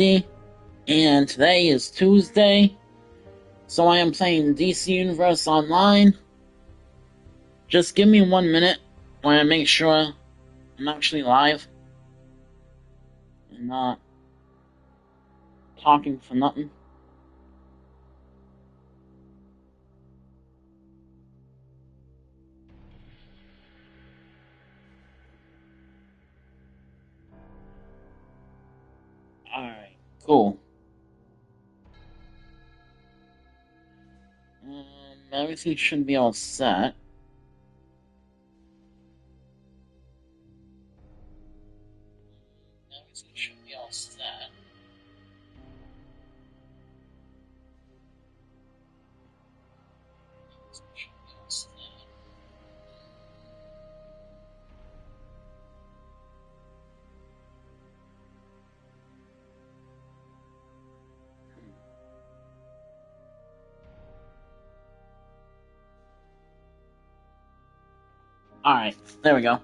and today is Tuesday, so I am playing DC Universe Online. Just give me 1 minute when I make sure I'm actually live and not talking for nothing. Alright, cool. Everything should be all set. Everything should be all set. Everything should be all set. Alright, there we go.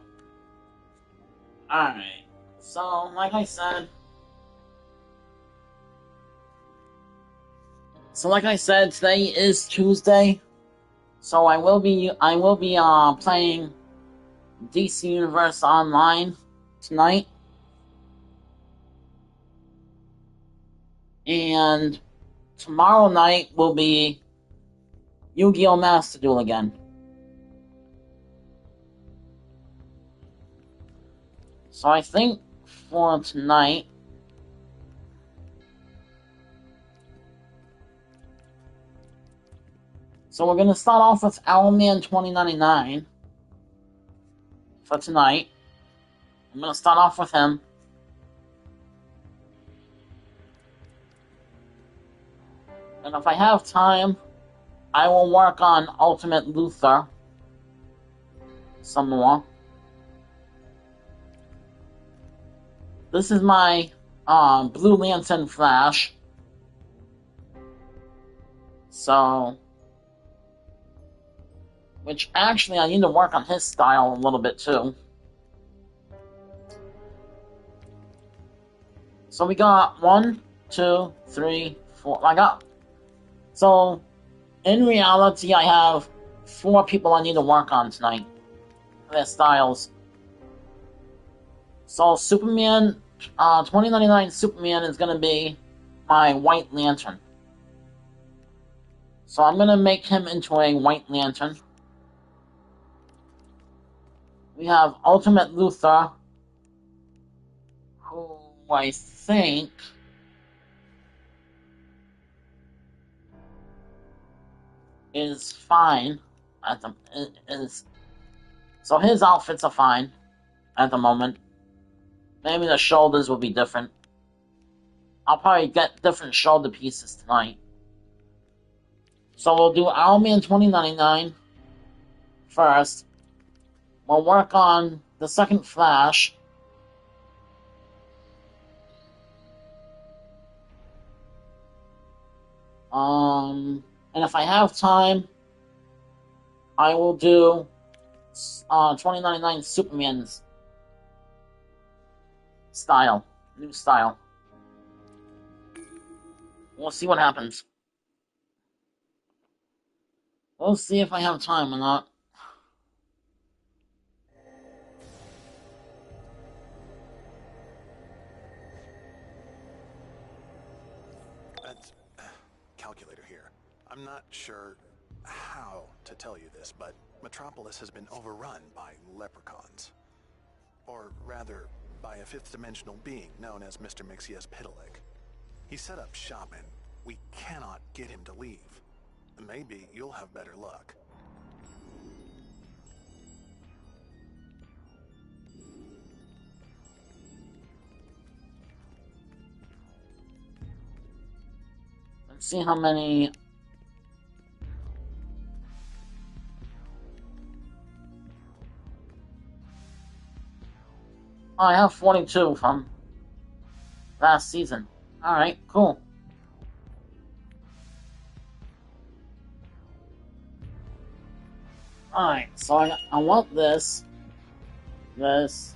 Alright, so like I said, today is Tuesday, so I will be playing DC Universe Online tonight, and tomorrow night will be Yu-Gi-Oh! Master Duel again. So I think for tonight, so we're going to start off with Owlman 2099 for tonight. I'm going to start off with him. And if I have time, I will work on Ultimate Luther some more. This is my Blue Lantern Flash. So, which actually I need to work on his style a little bit too. So we got 1, 2, 3, 4. So, in reality, I have 4 people I need to work on tonight. Their styles. So Superman, 2099 Superman is going to be my White Lantern. So I'm going to make him into a White Lantern. We have Ultimate Luther, who I think is fine at the so his outfits are fine at the moment. Maybe the shoulders will be different. I'll probably get different shoulder pieces tonight. So we'll do Owlman 2099 first. We'll work on the second Flash. And if I have time, I will do 2099 Superman's style, new style. We'll see what happens. We'll see if I have time or not. Calculator here. I'm not sure how to tell you this, but Metropolis has been overrun by leprechauns. Or rather, by a fifth-dimensional being known as Mr. Mixyezpidalik. He set up shop and we cannot get him to leave. Maybe you'll have better luck. Let's see how many. Oh, I have 42 from last season. Alright, cool. Alright, so I want this, this,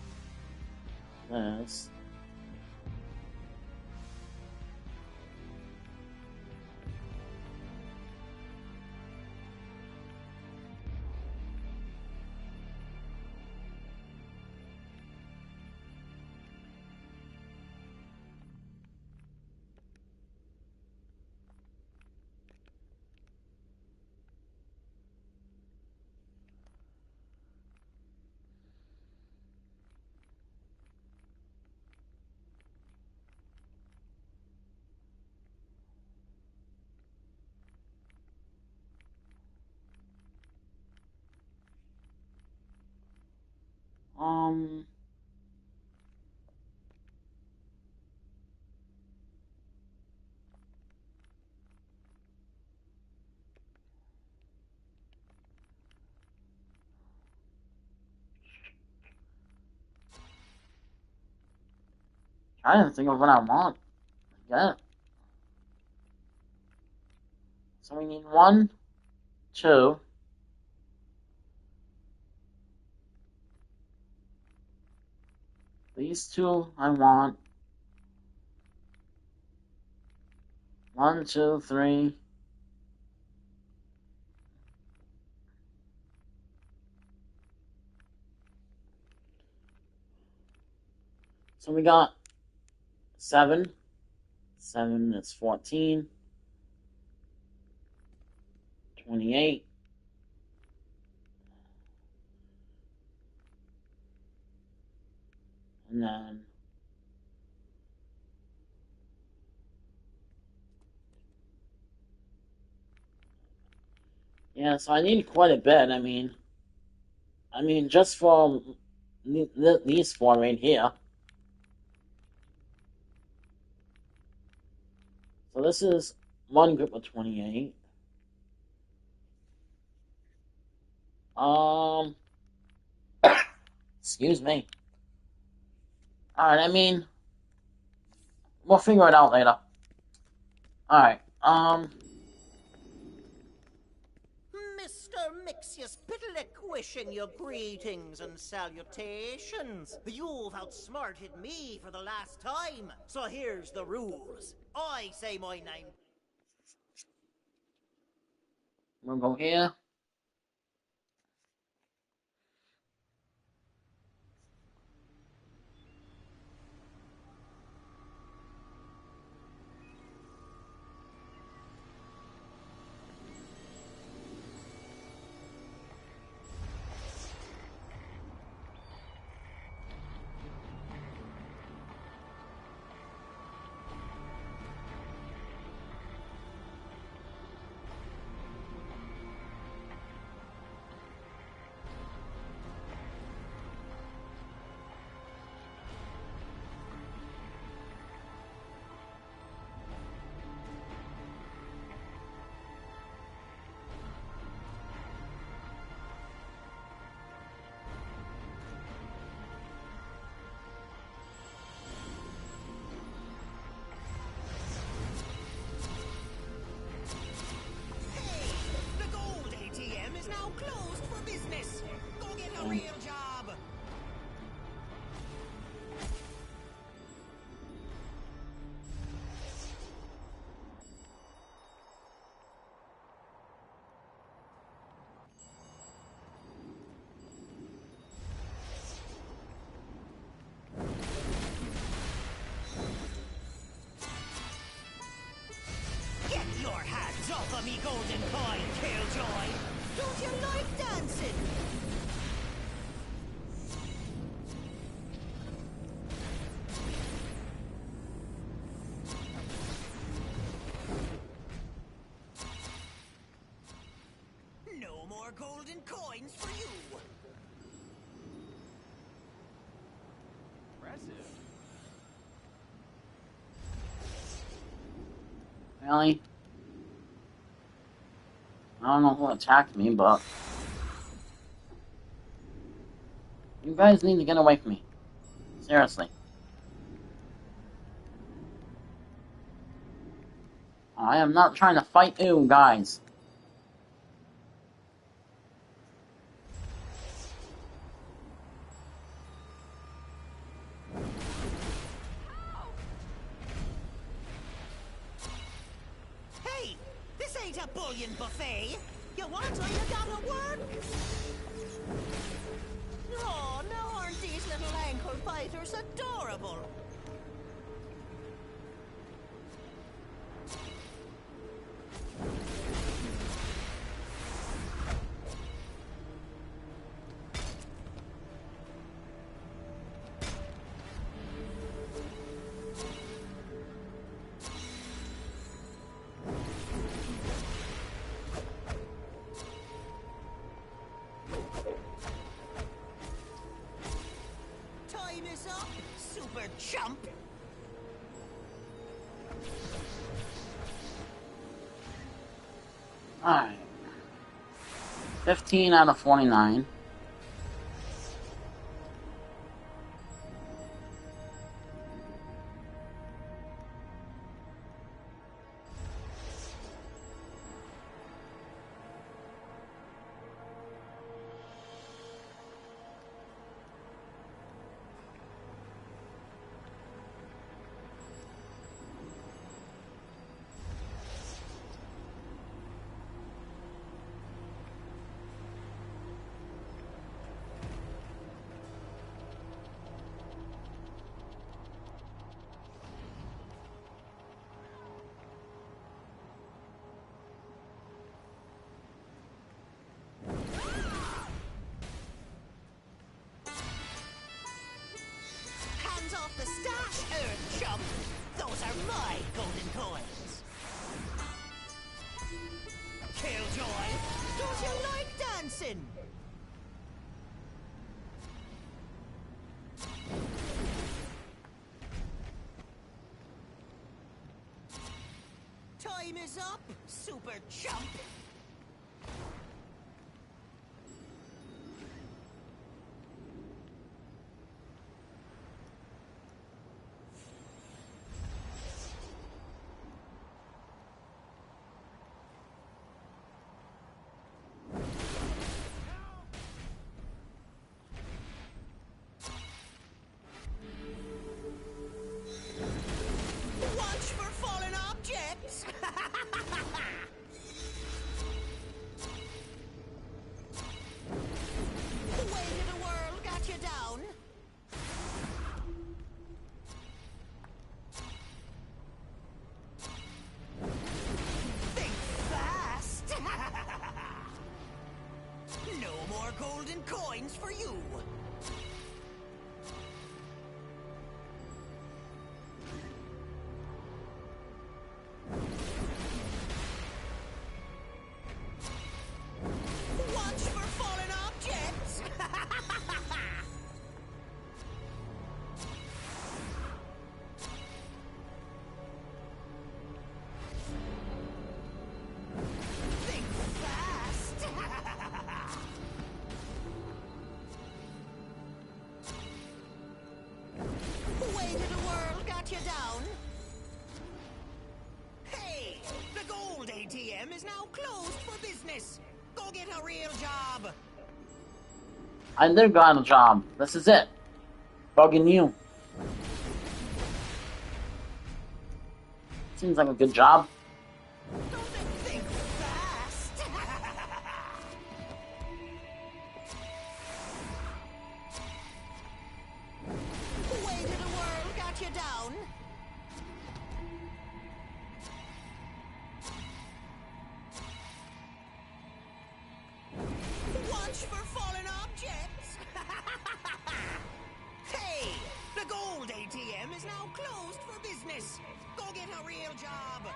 Um. Trying to think of what I want. Yeah. So we need 1, 2. These 2 I want. 1, 2, 3. So we got 7. 7 is 14. 28. And then yeah, so I need quite a bit. I mean, just for these 4 right here. So this is one group of 28. Um, excuse me. Alright, I mean, we'll figure it out later. Alright, Mr. Mixius Pitlick wishing you greetings and salutations. You've outsmarted me for the last time, so here's the rules. I say my name. we'll go here. The gold ATM is now closed for business. Go get a real job. Get your hands off of me, golden coin, Killjoy! Don't you like dancing? No more golden coins for you! Impressive. Really? I don't know who attacked me, but you guys need to get away from me. Seriously. I am not trying to fight you guys. Hey! This ain't a bullion buffet! You want or you gotta work? Oh, no, aren't these little ankle biters adorable? chump! Alright. 15 out of 49. Hands off the stash, Earth chump! Those are my golden coins! Killjoy, don't you like dancing? Time is up, super chump! Watch for fallen objects! The weight of the world got you down? Think fast! No more golden coins for you! Watch for fallen objects! Think fast! Weight of the world got you down? Hey! The gold ATM is now closed for business! Go get a real job! I did got a job. This is it. Bugging you. Seems like a good job. Don't they think fast? Weight of the world got you down? Watch for fallen objects! Hey! The gold ATM is now closed for business! Go get a real job!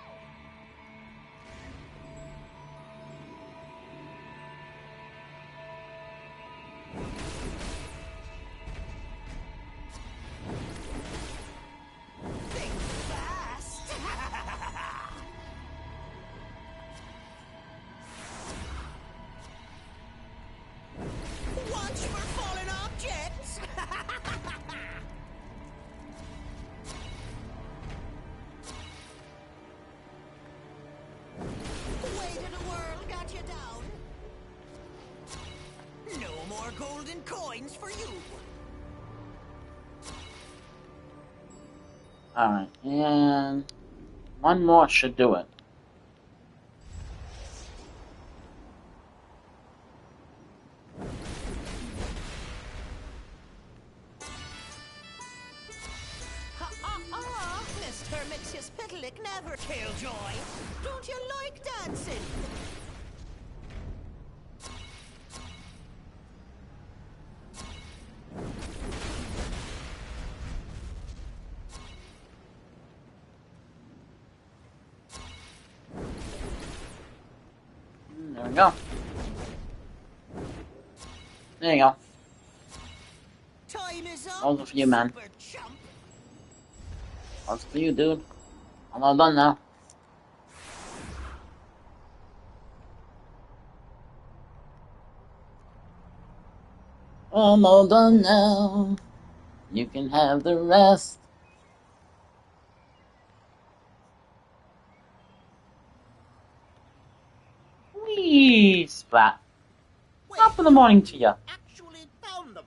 Think fast! Watch for fallen objects! Weight of the world got you down? No more golden coins for you! Alright, and one more should do it. Ha-ha-ha! Mr. Mixus Pitlick never Killjoy! Don't you like dancing? There we go. There you go. Time is up, All of you, man. super chump. That's for you, dude. I'm all done now. I'm all done now. You can have the rest. Whee! Splat. Top of the morning to ya. Actually found them.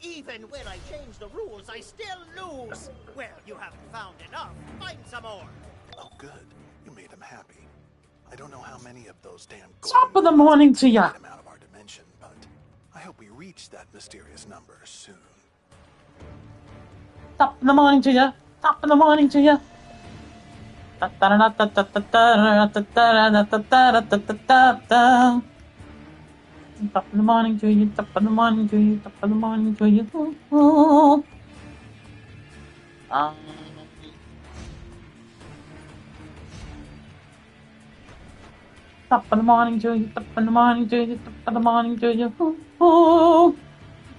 Even when I change the rules, I still lose. Well, you haven't found enough. Find some more. Oh, good. You made him happy. I don't know how many of those damn Top of the golden morning to coins ya. get him out of our dimension, but I hope we reach that mysterious number soon. Top of the morning to ya. Top of the morning to ya. Top of the morning to you. Top of the morning to you. Top of the morning to you. Top of the morning to you. Top of the morning to you. Top of the morning to you.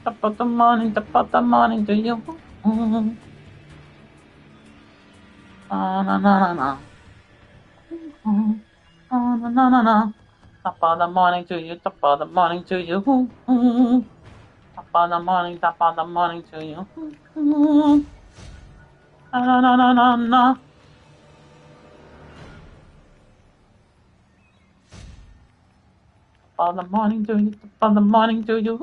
Top of the morning. Top of the morning to you. Na na na na. Na na na na. Top of the morning to you. Top of the morning to you. Top of the morning. Top of the morning to you. Na na na na na. Top of the morning to you. Top of the morning to you.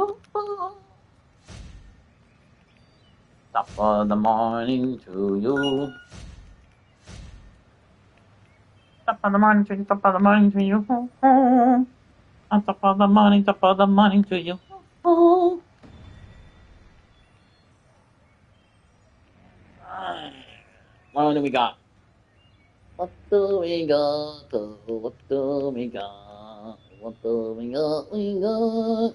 Top of the morning to you. Top of the morning to you. Top of the morning to you. Top of the morning. Top of the morning to you. What do we got? What do we got? What do we got? What do we got? We got.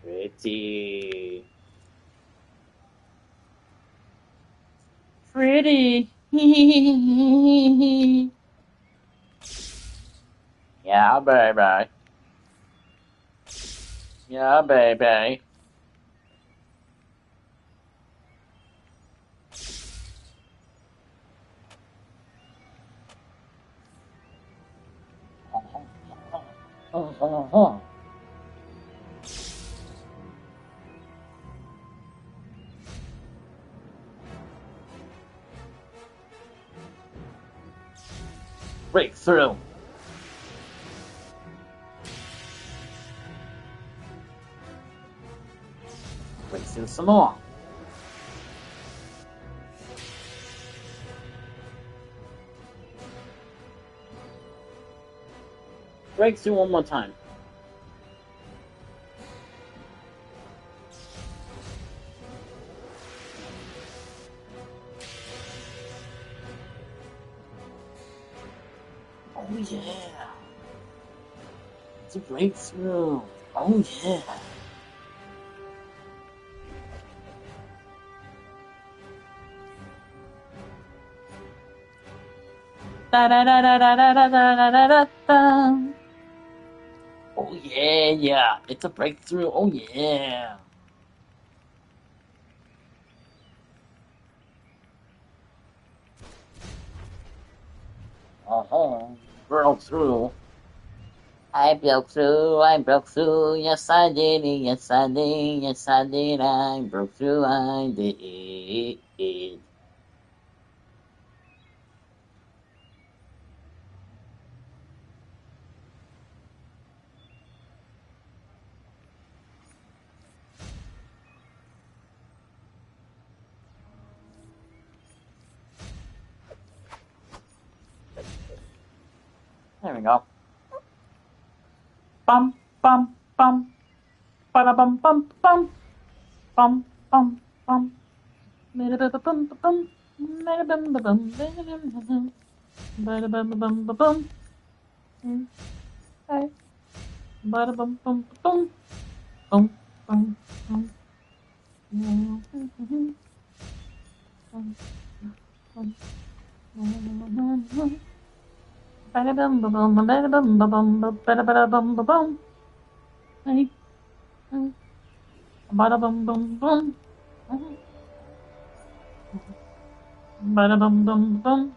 Pretty. Pretty. Yeah, baby. Yeah, baby. Breakthrough. Breakthrough some more. Breakthrough one more time. Oh yeah. It's a breakthrough. Oh yeah. Da da da da da da da da da da da. Oh yeah, yeah. It's a breakthrough. Oh yeah. Broke through. I broke through, I broke through, yes I did, yes I did, yes I did, I broke through, I did. There we go. Bum, bum, bum, bada bum, bum, bum, bum, bum, bum, bada bum, bum, bum, bada bum, bum, bada bum, bum, bum, hey, bada bum, bum, bum, bum, bum, bum. Bada bum, bum, bada bum, bum, bada bum, bum, bum. Hey, Bada bum bum bum. Bada bum bum bum.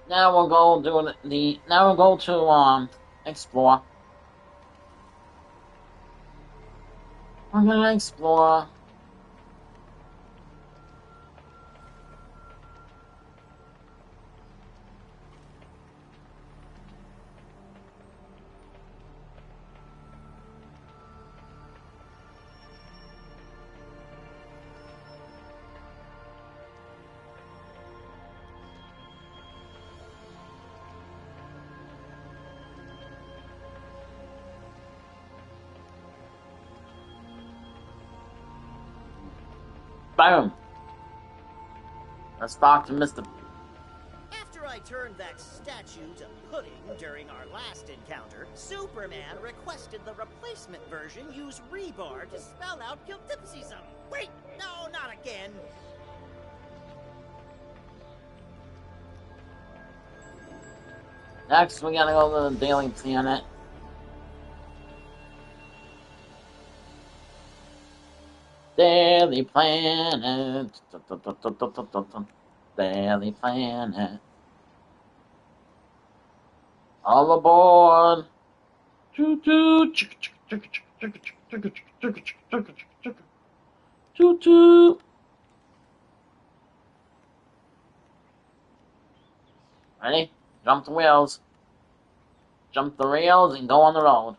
Now we'll go do the. Now we'll go to explore. We're gonna explore. Boom. Let's talk to Mr. After I turned that statue to pudding during our last encounter, Superman requested the replacement version use rebar to spell out guiltipsism. Wait, no, not again. Next, we gotta go to the Daily Planet. Daily Planet. Daily Planet. All aboard. Choo choo. Choo choo. Ready? Jump the wheels. Jump the rails and go on the road.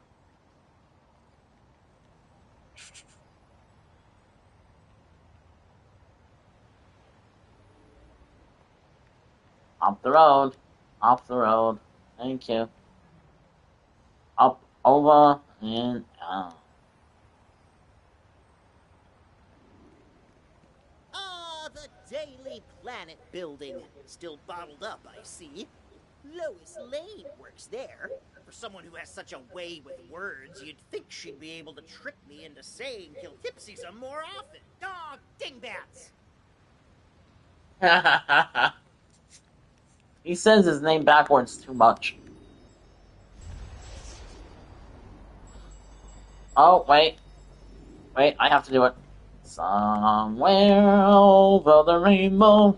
Off the road. Off the road. Thank you. Up, over, and out. Ah, the Daily Planet building. Still bottled up, I see. Lois Lane works there. For someone who has such a way with words, you'd think she'd be able to trick me into saying guiltipsism more often. Aw, dingbats! He says his name backwards too much. Oh, wait. Wait, I have to do it. Somewhere over the rainbow.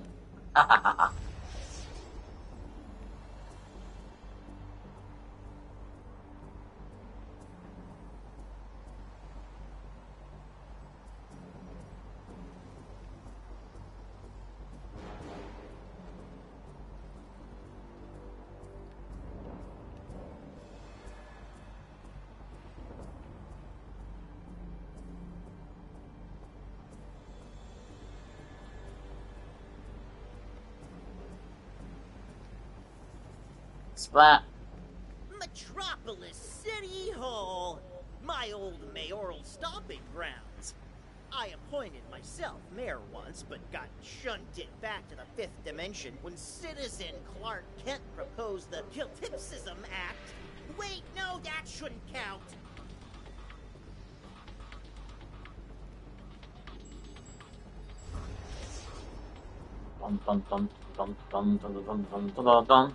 Splat. Metropolis City Hall! My old mayoral stomping grounds. I appointed myself mayor once, but got shunted back to the fifth dimension when citizen Clark Kent proposed the Guiltipsism Act. Wait, no, that shouldn't count. Dun dun dun dun dun dun dun dun dun dun dun.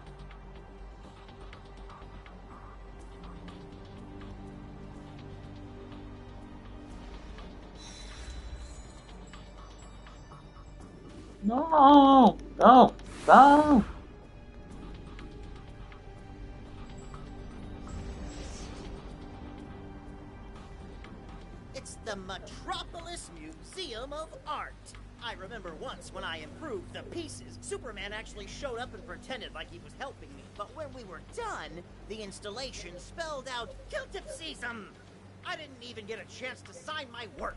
No, no, no. It's the Metropolis Museum of Art. I remember once when I improved the pieces, Superman actually showed up and pretended like he was helping me. But when we were done, the installation spelled out Guiltipsism. I didn't even get a chance to sign my work.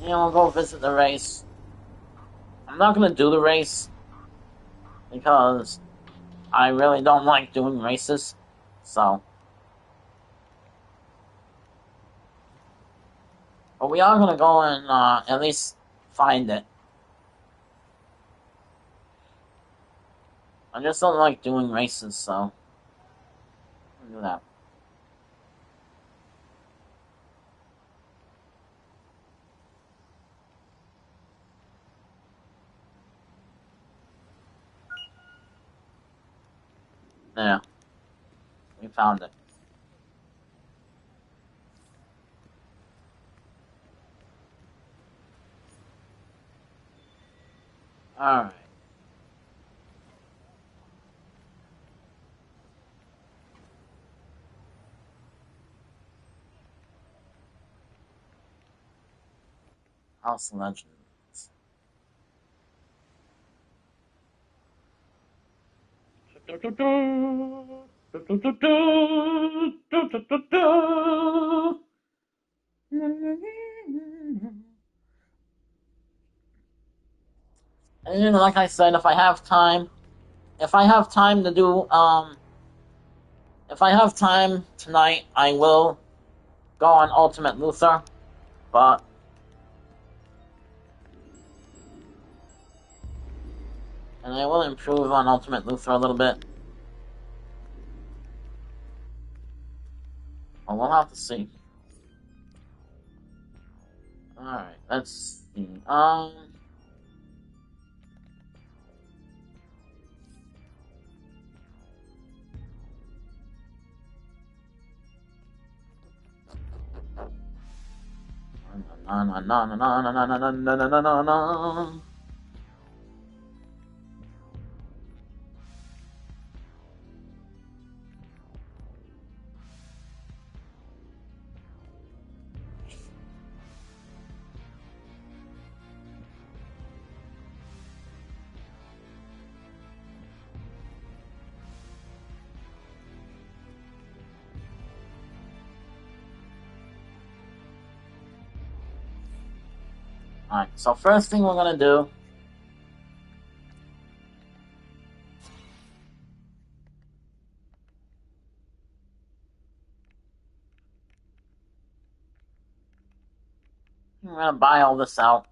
You know, go visit the race. I'm not gonna do the race because I really don't like doing races. So, but we are gonna go and at least find it. I just don't like doing races, so I'll do that. Yeah, we found it. All right. House Legends. And like I said, if I have time to do if I have time tonight, I will go on Ultimate Luther, but and I will improve on Ultimate Luther a little bit. Well, we'll have to see. Alright, let's see. Alright, so first thing we're gonna do. We're gonna buy all this out.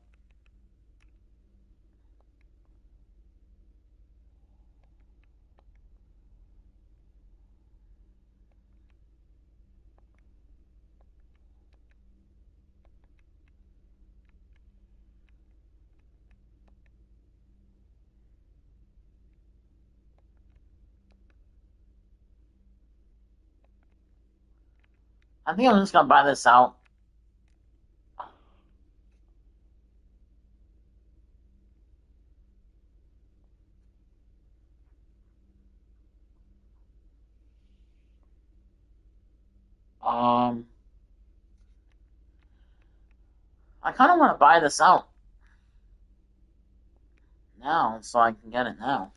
I think I'm just gonna buy this out. I kind of want to buy this out now so I can get it now.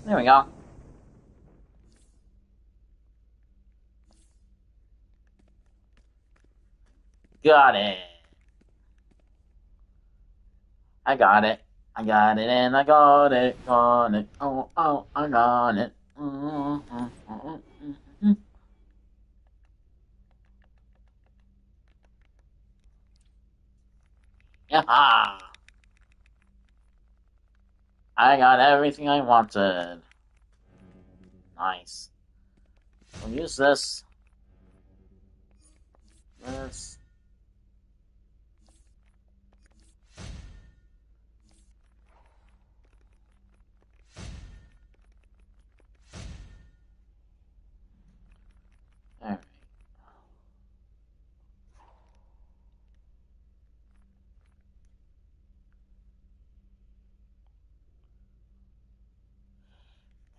There we go. Got it. I got it. I got it and I got it. Got it. Oh, oh, I got it. Yeah. I got everything I wanted. Nice. We'll use this. This. Alright.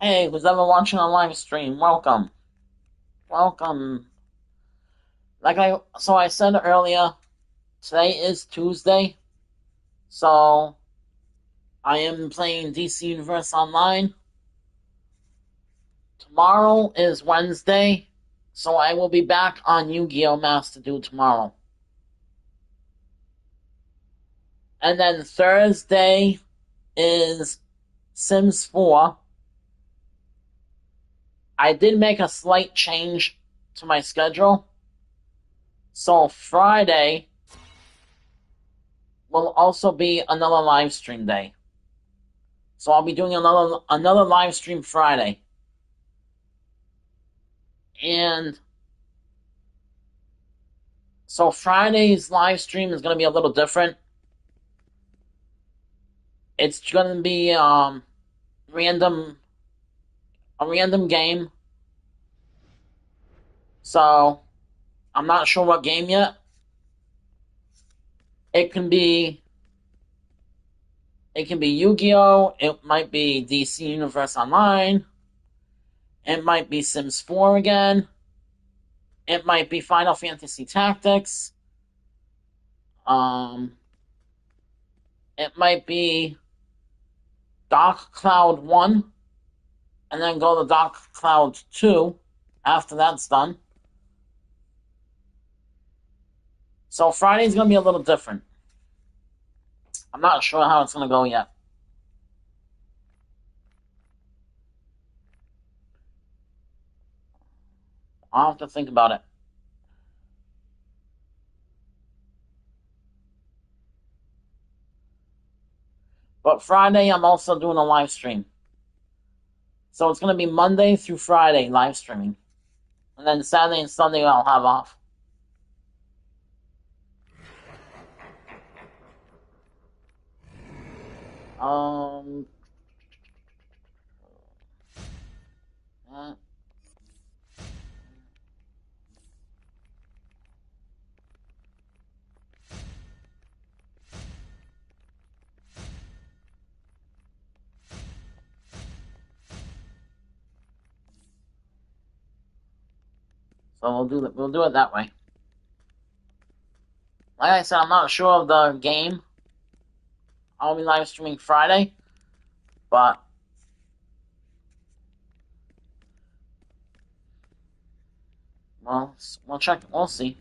Hey, who's ever watching a live stream? Welcome. Welcome. So I said earlier, today is Tuesday, so I am playing DC Universe Online. Tomorrow is Wednesday, so I will be back on Yu-Gi-Oh! Master Duel tomorrow. And then Thursday is Sims 4. I did make a slight change to my schedule. So Friday will also be another live stream day. So I'll be doing another live stream Friday. And so Friday's live stream is going to be a little different. It's going to be a random game. So I'm not sure what game yet. It can be Yu-Gi-Oh! It might be DC Universe Online. It might be Sims 4 again. It might be Final Fantasy Tactics. It might be Dark Cloud 1, and then go to Dark Cloud 2 after that's done. So Friday's going to be a little different. I'm not sure how it's going to go yet. I'll have to think about it. But Friday, I'm also doing a live stream. So it's going to be Monday through Friday live streaming. And then Saturday and Sunday, I'll have off. So we'll do it that way. Like I said, I'm not sure of the game. I'll be live streaming Friday, but we'll check. We'll see.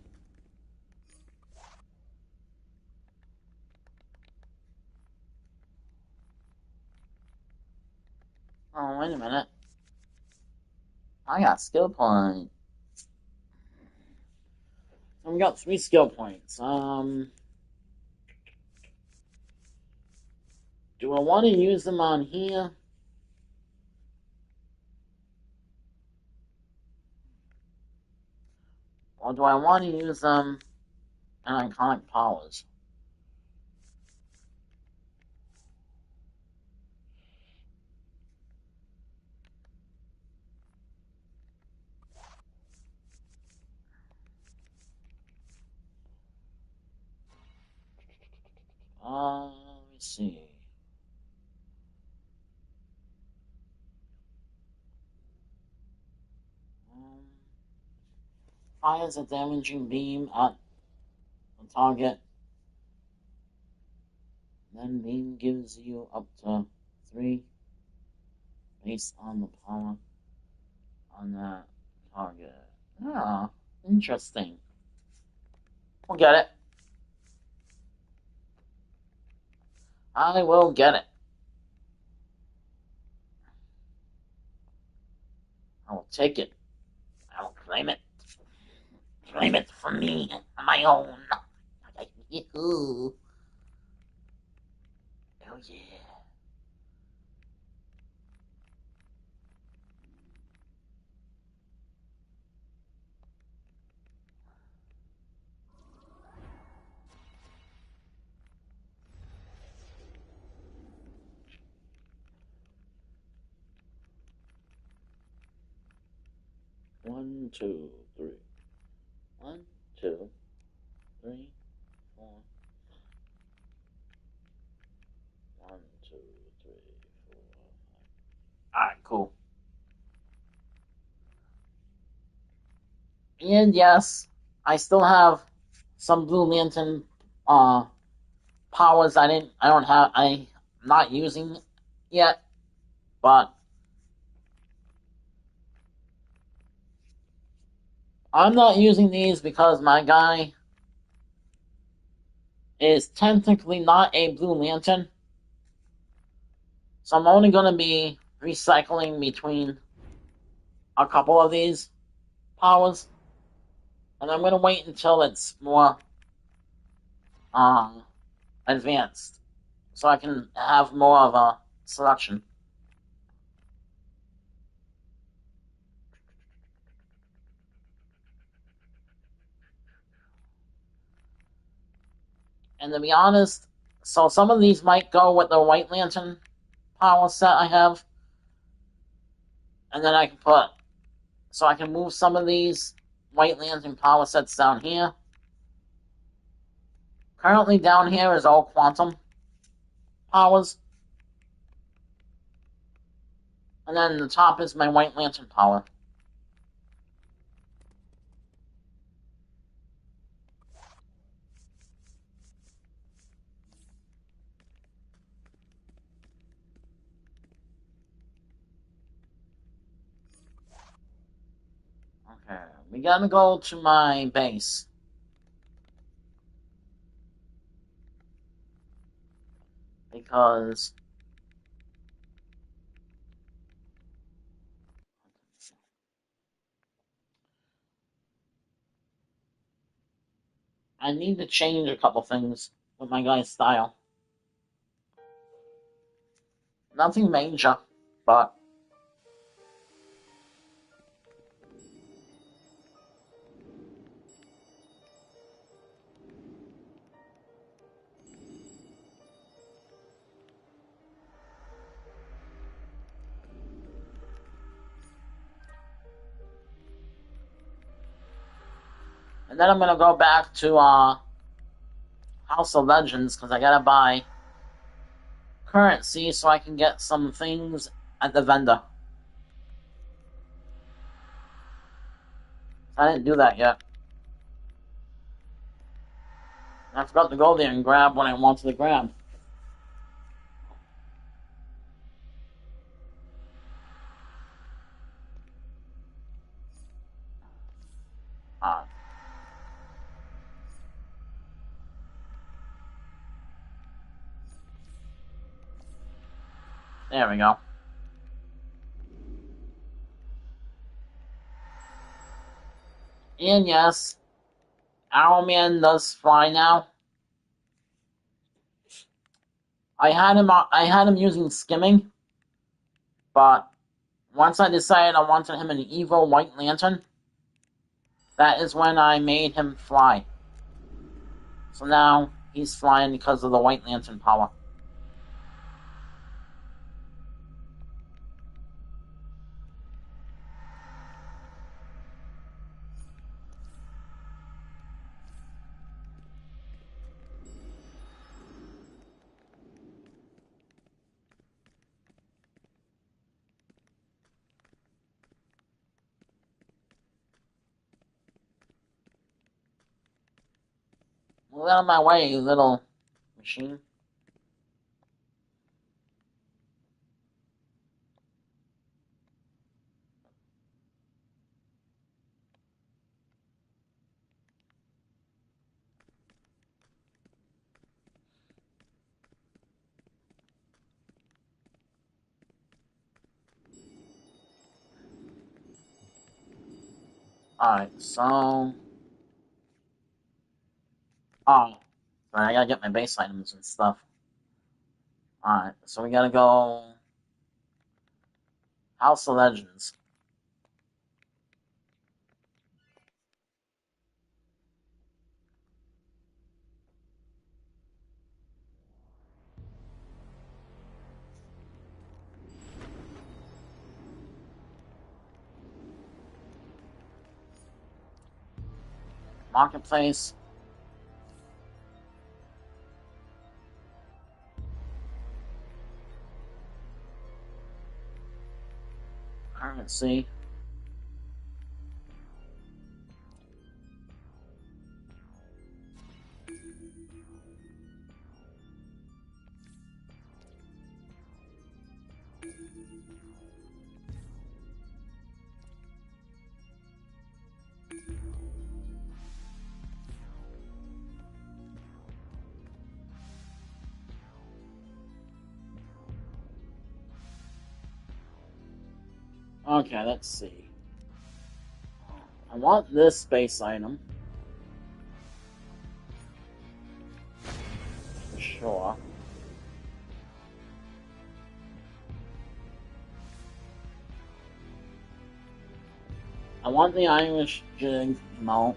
Oh, wait a minute. I got skill points. We got 3 skill points. Do I want to use them on here? Or do I want to use them in Iconic Powers? Let me see. Fires a damaging beam at the target. Then beam gives you up to 3 based on the power on that target. Ah, interesting. We'll get it. I will get it. I will take it. I will claim it. Claim it for me, on my own. Yahoo! Oh yeah. One, two, three. 1, 2, 3, 4. 1, 2, 3, 4, 5. Alright, cool. And yes, I still have some Blue Lantern powers I'm not using yet, but I'm not using these because my guy is technically not a Blue Lantern, so I'm only going to be recycling between a couple of these powers, and I'm going to wait until it's more um, advanced, so I can have more of a selection. And to be honest, so some of these might go with the White Lantern power set I have, and then I can move some of these White Lantern power sets down here. Currently down here is all quantum powers, and then the top is my White Lantern power. Okay, we gotta go to my base. Because I need to change a couple things with my guy's style. Nothing major, but and then I'm gonna go back to House of Legends because I gotta buy currency so I can get some things at the vendor. I didn't do that yet. I forgot to go there and grab what I wanted to grab. Uh, there we go. And yes, Arrowman does fly now. I had him using skimming, but once I decided I wanted him an Evo White Lantern, that is when I made him fly. So now he's flying because of the White Lantern power. Move out of my way, you little machine. Alright, so... Oh, I gotta get my base items and stuff. Alright, so we gotta go... House of Legends. Marketplace. Currency. Okay, let's see. I want this space item. For sure. I want the Irish jig emote.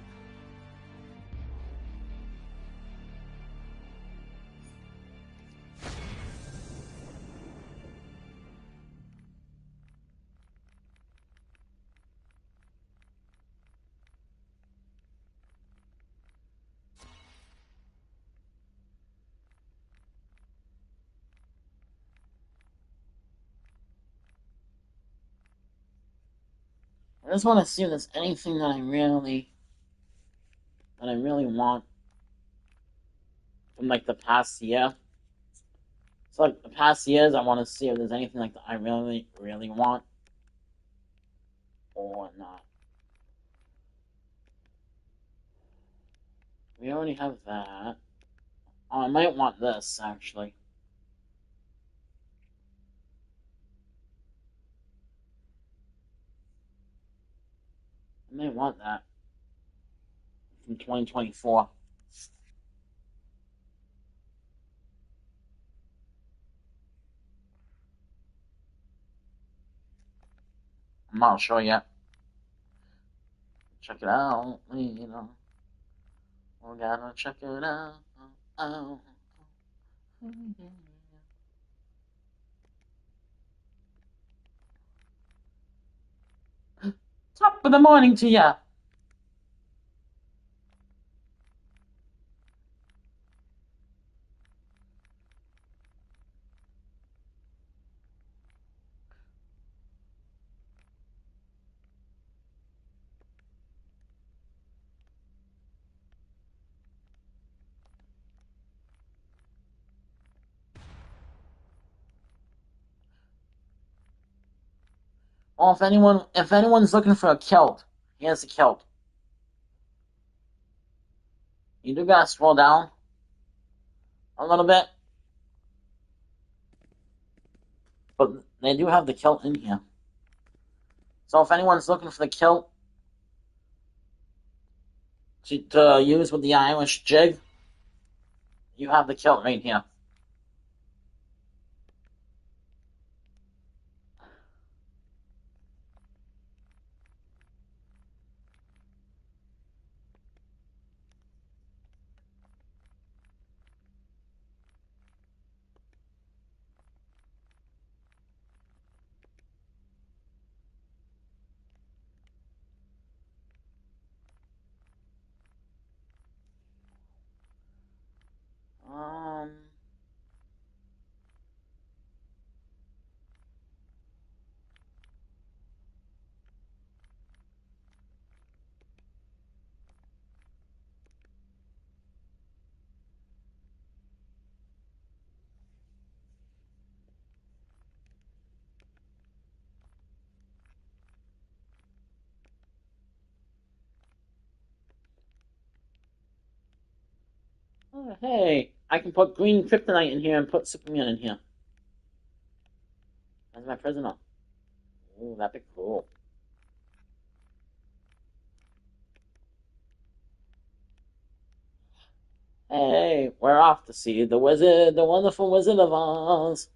I just want to see if there's anything that I really want from like the past year. So like the past years, I want to see if there's anything like that I really want or not. We already have that. Oh, I might want this actually. I may want that from 2024. I'm not sure yet. Check it out, you know. We gotta check it out. Top of the morning to ya. Well, if anyone's looking for a kilt, here's a kilt. You do gotta scroll down a little bit, but they do have the kilt in here. So if anyone's looking for the kilt to use with the Irish jig, you have the kilt right here. Um, oh, hey, I can put green kryptonite in here and put Superman in here as my prisoner. Ooh, that'd be cool. Hey, we're off to see the wizard, the wonderful Wizard of Oz.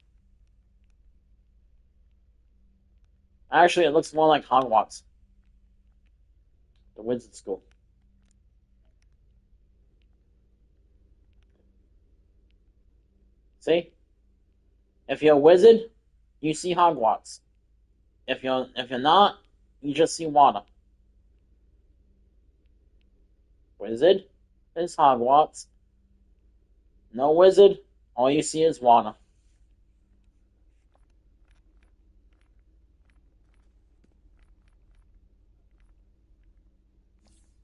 Actually, it looks more like Hogwarts, the wizard school. See? If you're a wizard, you see Hogwarts. If you're not, you just see water. Wizard is Hogwarts. No wizard, all you see is water.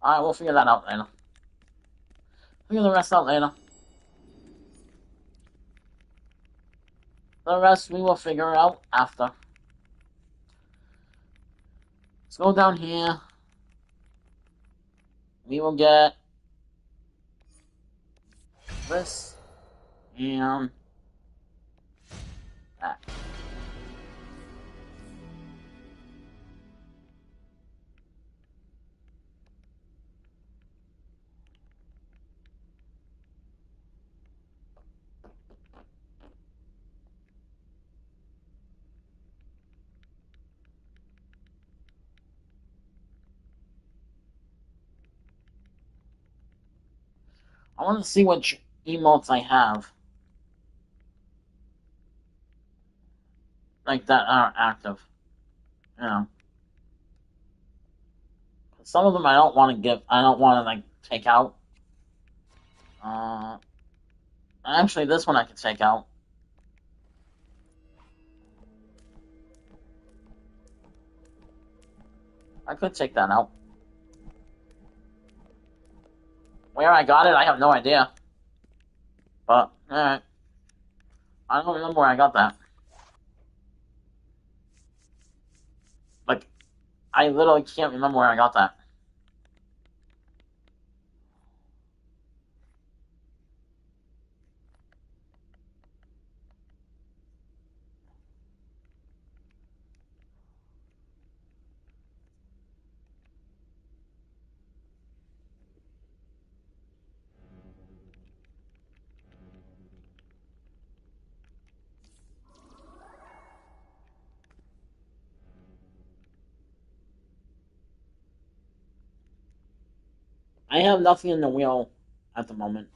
Alright, we'll figure that out later. Figure the rest out later. The rest we will figure out after. Let's go down here. We will get this and that. I want to see which emotes I have. Like, that are active. You know. Some of them I don't want to give. I don't want to, like, take out. Actually, this one I can take out. I could take that out. Where I got it, I have no idea. But, alright. I don't remember where I got that. Like, I literally can't remember where I got that. I have nothing in the wheel at the moment.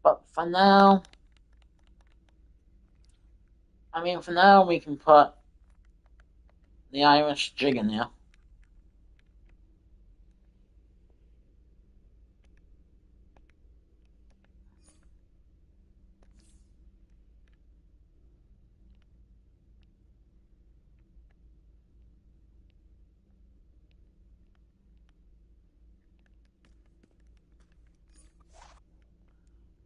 But for now, for now we can put the Irish jig in there.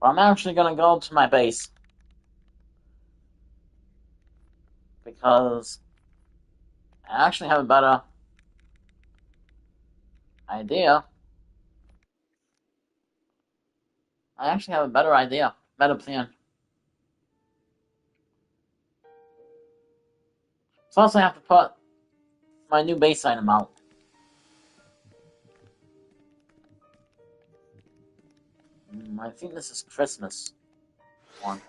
But I'm actually going to go to my base. Because I actually have a better idea. Better plan. Plus I have to put my new base item out. I think this is Christmas one.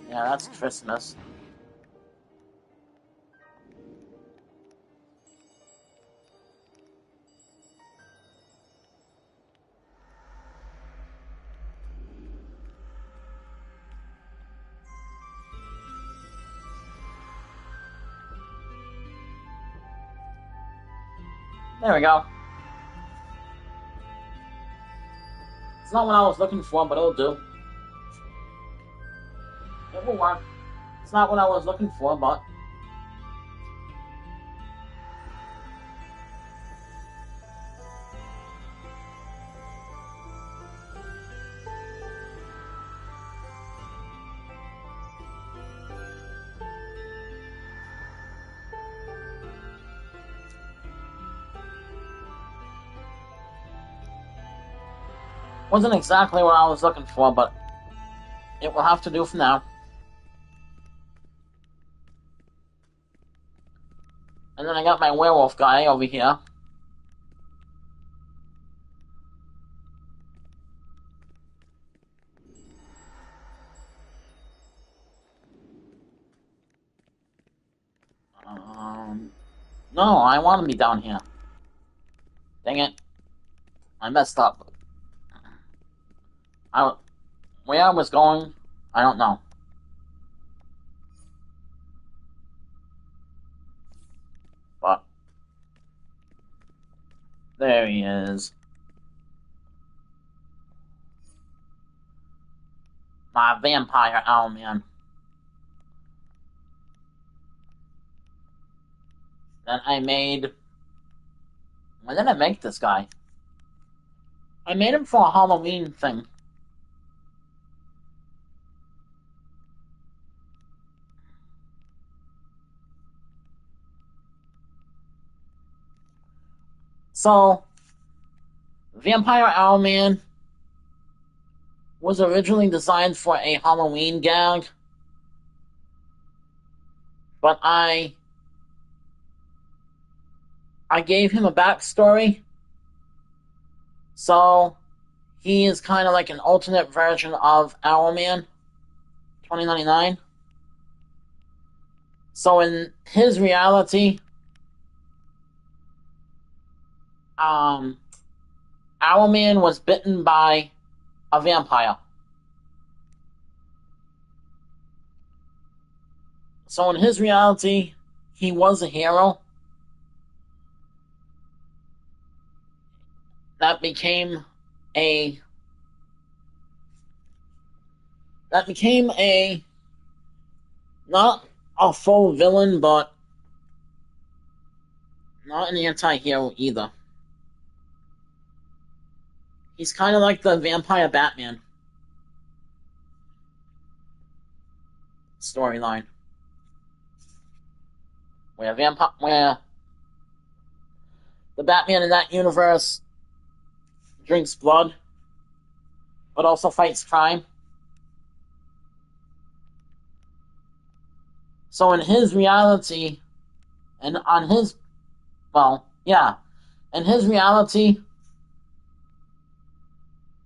Yeah, that's Christmas. There we go. It's not what I was looking for, but it'll do. It will work. It's not what I was looking for, but... wasn't exactly what I was looking for, but it will have to do for now. And then I got my werewolf guy over here. No, I want to be down here. Dang it. I messed up. Where I was going, I don't know. But there he is. My vampire owlman. That I made... When did I make this guy? I made him for a Halloween thing. So, Vampire Owlman was originally designed for a Halloween gag, but I I gave him a backstory, so he is kind of like an alternate version of Owlman 2099. So in his reality, Owlman was bitten by a vampire. So in his reality, he was a hero that became a not a full villain, but not an anti-hero either. He's kind of like the vampire Batman storyline, where the Batman in that universe drinks blood, but also fights crime. So in his reality, and on his, well, yeah, in his reality,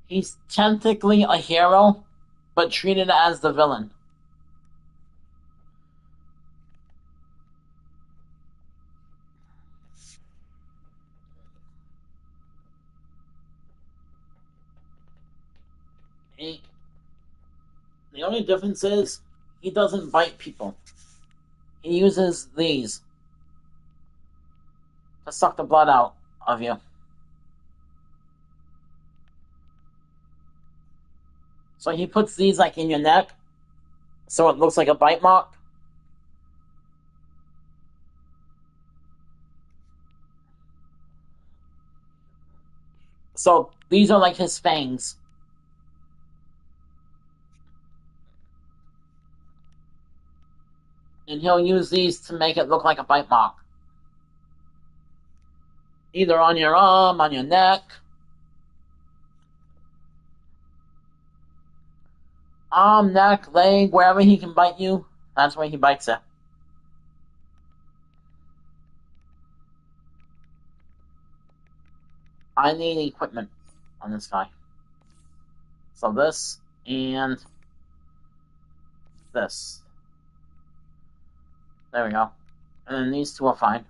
he's technically a hero, but treated as the villain. The only difference is he doesn't bite people. He uses these to suck the blood out of you. So he puts these like in your neck, so it looks like a bite mark. So these are like his fangs. And he'll use these to make it look like a bite mark. Either on your arm, on your neck. Arm, neck, leg, wherever he can bite you, that's where he bites it. I need equipment on this guy. So this and this. There we go. And then these two are fine.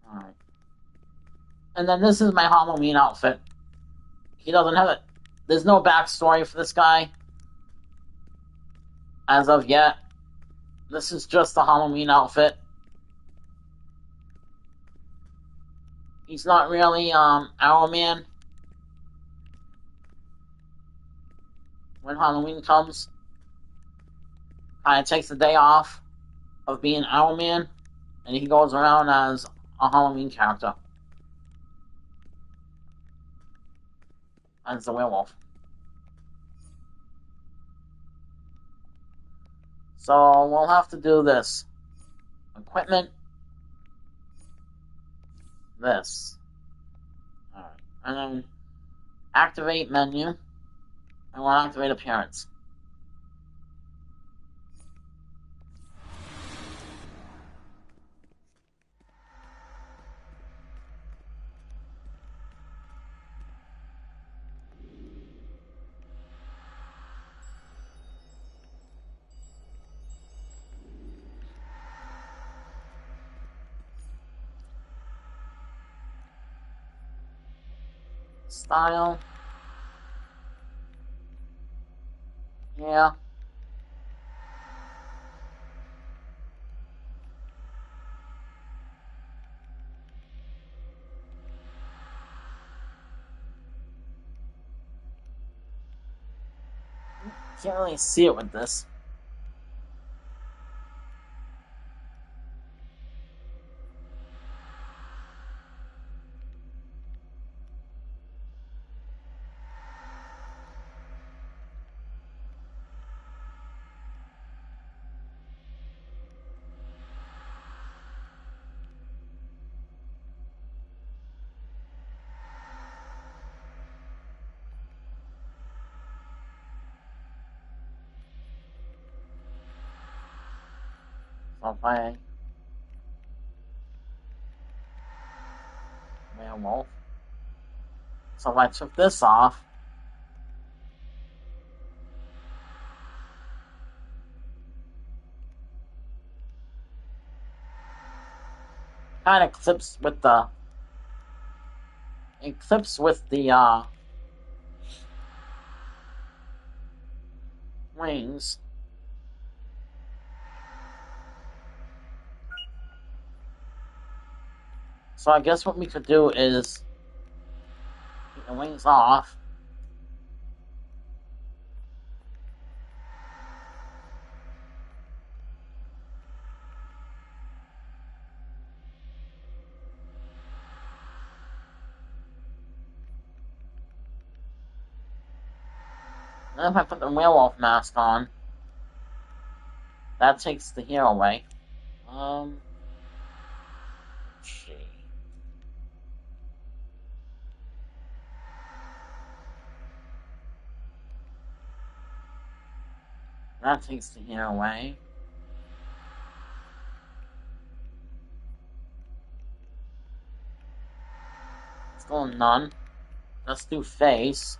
Alright. And then this is my Halloween outfit. He doesn't have it. There's no backstory for this guy as of yet. This is just the Halloween outfit. He's not really Owlman when Halloween comes. Kind of takes the day off of being Owlman, and he goes around as a Halloween character. As the werewolf. So we'll have to do this. Equipment. This. Alright. And then activate menu. And we'll activate appearance. Style. Yeah. Can't really see it with this. So if I... Werewolf. So if I took this off... Kind of clips with the... It clips with the, wings. So I guess what we could do is... Take the wings off. Then if I put the werewolf mask on, that takes the hair away. Let's see. That takes the hair away. Still none. Let's do face.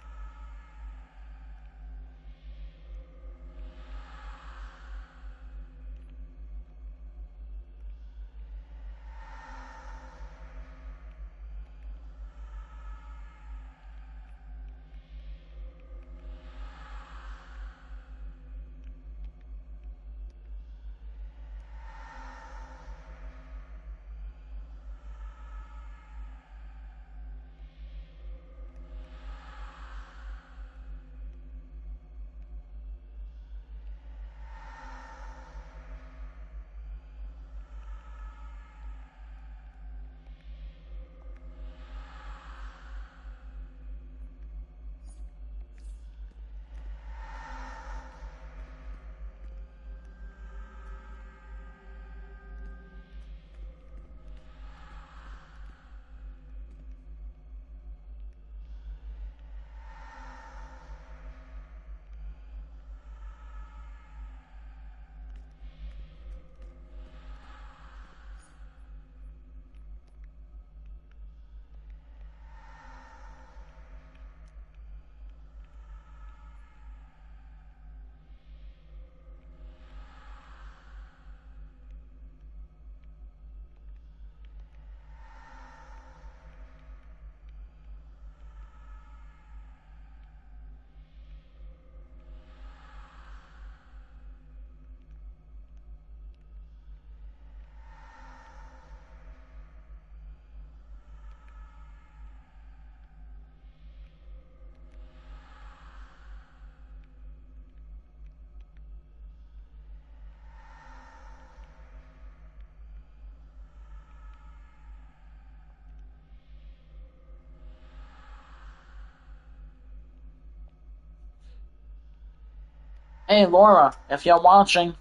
Hey Laura, if you're watching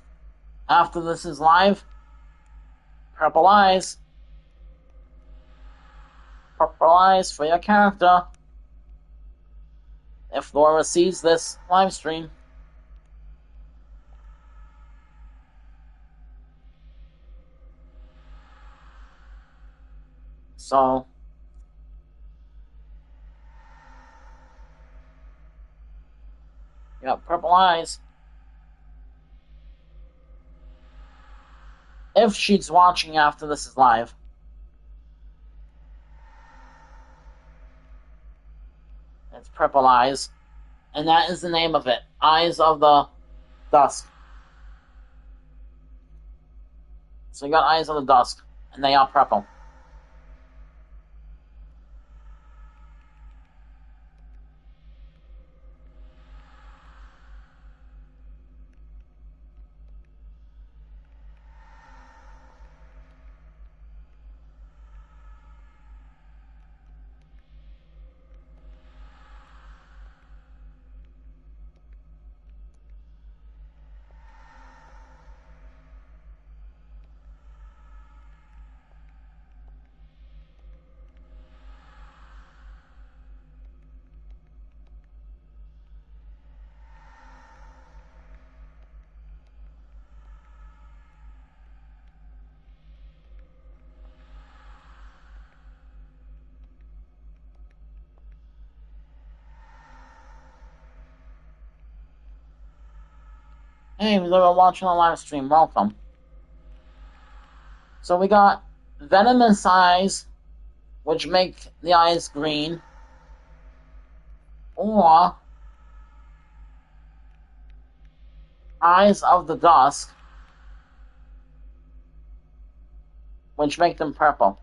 after this is live, purple eyes. Purple eyes for your character. If Laura sees this live stream. So... You got purple eyes. If she's watching after this is live. It's purple eyes. And that is the name of it. Eyes of the Dusk. So you got Eyes of the Dusk. And they are purple. Hey, they're watching the live stream. Welcome. So we got venomous eyes, which make the eyes green, or eyes of the dusk, which make them purple.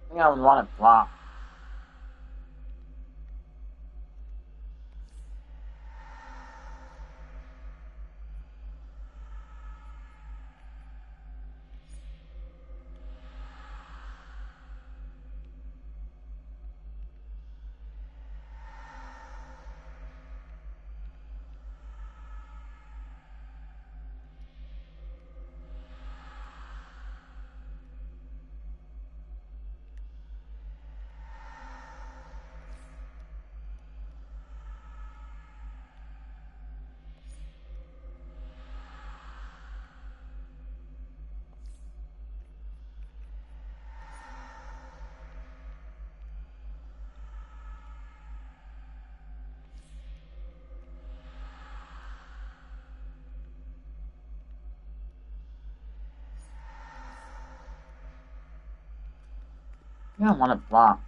I think I would want it black. Yeah, I want it black.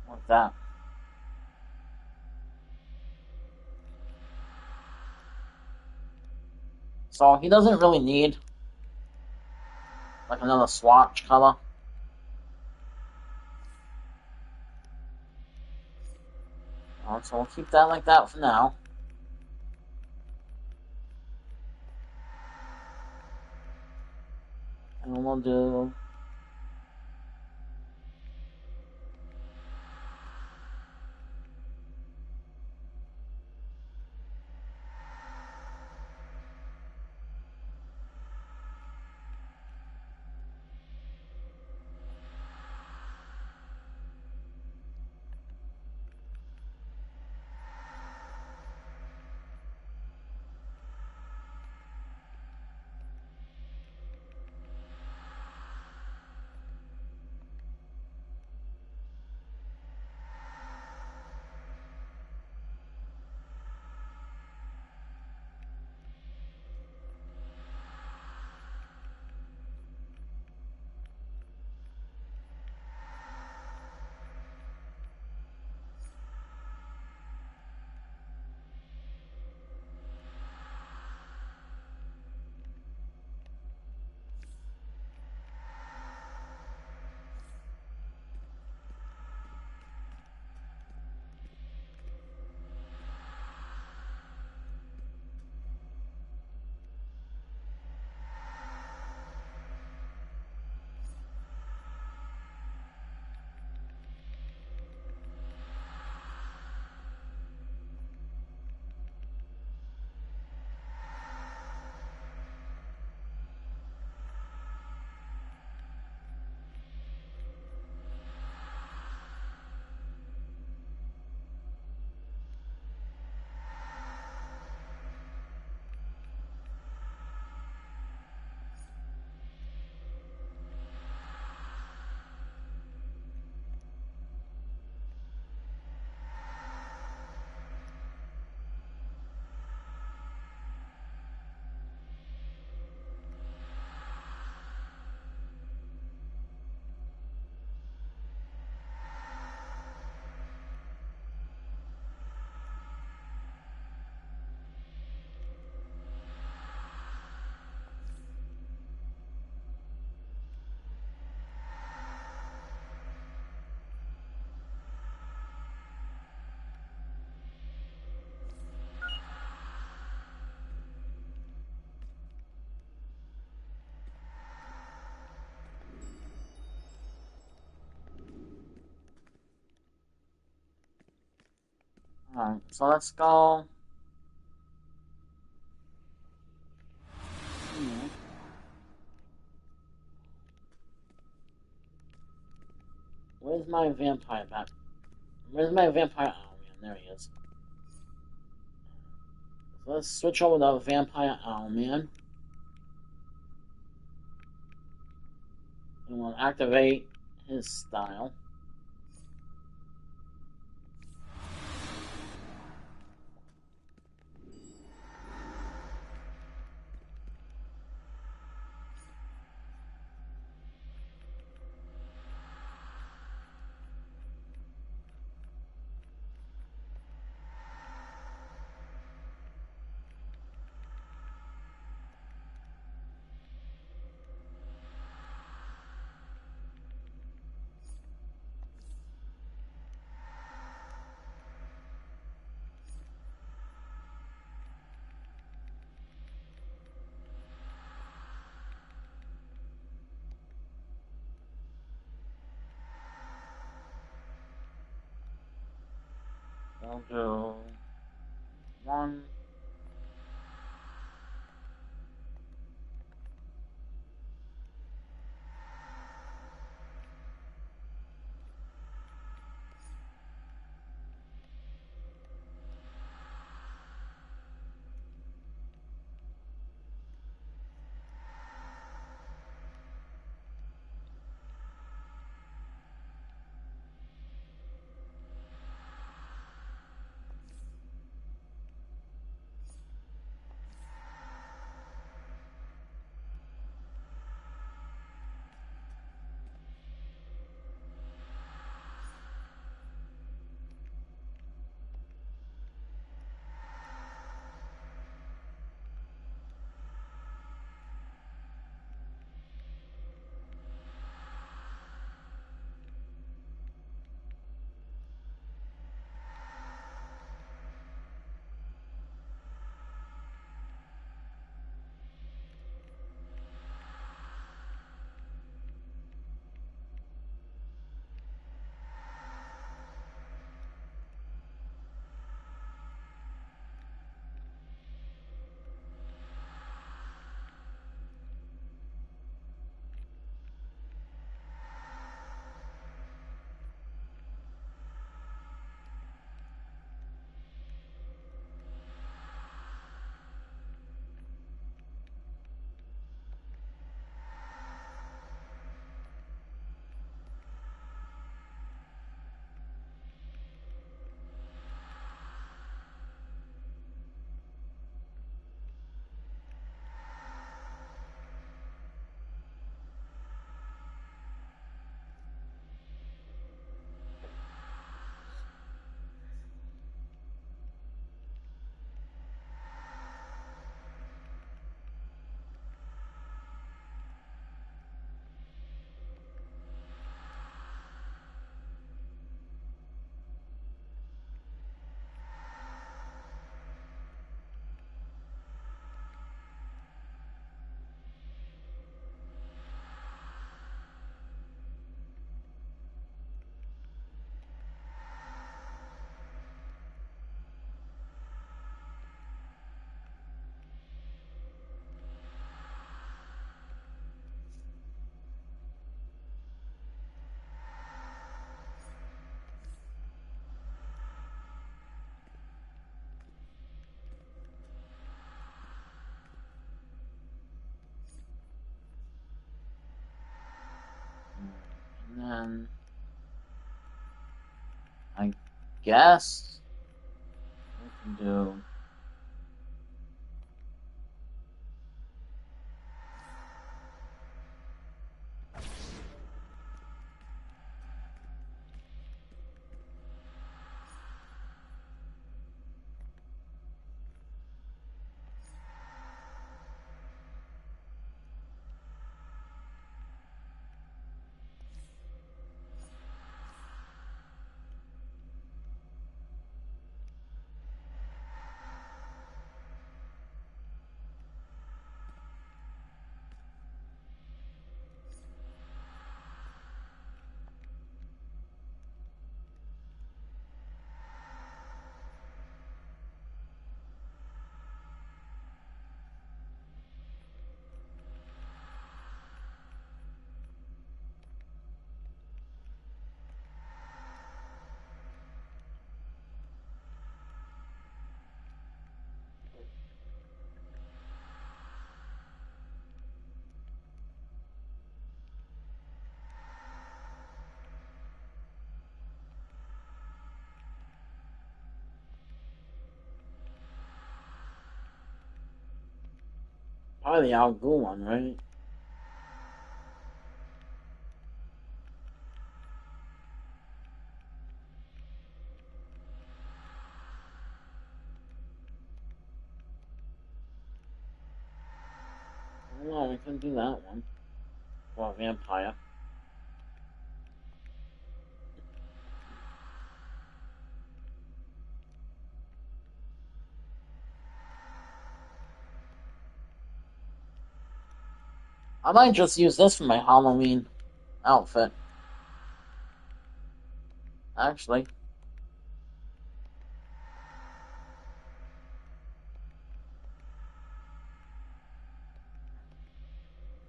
What's that? So he doesn't really need like another swatch color. So we'll keep that like that for now. And we'll do Alright, so let's go. Where's my vampire back? Where's my vampire? Oh man, there he is. So let's switch over to vampire Owlman. And we'll activate his style. We'll do one. And then I guess we can do Probably the Al Ghul one, right? No, we couldn't do that one. Well, vampire. I might just use this for my Halloween outfit. Actually.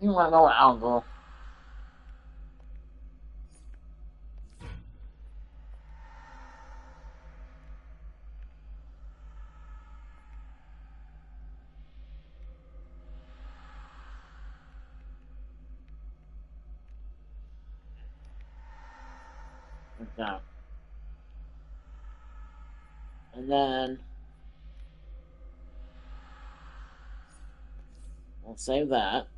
You want to go with Al Ghul. Okay. And then we'll save that.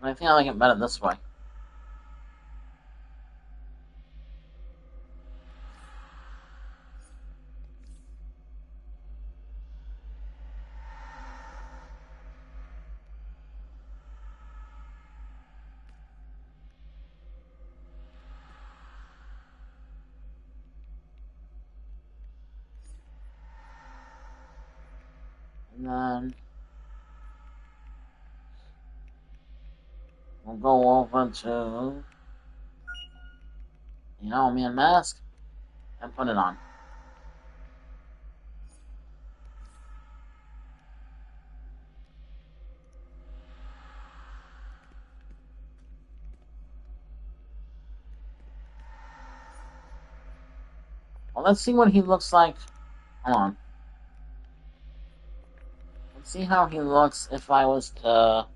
I think I like it better this way. And then we'll go over to the Halloween mask and put it on. Well, let's see what he looks like. Hold on. Let's see how he looks if I was to...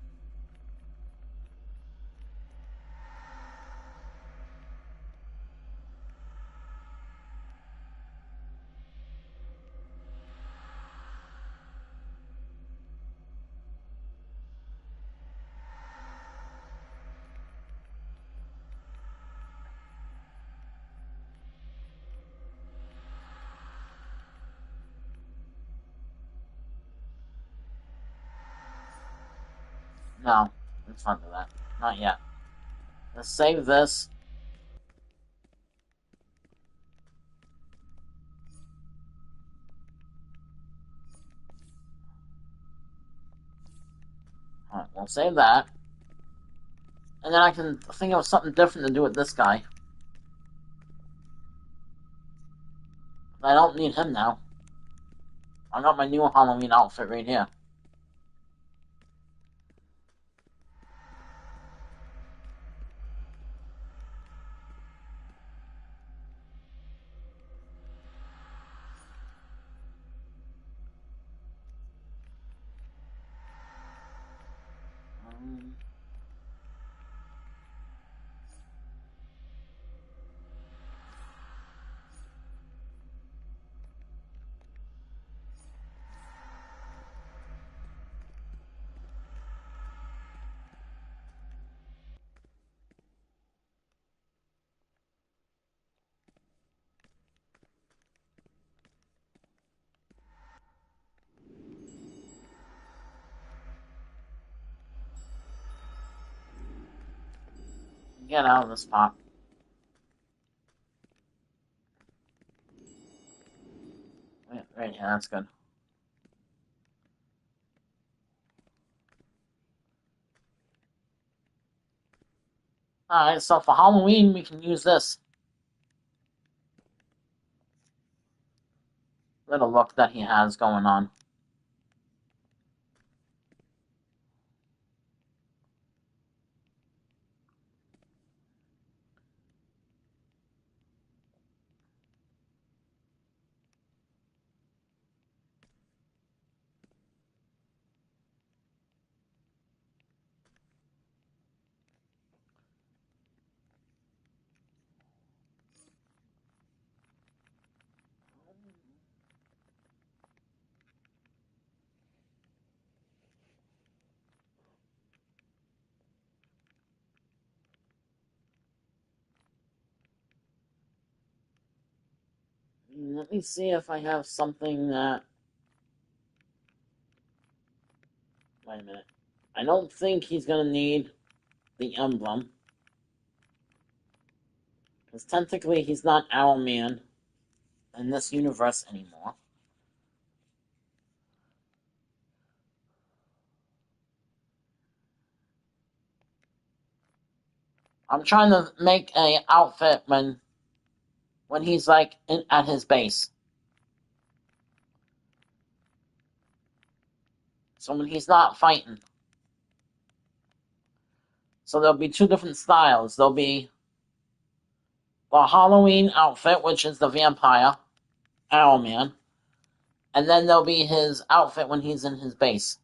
No, let's not do that. Not yet. Let's save this. Alright, we'll save that. And then I can think of something different to do with this guy. I don't need him now. I got my new Halloween outfit right here. Get out of this spot. Right here, that's good. Alright, so for Halloween, we can use this little look that he has going on. Let me see if I have something that... Wait a minute. I don't think he's gonna need the emblem. Because technically he's not Owlman in this universe anymore. I'm trying to make a outfit when he's like at his base. So when he's not fighting. So there'll be two different styles. There'll be the Halloween outfit, which is the vampire, Owlman. And then there'll be his outfit when he's in his base.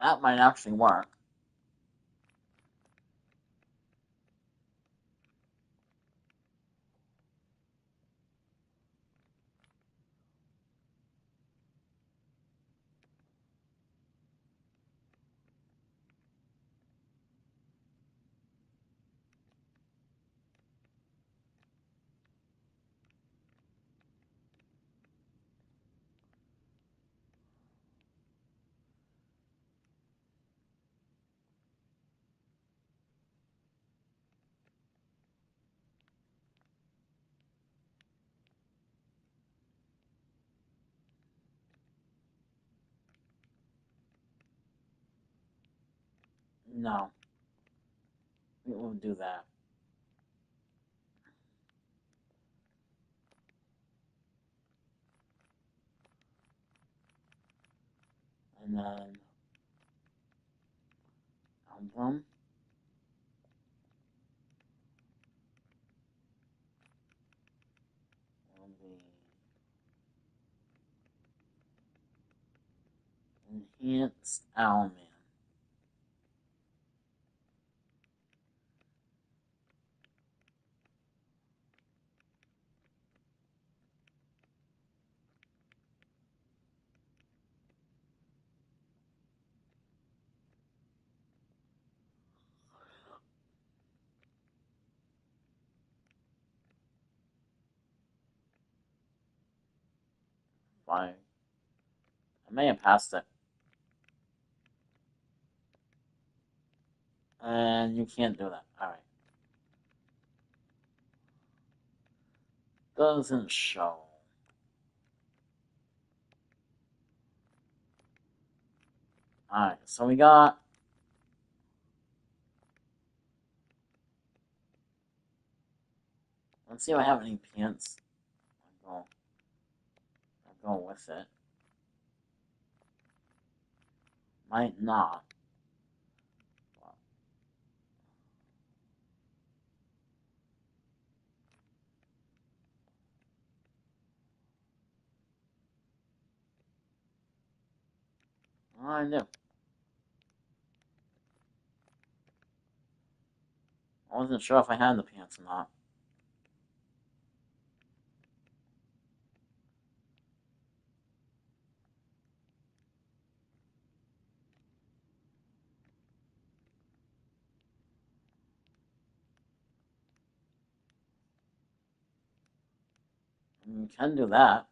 That might actually work. No. We won't do that. And then... Album. Will be... Enhanced Owlman. Fine. I may have passed it. And you can't do that. Alright. Doesn't show. Alright, so we got... Let's see if I have any pants. I'll go with it. Might not. I do. I wasn't sure if I had the pants or not. You can do that.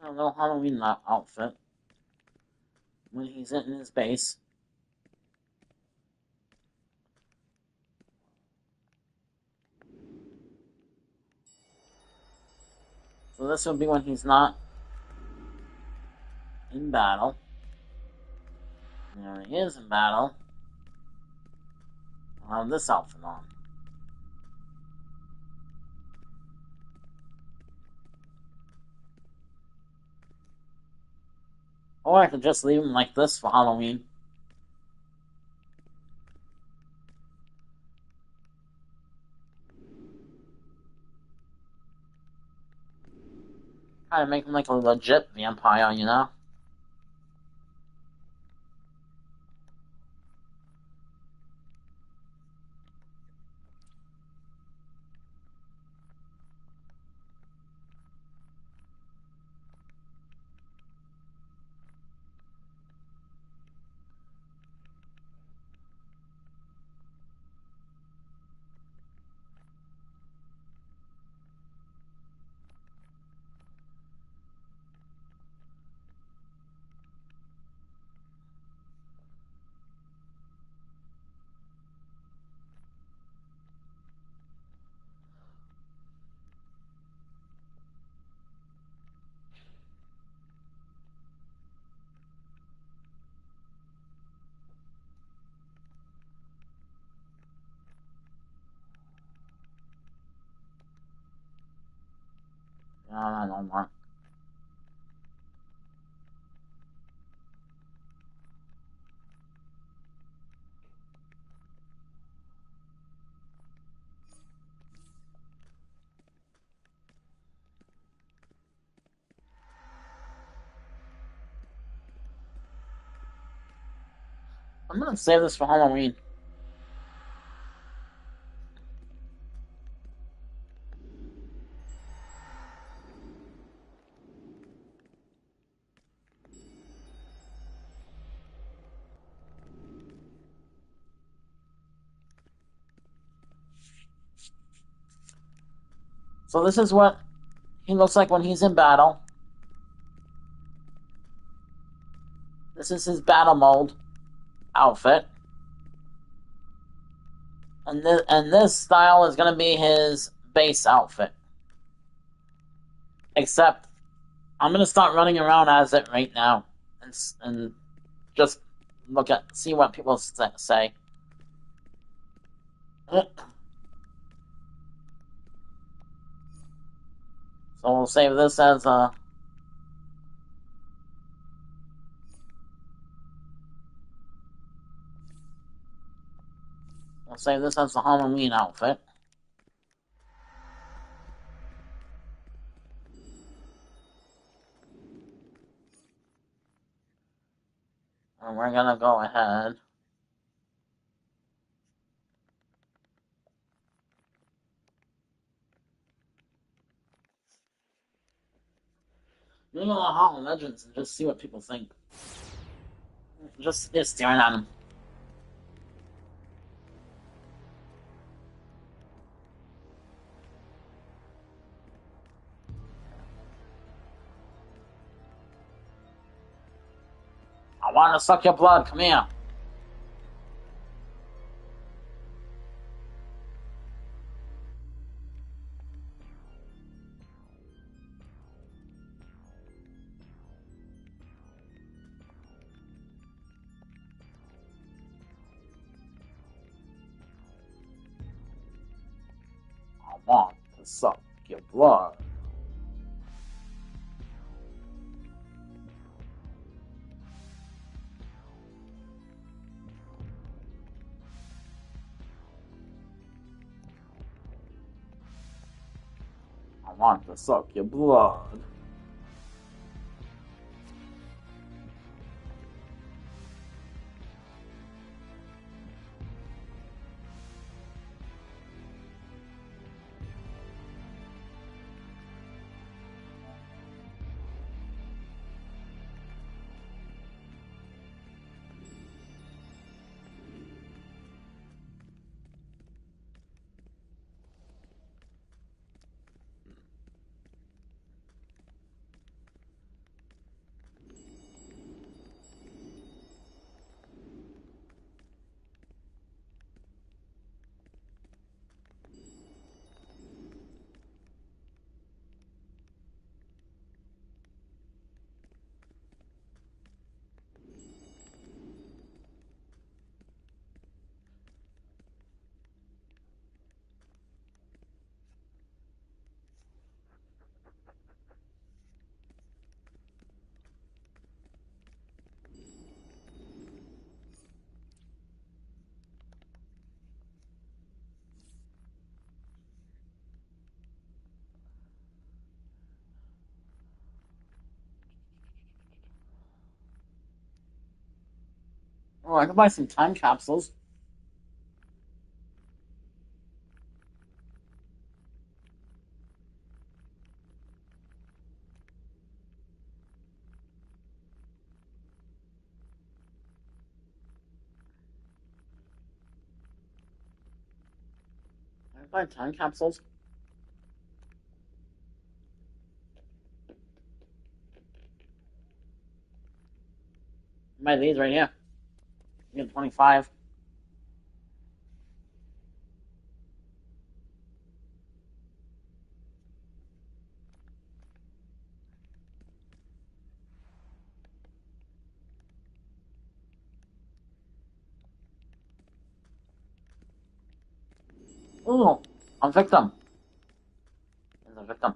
A little Halloween outfit when he's in his base. So this would be when he's not in battle. And when he is in battle, I'll have this outfit on. Or I could just leave him like this for Halloween. Try to make him like a legit vampire, you know? No more. I'm gonna save this for Halloween. So this is what he looks like when he's in battle. This is his battle mode outfit. And this style is going to be his base outfit. Except, I'm going to start running around as it right now. And just see what people say. So we'll save this as a... We'll save this as the Halloween outfit. And we're gonna go ahead. We're gonna go to Hall of Legends and just see what people think. Just staring at them. I want to suck your blood. Come here. I want to suck your blood. I want to suck your blood. Oh, I could buy some time capsules. I could buy time capsules. Buy these right here. You get 25. Ooh, a victim. There's a victim.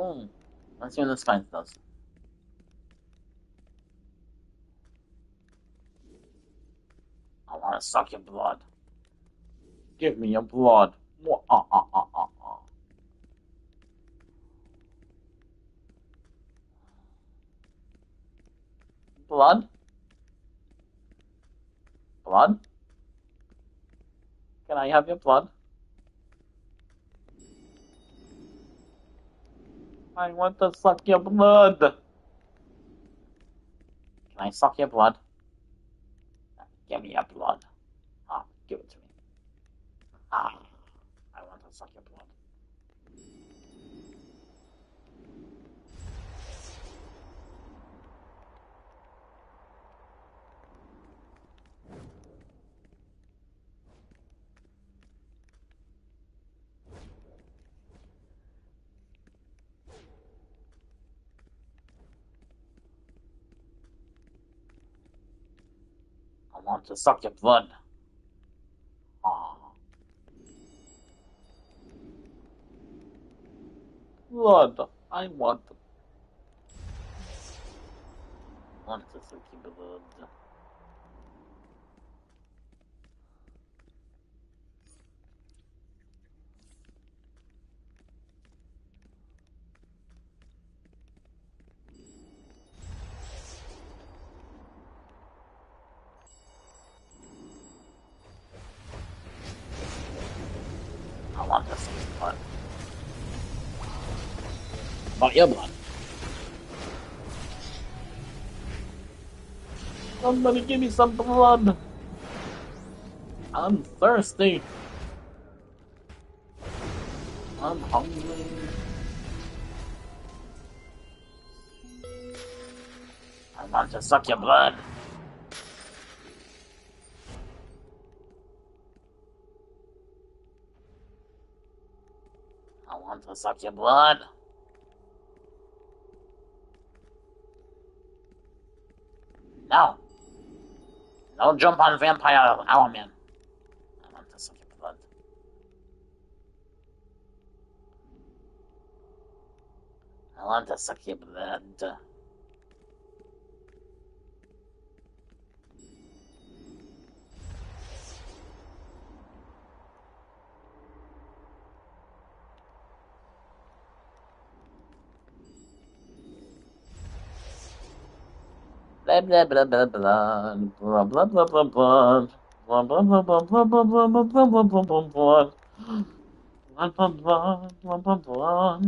Ooh. Let's see what this fight does. I want to suck your blood. Give me your blood. Blood? Blood? Can I have your blood? I want to suck your blood. Can I suck your blood? Give me your blood. Ah, give it to me. Ah, I want to suck your blood. I want to suck your blood. Ah, blood. I want to suck your blood. I want to suck your blood. Want your blood. Somebody give me some blood. I'm thirsty. I'm hungry. I want to suck your blood. I want to suck your blood. No. Don't jump on Vampire Owlman. I want to suck your blood. I want to suck your blood. Blah blah blah blah blah blah blah blah blah blah. Blah blah blah blah blah blah blah blah blah blah blah blah blah. Blah blah blah blah blah blah.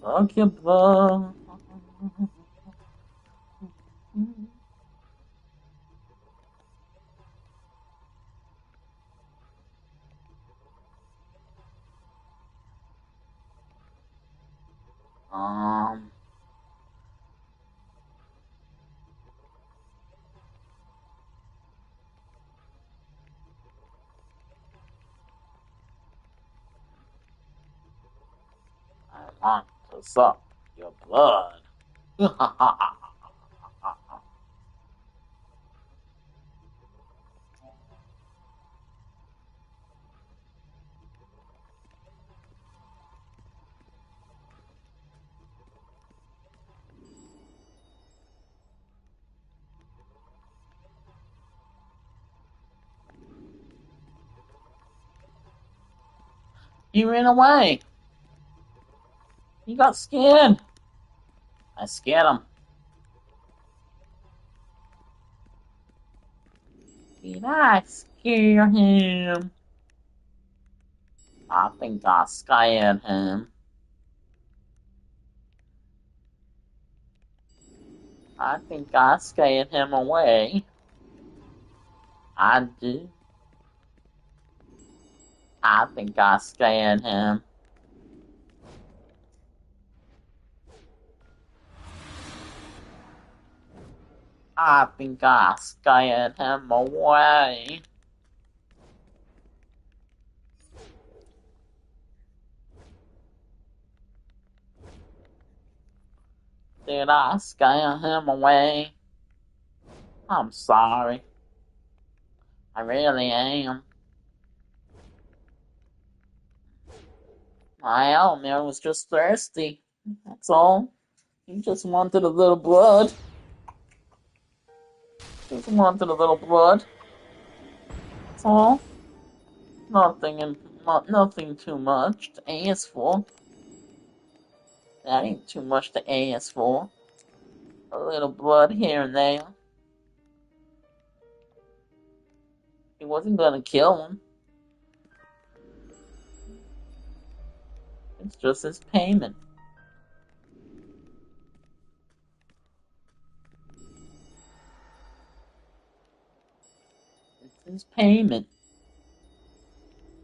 Suck your blood. Um. want to suck your blood. He ran away. He got scared. I scared him. Did I scare him? I think I scared him. I think I scared him away. I do. I think I scared him. I think I scared him away. Did I scare him away? I'm sorry. I really am. My Elmer was just thirsty. That's all. He just wanted a little blood. Just wanted a little blood. That's all. Nothing too much to ask for. That ain't too much to ask for. A little blood here and there. He wasn't gonna kill him. It's just his payment. It's his payment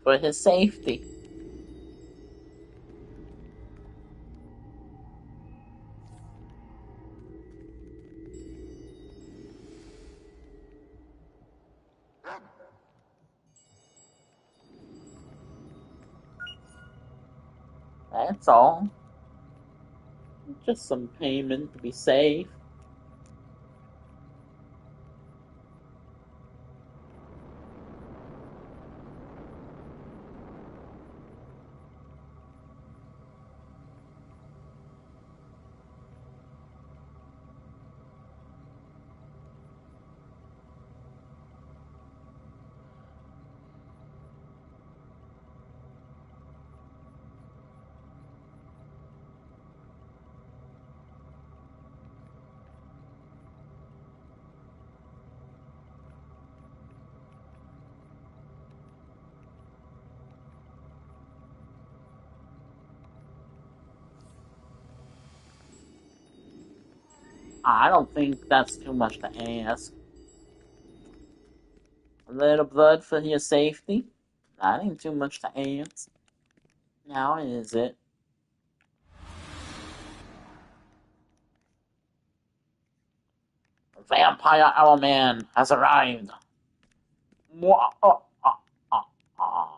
for his safety. That's all. Just some payment to be safe. I don't think that's too much to ask. A little blood for your safety? That ain't too much to ask. Now is it? The Vampire Owlman has arrived. Mwah, ah.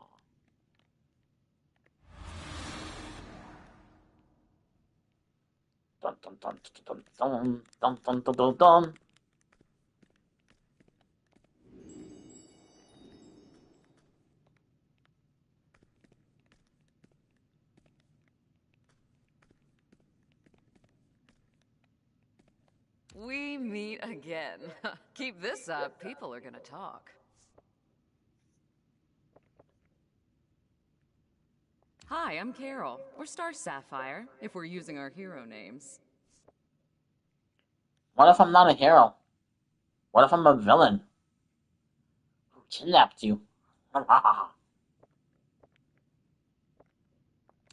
Dun dun dun dun dun dun dun dun dun dun. We meet again. Keep this up, people are gonna talk. Hi, I'm Carol. Or Star Sapphire, if we're using our hero names. What if I'm not a hero? What if I'm a villain? Who kidnapped you?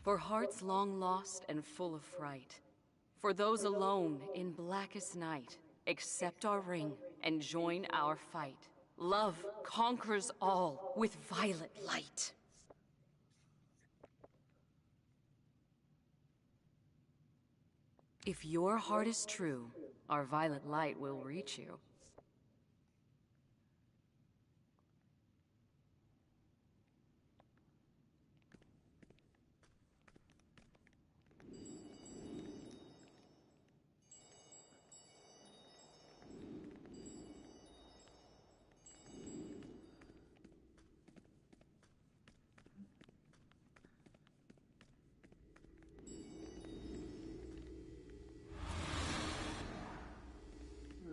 For hearts long lost and full of fright. For those alone in blackest night, accept our ring and join our fight. Love conquers all with violet light. If your heart is true, our violet light will reach you.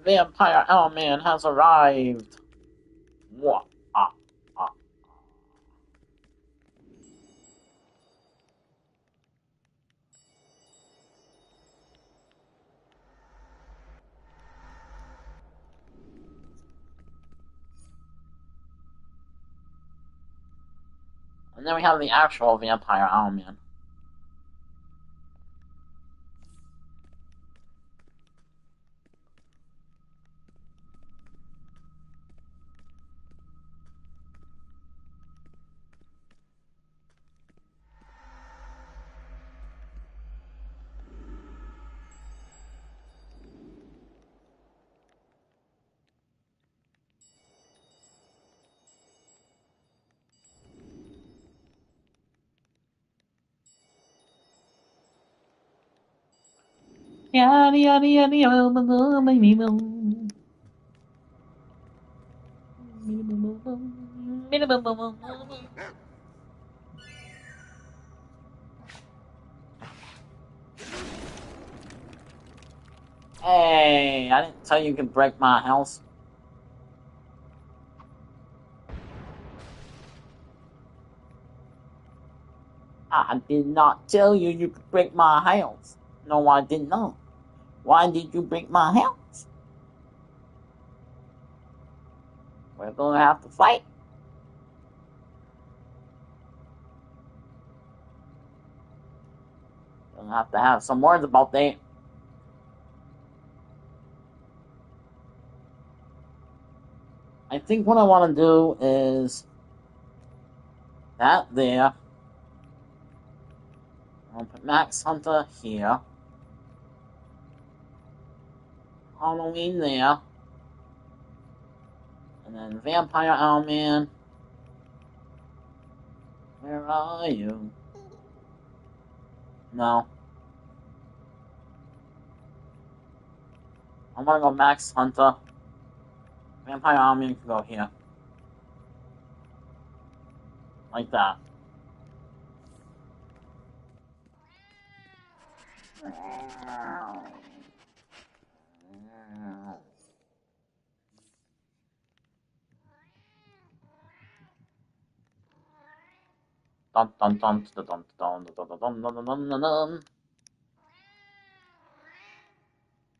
vampire Owlman has arrived. What? And then we have the actual vampire Owlman. Yada yada yada yada. Hey, I didn't tell you could break my house. I did not tell you you could break my house. No, I did not. Why did you break my house? We're gonna have to fight. Gonna have to have some words about that. I think what I want to do is that there. I'll put Max Hunter here. Halloween there. And then Vampire Owlman. Where are you? No. I'm gonna go Max Hunter. Vampire Owlman can go here. Like that. Dun dun dun dun dun dun dun dun dun dun dun dun dun.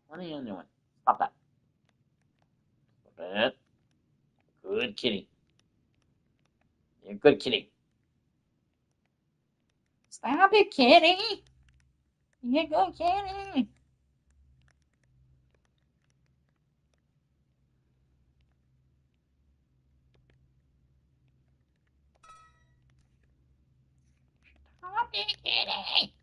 What are you doing? Stop that. Stop it. Good kitty. You're a good kitty. Stop it, kitty. You're a good kitty. Stop it, kitty.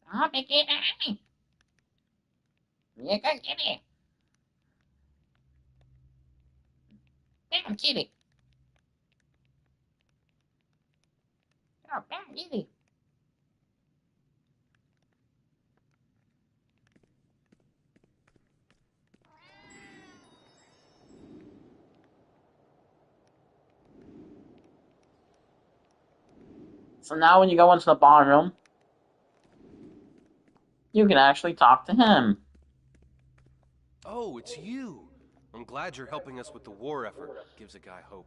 Stop it, kitty. You're a good kitty. Damn kitty. You're a bad kitty. So now when you go into the barroom, you can actually talk to him. Oh, it's you. I'm glad you're helping us with the war effort. Gives a guy hope.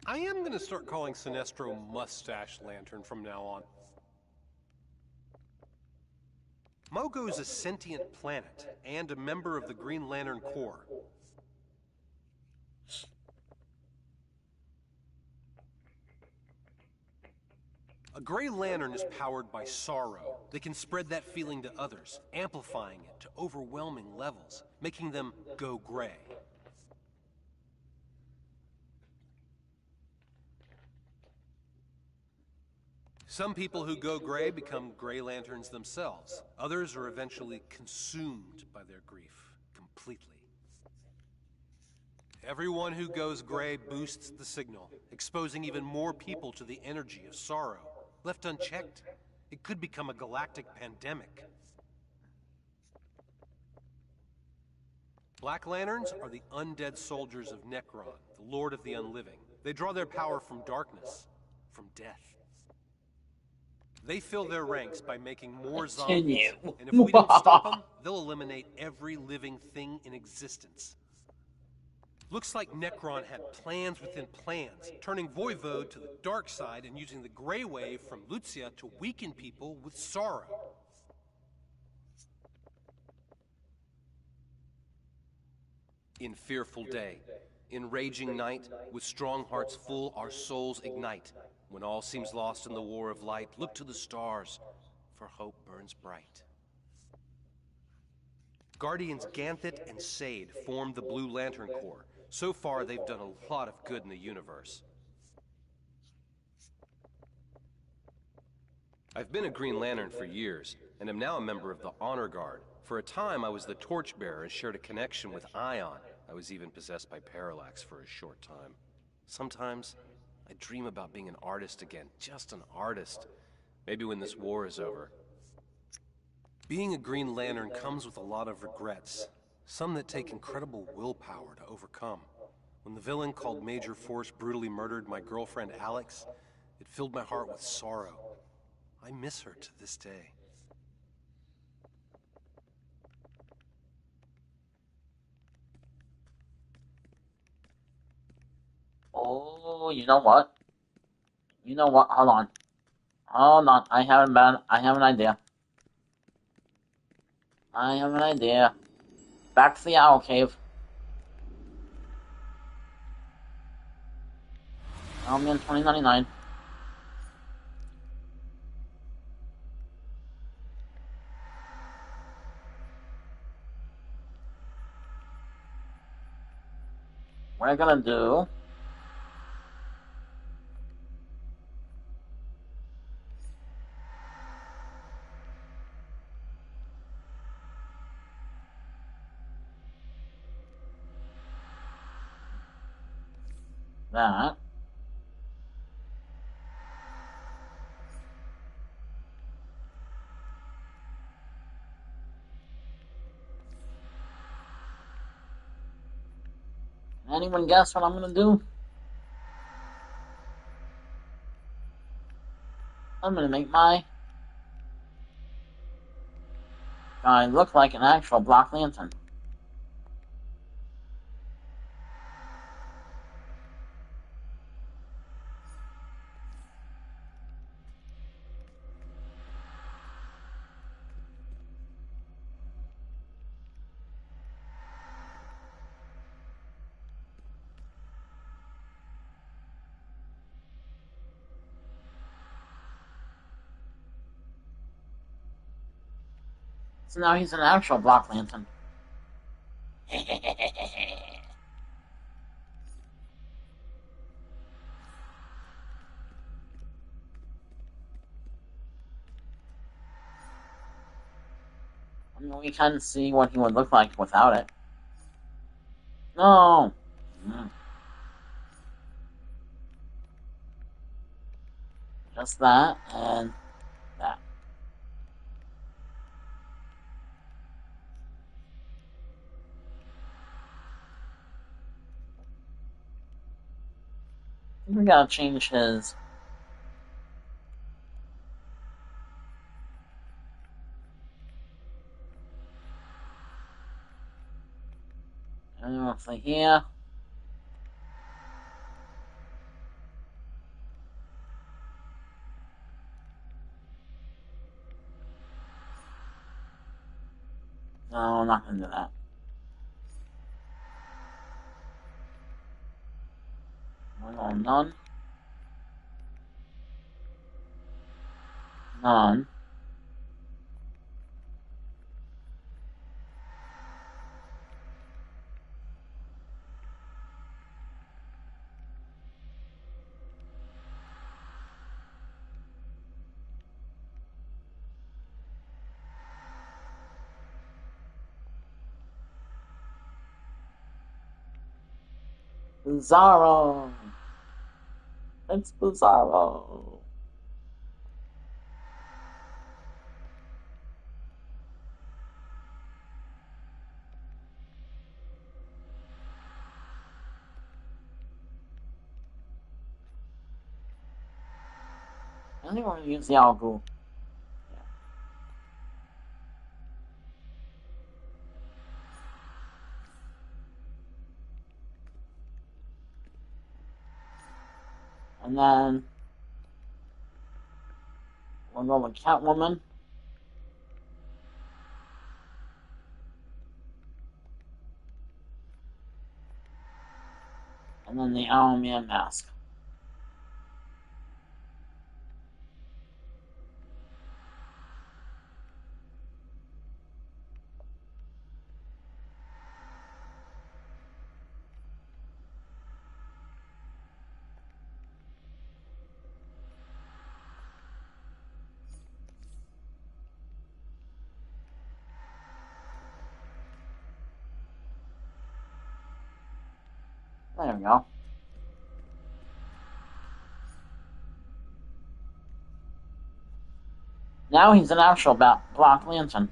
I am gonna start calling Sinestro Mustache Lantern from now on. Mogo's a sentient planet and a member of the Green Lantern Corps. Gray Lantern is powered by sorrow. They can spread that feeling to others, amplifying it to overwhelming levels, making them go gray. Some people who go gray become Gray Lanterns themselves. Others are eventually consumed by their grief completely. Everyone who goes gray boosts the signal, exposing even more people to the energy of sorrow. Left unchecked, it could become a galactic pandemic. Black Lanterns are the undead soldiers of Necron, the Lord of the Unliving. They draw their power from darkness, from death. They fill their ranks by making more zombies, Continue. and if we don't stop them, they'll eliminate every living thing in existence. Looks like Necron had plans within plans, turning Voivode to the dark side and using the Grey Wave from Lucia to weaken people with sorrow. In fearful day, in raging night, with strong hearts full, our souls ignite. When all seems lost in the war of light, look to the stars, for hope burns bright. Guardians Ganthet and Sade formed the Blue Lantern Corps. So far, they've done a lot of good in the universe. I've been a Green Lantern for years, and am now a member of the Honor Guard. For a time, I was the Torchbearer and shared a connection with Ion. I was even possessed by Parallax for a short time. Sometimes, I dream about being an artist again, just an artist. Maybe when this war is over. Being a Green Lantern comes with a lot of regrets, some that take incredible willpower to overcome. When the villain called Major Force brutally murdered my girlfriend Alex, it filled my heart with sorrow. I miss her to this day. Oh, you know what? You know what? Hold on. Hold on. I have an idea. I have an idea. Back to the Owl Cave. Owlman 2099. We're gonna do that. Anyone guess what I'm gonna do? I'm gonna make my guy look like an actual Black Lantern. So now he's an actual Black Lantern. I mean, we can see what he would look like without it. No. Just that and that. We gotta change his. Roughly here. No, I'm not gonna do that. We're going none. None. Bizarro. It's Bizarro. I think we're gonna use the Algoo. Yeah. And then we'll go with Catwoman. And then the Owlman mask. There we go. Now he's an actual Black Lantern.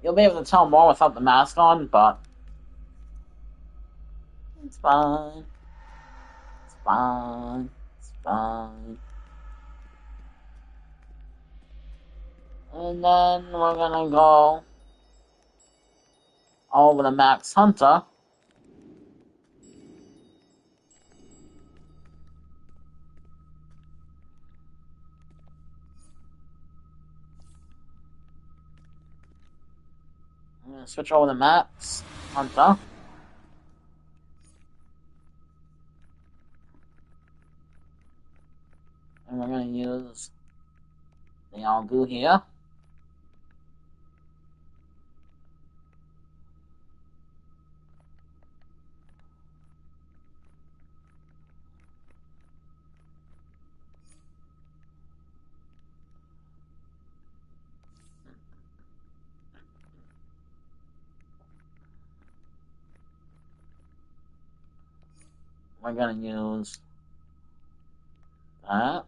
You'll be able to tell more without the mask on, but it's fine. It's fine. It's fine. And then we're gonna go over to Max Hunter. I'm gonna switch over to Max Hunter. And we're gonna use the Algoo here. We're gonna use that.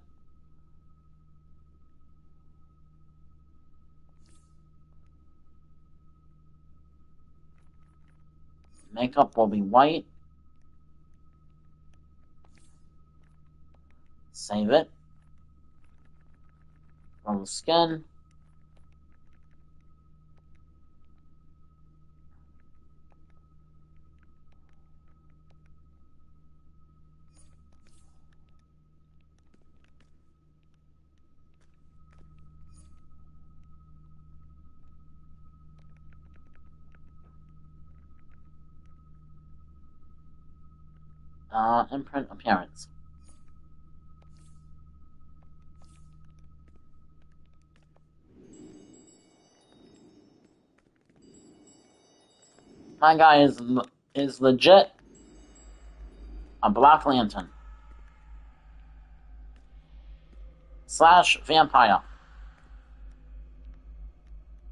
Makeup will be white. Save it. From the skin. Imprint appearance. My guy is legit a Black Lantern / vampire.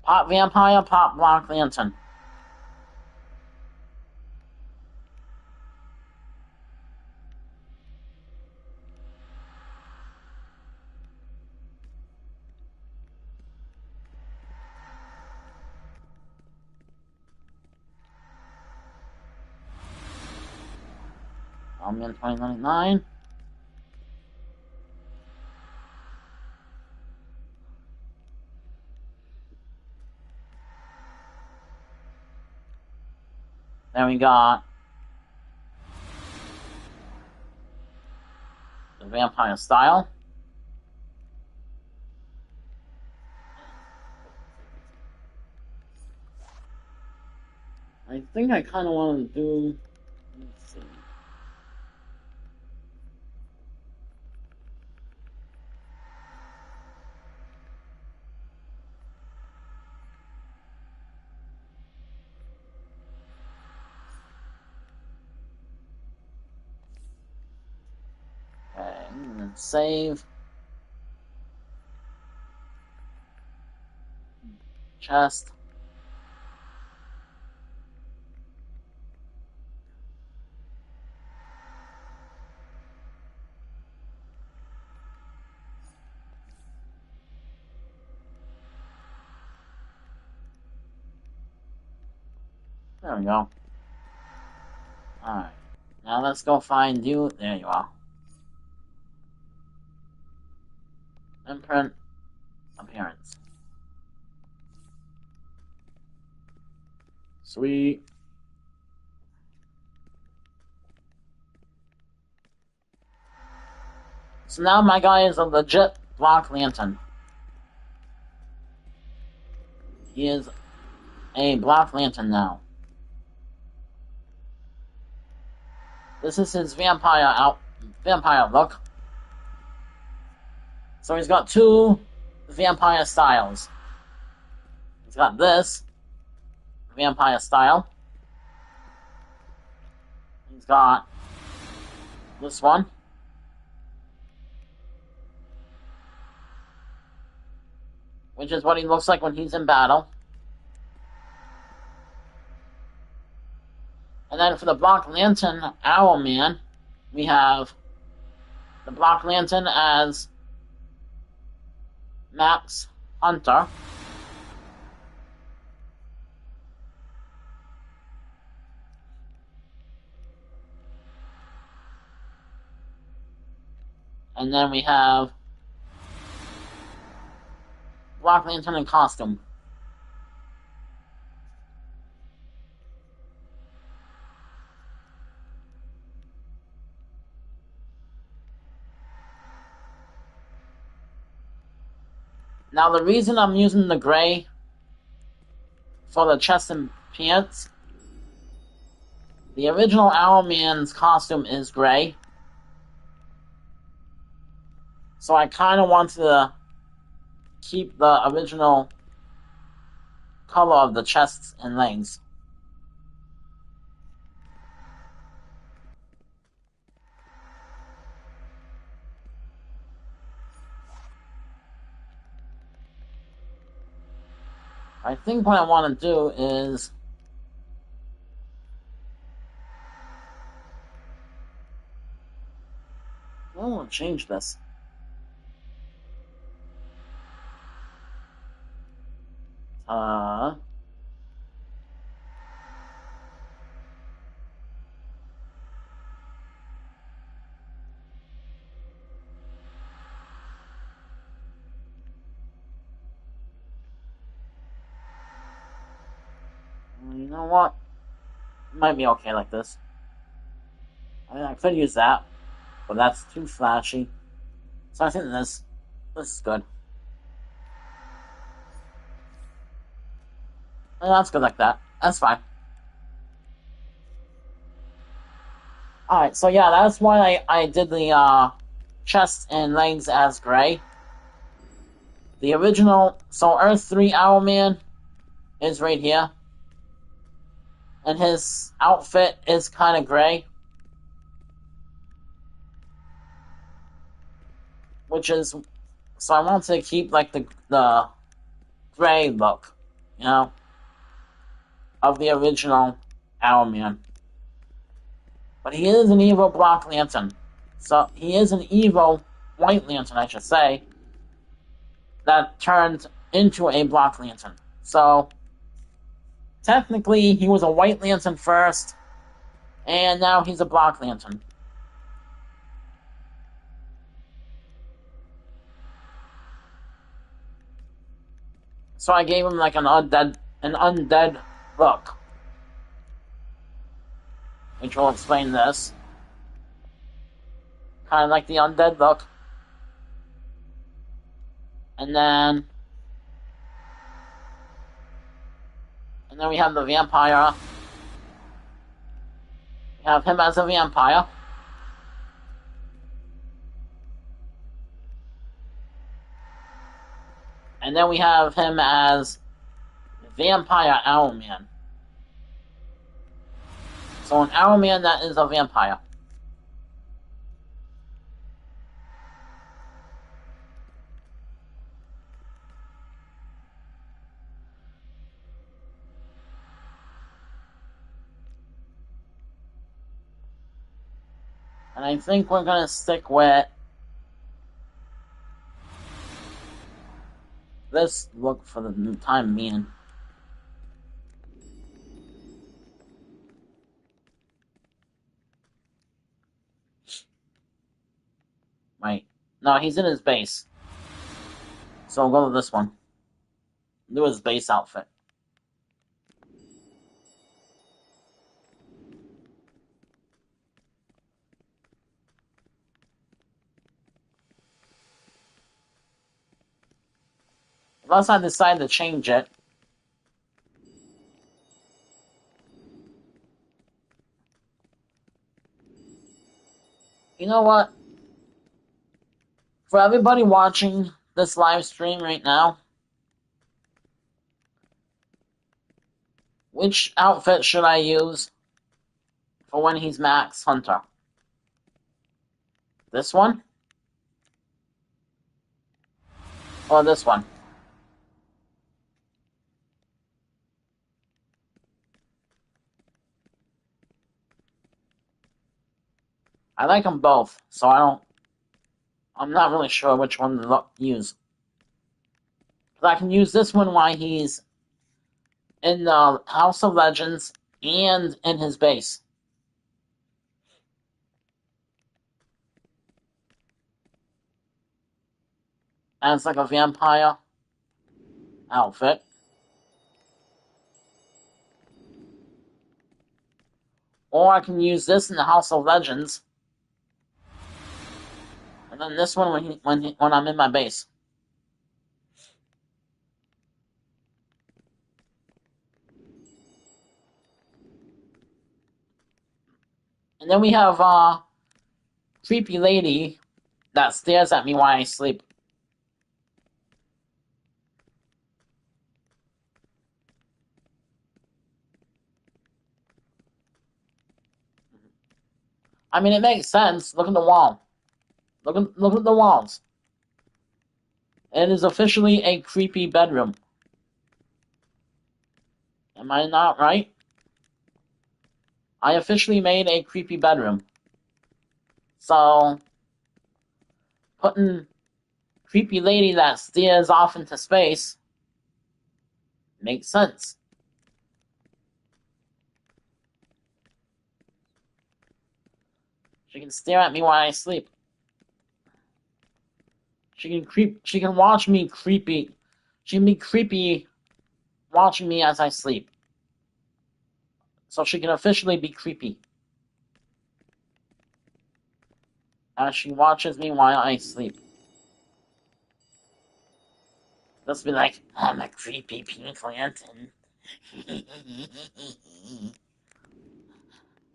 Pop vampire, pop Black Lantern. I'm in 2099. Then we got the vampire style. think I kind of want to do. Let's see. Okay, and then save. Chest. There we go. Alright. Now let's go find you. There you are. Imprint. Appearance. Sweet. So now my guy is a legit Black Lantern. He is a Black Lantern now. This is his vampire look. So he's got two vampire styles. He's got this vampire style. He's got this one. Which is what he looks like when he's in battle. And then for the Black Lantern Owlman, we have the Black Lantern as Max Hunter. And then we have Black Lantern in costume. Now the reason I'm using the gray for the chest and pants, the original Owlman's costume is gray. So I kind of want to keep the original color of the chests and legs. I think what I want to do is I want to change this. You know what? It might be okay like this. I mean, I could use that, but that's too flashy. So I think this is good. And that's good like that. That's fine. Alright, so yeah, that's why I did the chest and legs as gray. The original, so Earth 3 Owlman is right here. And his outfit is kind of gray. Which is, so I want to keep like the gray look, you know, of the original Owlman. But he is an evil Black Lantern. So he is an evil White Lantern, I should say, that turned into a Black Lantern. So technically he was a White Lantern first, and now he's a Black Lantern. So I gave him like an undead look. Which will explain this. Kind of like the undead look. And then we have the vampire We have him as a vampire. And then we have him as Vampire Owlman. So an Owlman that is a vampire. And I think we're gonna stick with this look for the time being. Wait. No, he's in his base. So we'll go to this one. Do his base outfit. Unless I decide to change it. You know what? For everybody watching this live stream right now, which outfit should I use for when he's Max Hunter? This one? Or this one? I like them both, so I'm not really sure which one to use. But I can use this one while he's in the House of Legends and in his base. As like a vampire outfit. Or I can use this in the House of Legends. And then this one when I'm in my base. And then we have creepy lady that stares at me while I sleep. I mean, it makes sense. Look at the wall. Look at the walls. It is officially a creepy bedroom. Am I not right? I officially made a creepy bedroom. So, putting creepy lady that stares off into space makes sense. She can stare at me while I sleep. She can watch me creepy. She can be creepy watching me as I sleep. So she can officially be creepy. As she watches me while I sleep. Just be like, I'm a creepy pink lantern.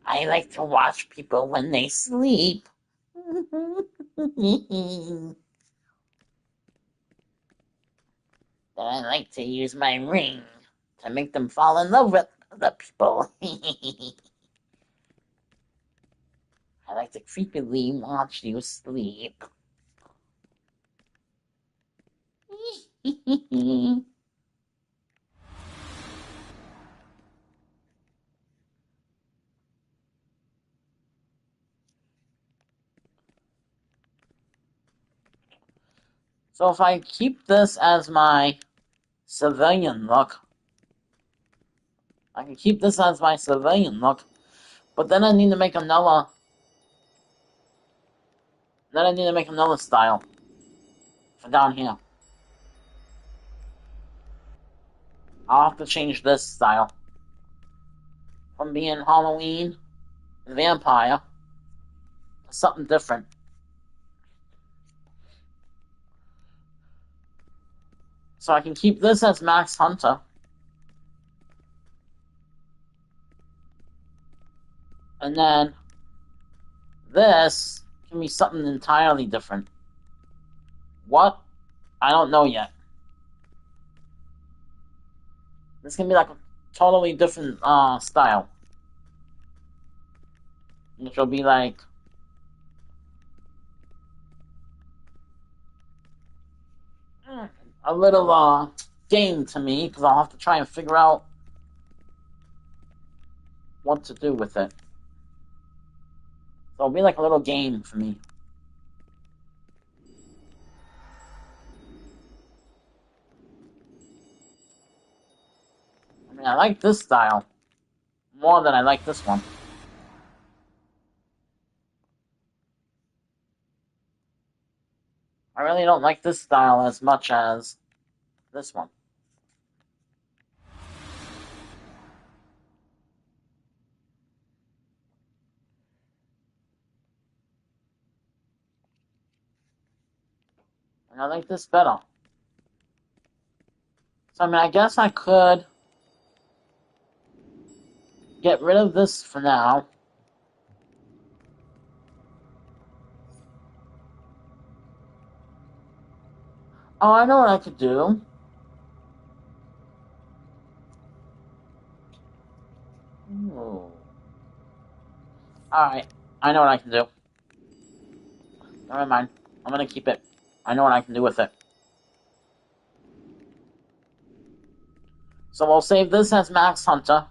I like to watch people when they sleep. Then I like to use my ring to make them fall in love with the people. I like to creepily watch you sleep. So if I keep this as my civilian look, I can keep this as my civilian look, but then I need to make another. Then I need to make another style for down here. I'll have to change this style from being Halloween vampire to something different. So I can keep this as Max Hunter. And then this can be something entirely different. What? I don't know yet. This can be like a totally different style. Which will be like a little game to me, because I'll have to try and figure out what to do with it. So it'll be like a little game for me. I mean, I like this style more than I like this one. I really don't like this style as much as this one. And I like this better. So, I mean, I guess I could get rid of this for now. Oh, I know what I could do. Ooh. Alright, I know what I can do. Never mind. I'm gonna keep it. I know what I can do with it. So we'll save this as Max Hunter.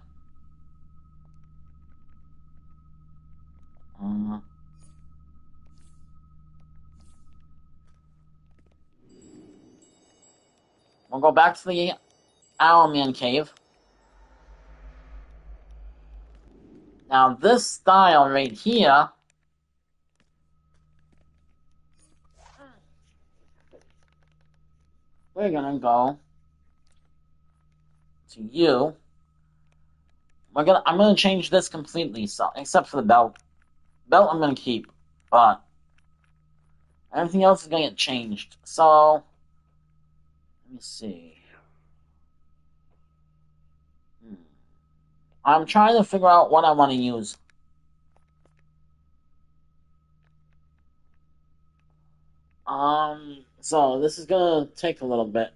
We'll go back to the Owlman Cave. Now this style right here, we're gonna go to you. I'm gonna change this completely, so except for the belt. Belt I'm gonna keep, but everything else is gonna get changed. So let me see. I'm trying to figure out what I want to use. So this is gonna take a little bit.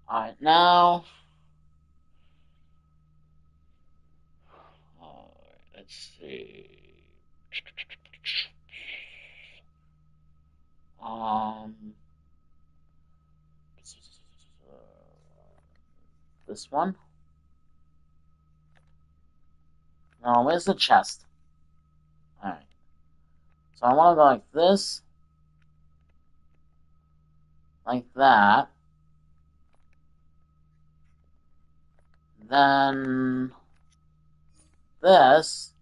Alright, now. Let's see. This one? No, where's the chest? Alright. So I want to go like this. Like that. Then this.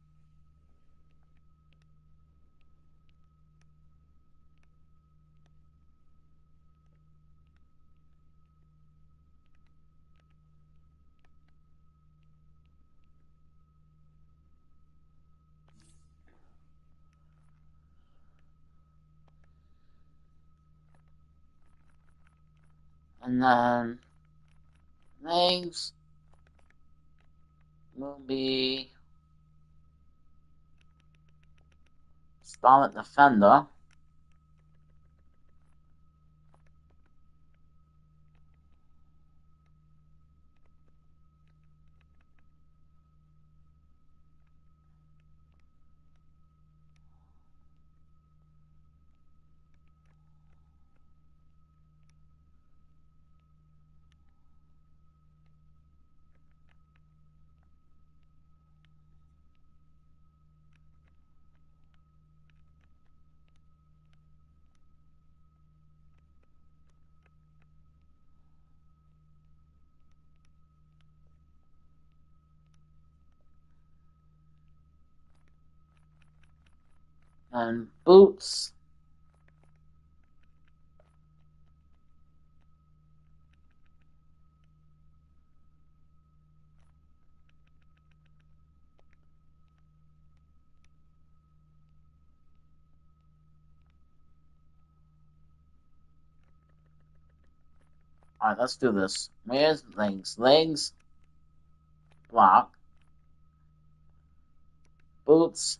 And then legs will be Scarlet Defender. And boots Alright, let's do this. Where's legs? Legs. Block. Boots.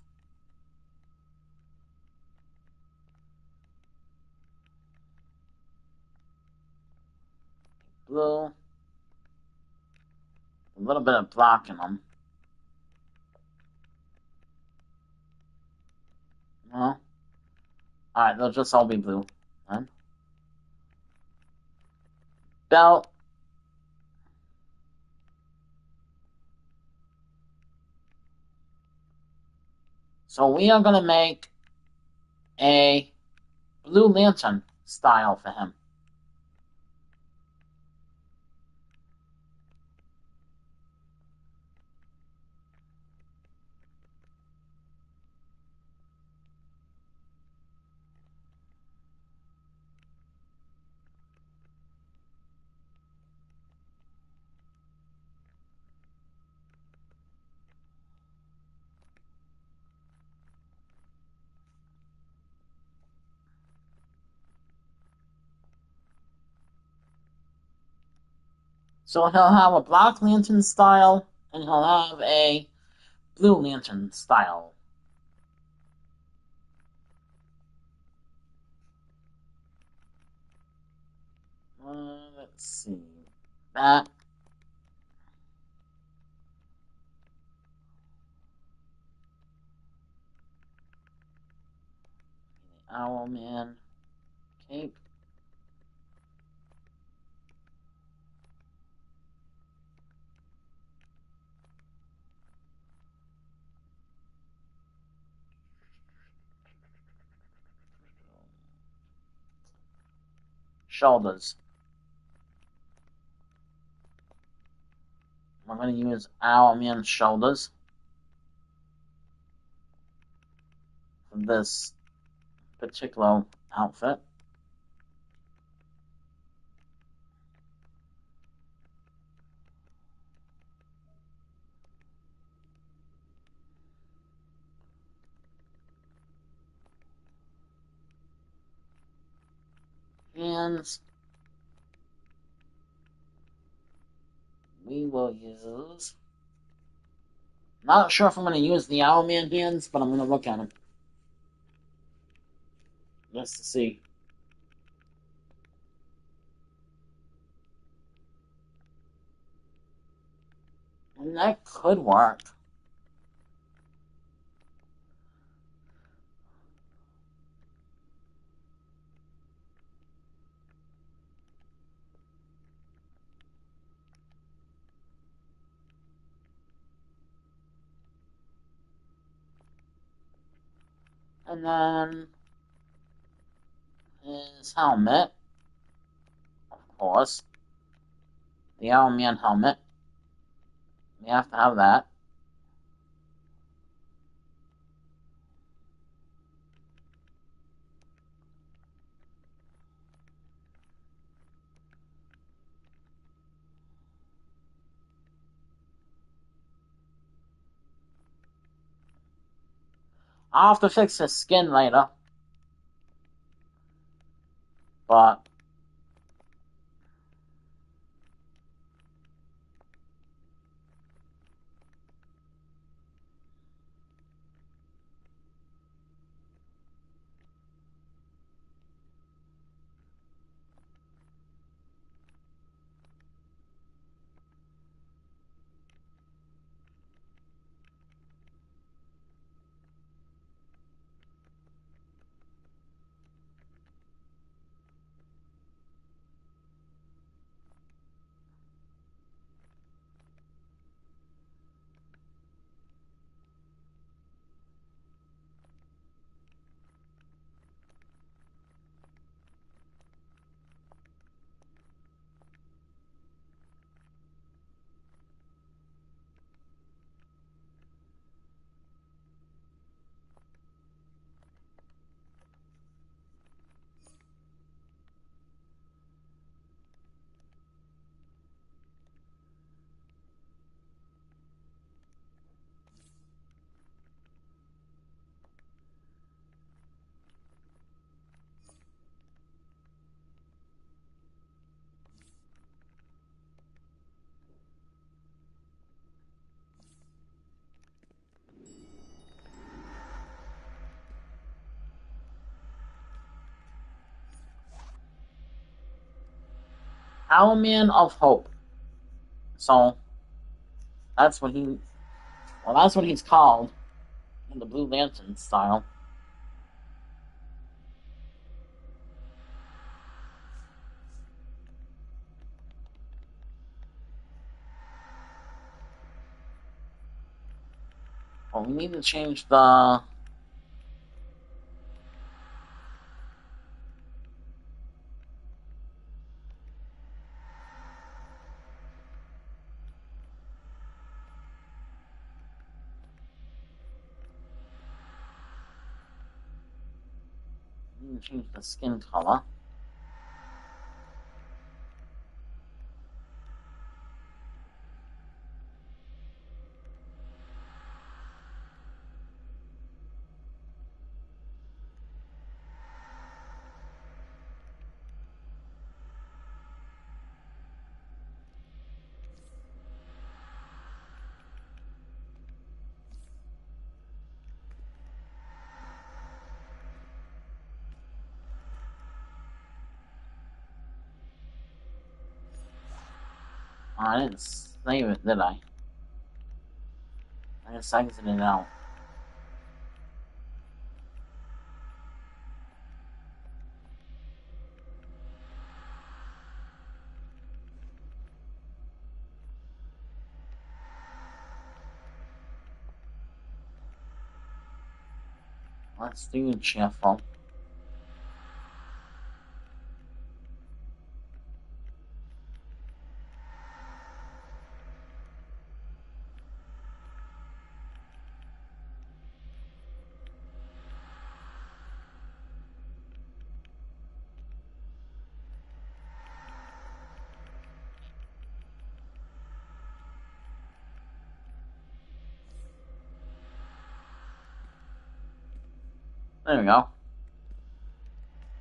Blue. A little bit of block in them. No. Alright, they'll just all be blue. Then. Belt. So we are going to make a Blue Lantern style for him. So he'll have a Black Lantern style, and he'll have a Blue Lantern style. Let's see. That. The Owlman cape. Shoulders. We're going to use Owlman's shoulders for this particular outfit. Hands. We will use... Not sure if I'm going to use the Owlman hands, but I'm going to look at them. Just to see. And that could work. And then his helmet, of course. The Owlman helmet. We have to have that. I'll have to fix his skin later. But Owlman of Hope. So that's what that's what he's called in the Blue Lantern style. Well, we need to change the... We need to change the skin color. Oh, I didn't save it, did I? I just exited it out. Let's do cheerful. There we go.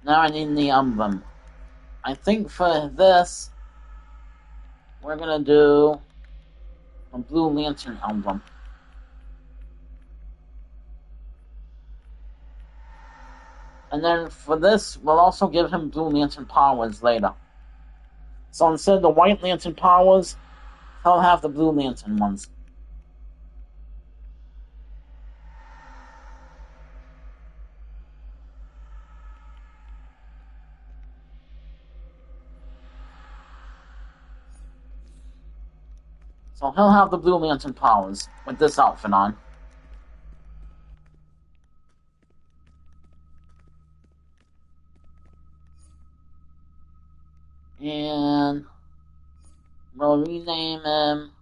Now I need the emblem. I think for this, we're gonna do a Blue Lantern emblem. And then for this, we'll also give him Blue Lantern powers later. So instead of the White Lantern powers, he'll have the Blue Lantern ones. So he'll have the Blue Lantern powers with this outfit on. And we'll rename him...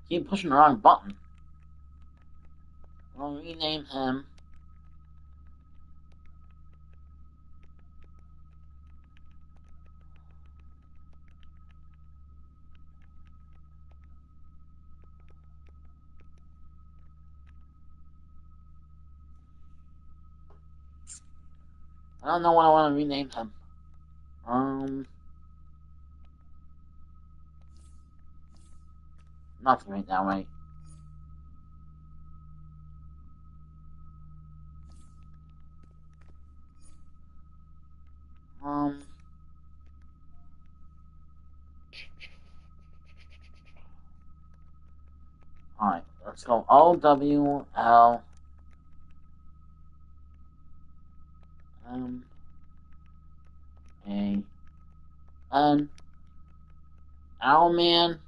Keep pushing the wrong button. We'll rename him... I don't know what I want to rename him. Nothing right now, right? Alright, let's go OWL M-A-N Owlman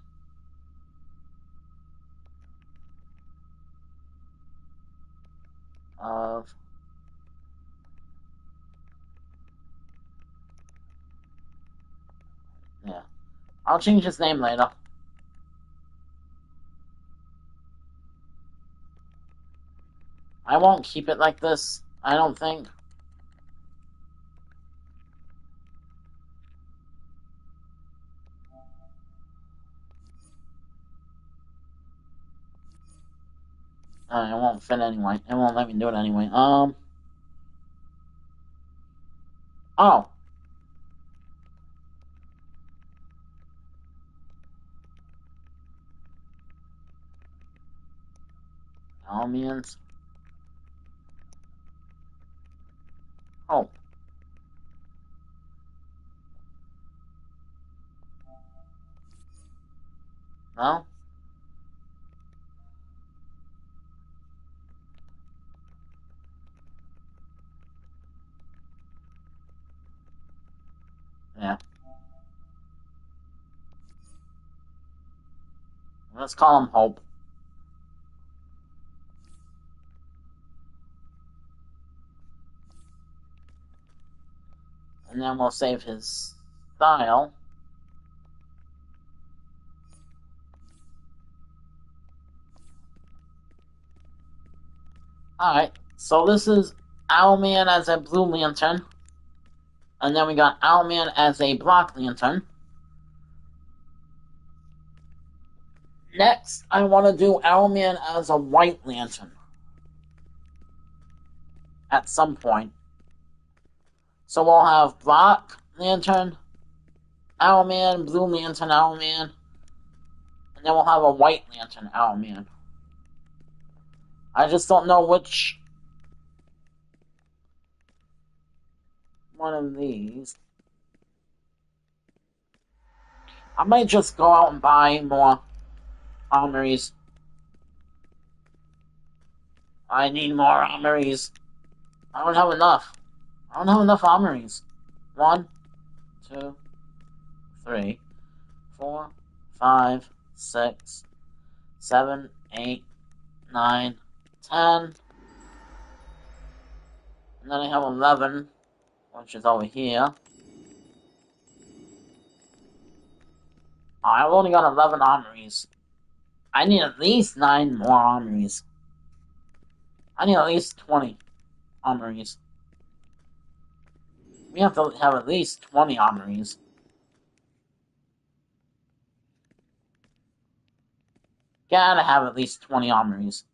of yeah. I'll change his name later. I won't keep it like this, I don't think. It won't fit anyway. It won't let me do it anyway. Oh. Owlman's Oh. No? Yeah. Let's call him Hope. And then we'll save his style. Alright, so this is Owlman as a Blue Lantern. And then we got Owlman as a Black Lantern. Next, I want to do Owlman as a White Lantern. At some point. So we'll have Black Lantern, Owlman, Blue Lantern, Owlman. And then we'll have a White Lantern, Owlman. I just don't know which one of these. I might just go out and buy more armories. I need more armories. I don't have enough. I don't have enough armories. 1, 2, 3, 4, 5, 6, 7, 8, 9, 10. And then I have 11, which is over here. I've only got 11 armories. I need at least 9 more armories. I need at least 20 armories. We have to have at least 20 armories. Gotta have at least 20 armories.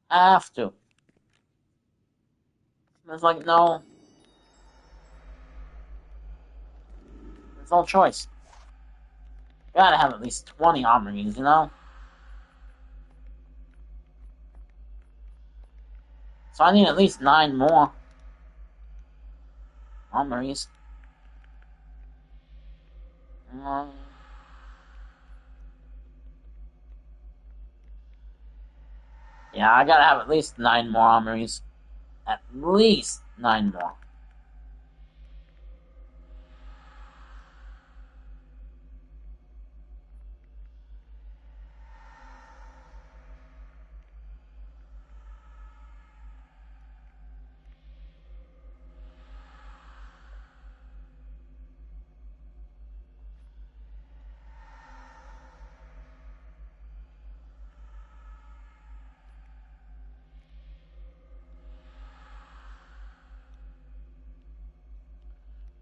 Have to. There's like no... There's no choice. Gotta have at least 20 armories, you know? So I need at least 9 more armories. Yeah, I gotta have at least 9 more armories. At least 9 more.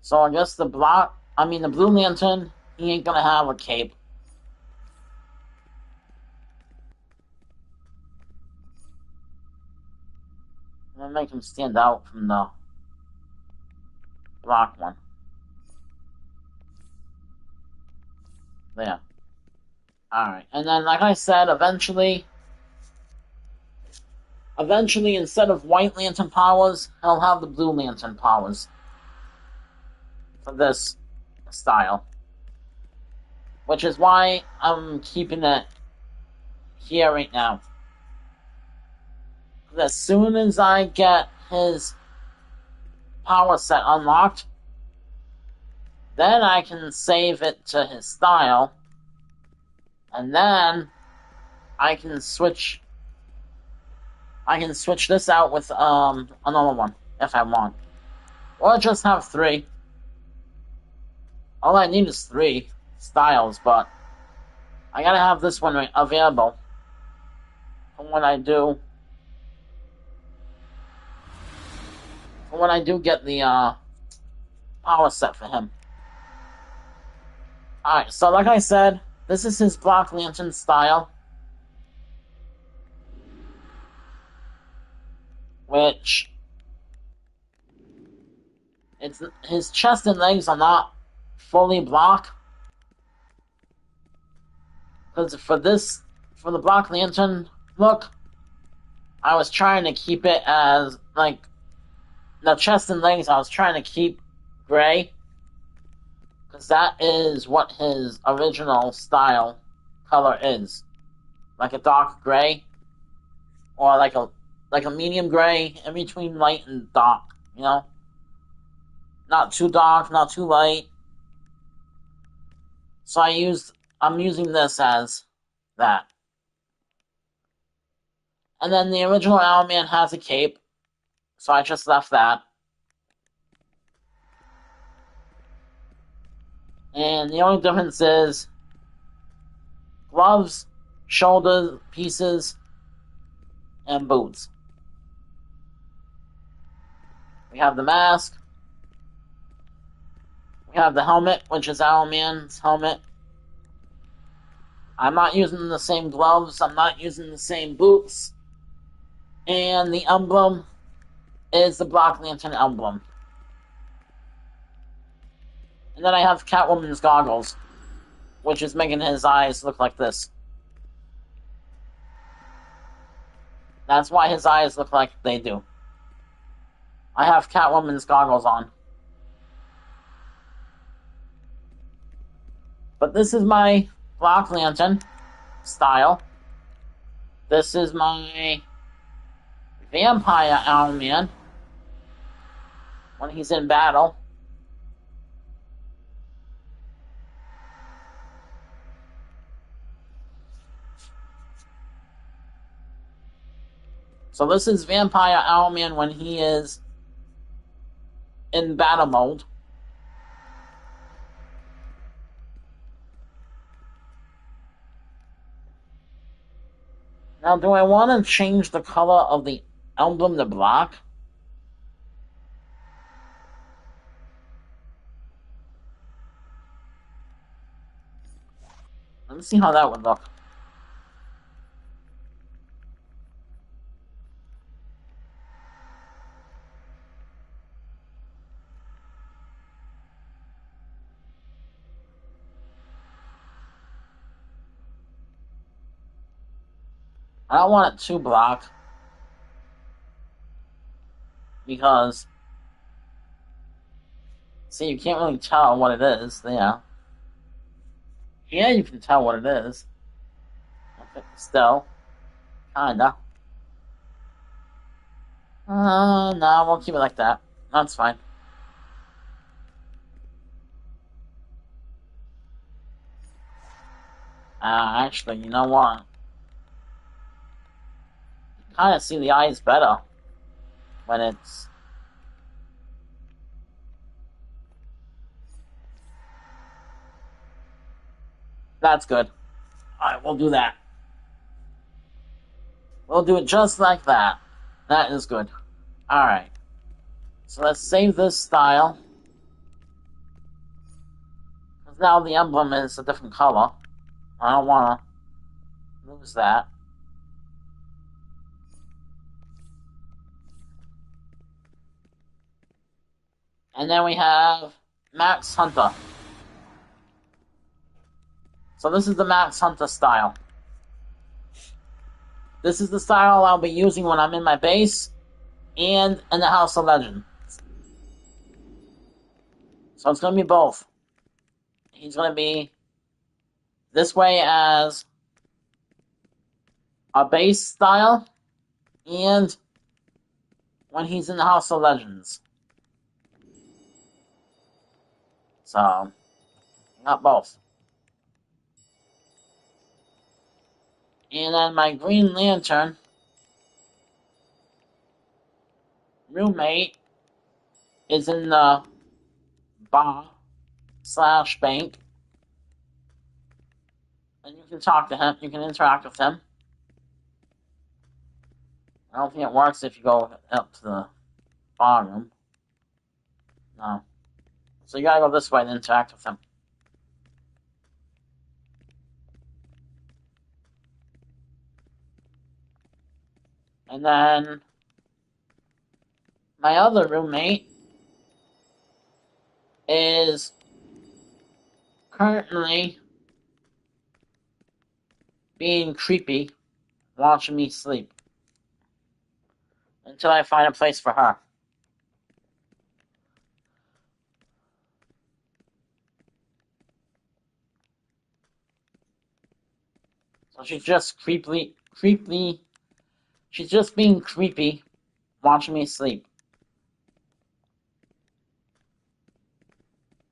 So I guess the Blue Lantern, he ain't gonna have a cape. I'm gonna make him stand out from the black one. There. Alright, and then like I said, eventually, instead of White Lantern powers, he'll have the Blue Lantern powers. For this style. Which is why I'm keeping it here right now. As soon as I get his power set unlocked, then I can save it to his style, and then I can switch this out with another one if I want, or just have 3. All I need is 3 styles, but I gotta have this one available for when I do get the power set for him. Alright, so like I said, this is his Black Lantern style. Which... his chest and legs are not fully black. Because for the Black Lantern look, I was trying to keep it as, like, the chest and legs I was trying to keep gray, because that is what his original style color is. Like a dark gray, or like a medium gray, in between light and dark, you know? Not too dark, not too light. So I'm using this as that. And then the original Iron Man has a cape, so I just left that. And the only difference is gloves, shoulder pieces, and boots. We have the mask. We have the helmet, which is Iron Man's helmet. I'm not using the same gloves. I'm not using the same boots. And the emblem is the Black Lantern emblem. And then I have Catwoman's goggles, which is making his eyes look like this. That's why his eyes look like they do. I have Catwoman's goggles on. But this is my Black Lantern style. This is my Vampire Iron Man when he's in battle. So this is Vampire Iron Man when he is in battle mode. Now, do I want to change the color of the emblem to black? Let's see how that would look. I don't want it too black, because, see, you can't really tell what it is. Yeah, you can tell what it is. Still, kinda. No, we'll keep it like that. That's fine. Actually, you know what? You kind of see the eyes better when it's... That's good. Alright, we'll do that. We'll do it just like that. That is good. Alright. So let's save this style. Because now the emblem is a different color. I don't want to lose that. And then we have Max Hunter. So this is the Max Hunter style. This is the style I'll be using when I'm in my base and in the House of Legends. So it's going to be both. He's going to be this way as a base style, and when he's in the House of Legends. So, not both. And then my Green Lantern roommate is in the bar/bank. And you can talk to him, you can interact with him. I don't think it works if you go up to the bar room. No. So you gotta go this way and interact with him. And then my other roommate is currently being creepy, watching me sleep until I find a place for her. So she's just creepily. She's just being creepy, watching me sleep.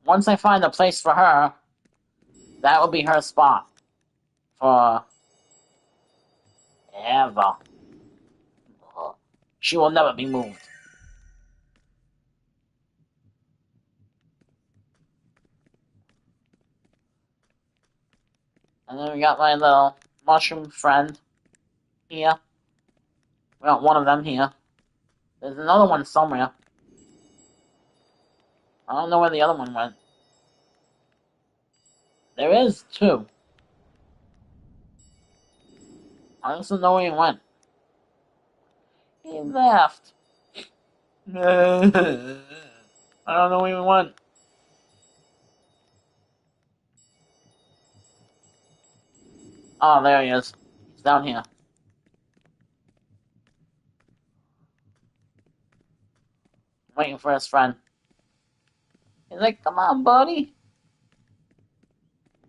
Once I find a place for her, that will be her spot. For ever. She will never be moved. And then we got my little mushroom friend here. We got one of them here. There's another one somewhere. I don't know where the other one went. There is two. I just don't know where he went. He left. I don't know where he went. Oh, there he is. He's down here. Waiting for his friend. He's like, come on, buddy.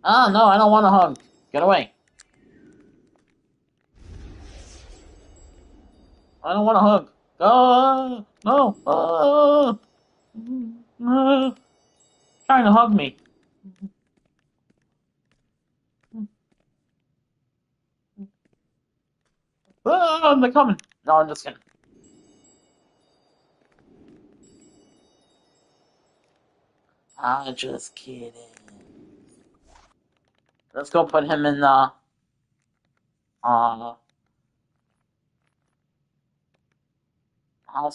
Oh, no, I don't want a hug. Get away. I don't want a hug. No. Trying to hug me. They're coming. No, I'm just kidding. I'm just kidding. Let's go put him in the House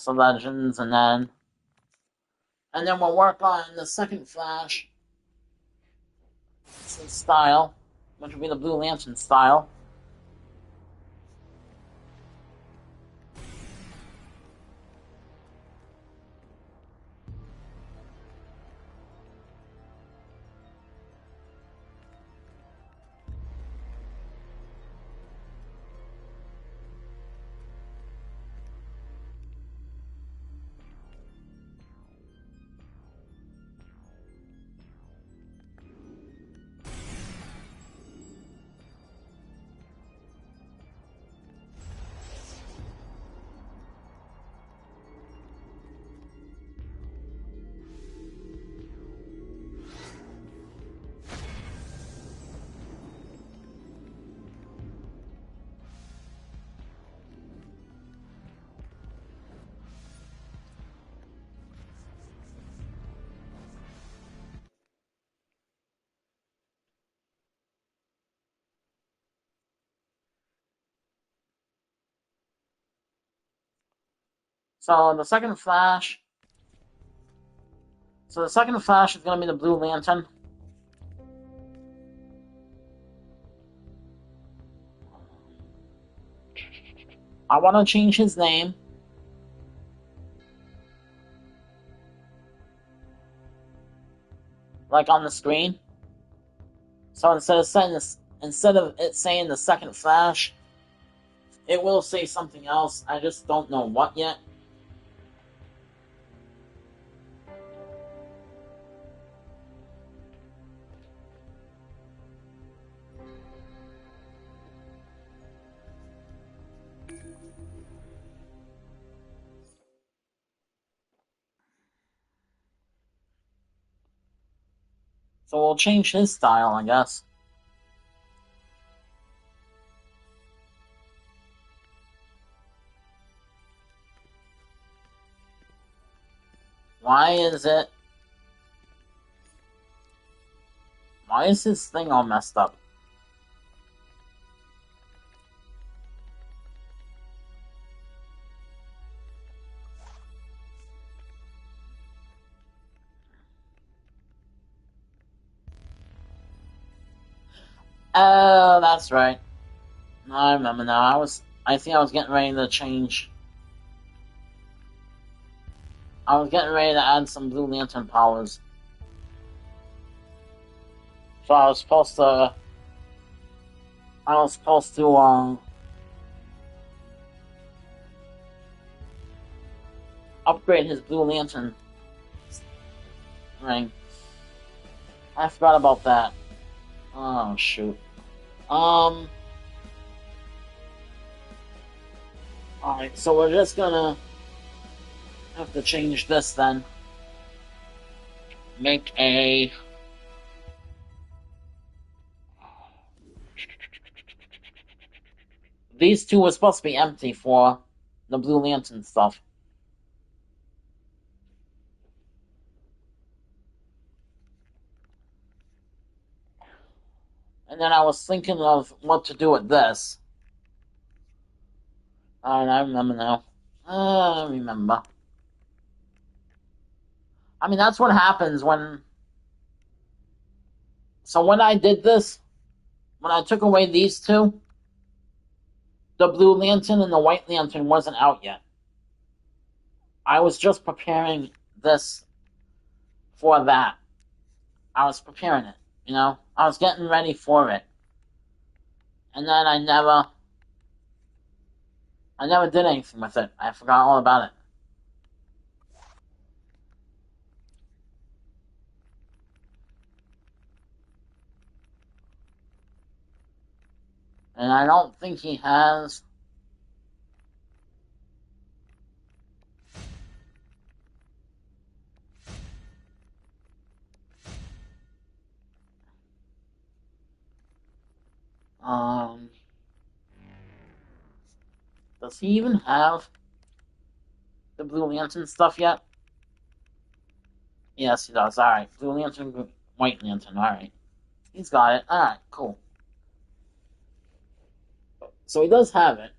of Legends, and then we'll work on the second Flash style, which will be the Blue Lantern style. So the second Flash is going to be the Blue Lantern. I want to change his name. Like on the screen. So instead of it saying the second Flash, it will say something else. I just don't know what yet. So we'll change his style, I guess. Why is his thing all messed up? Oh, that's right. I remember now. I think I was getting ready to change. I was getting ready to add some Blue Lantern powers. So I was supposed to upgrade his Blue Lantern ring. I forgot about that. Oh shoot. Alright, so we're just gonna have to change this then. Make a... These two were supposed to be empty for the Blue Lantern stuff. And then I was thinking of what to do with this. Alright, I remember now. I remember. I mean, that's what happens when... So when I did this, when I took away these two, the Blue Lantern and the White Lantern wasn't out yet. I was just preparing this for that. I was preparing it, you know? I was getting ready for it. And then I never did anything with it. I forgot all about it. And I don't think he has... Does he even have the Blue Lantern stuff yet? Yes, he does. Alright. Blue Lantern, White Lantern. Alright. He's got it. Alright, cool. So he does have it.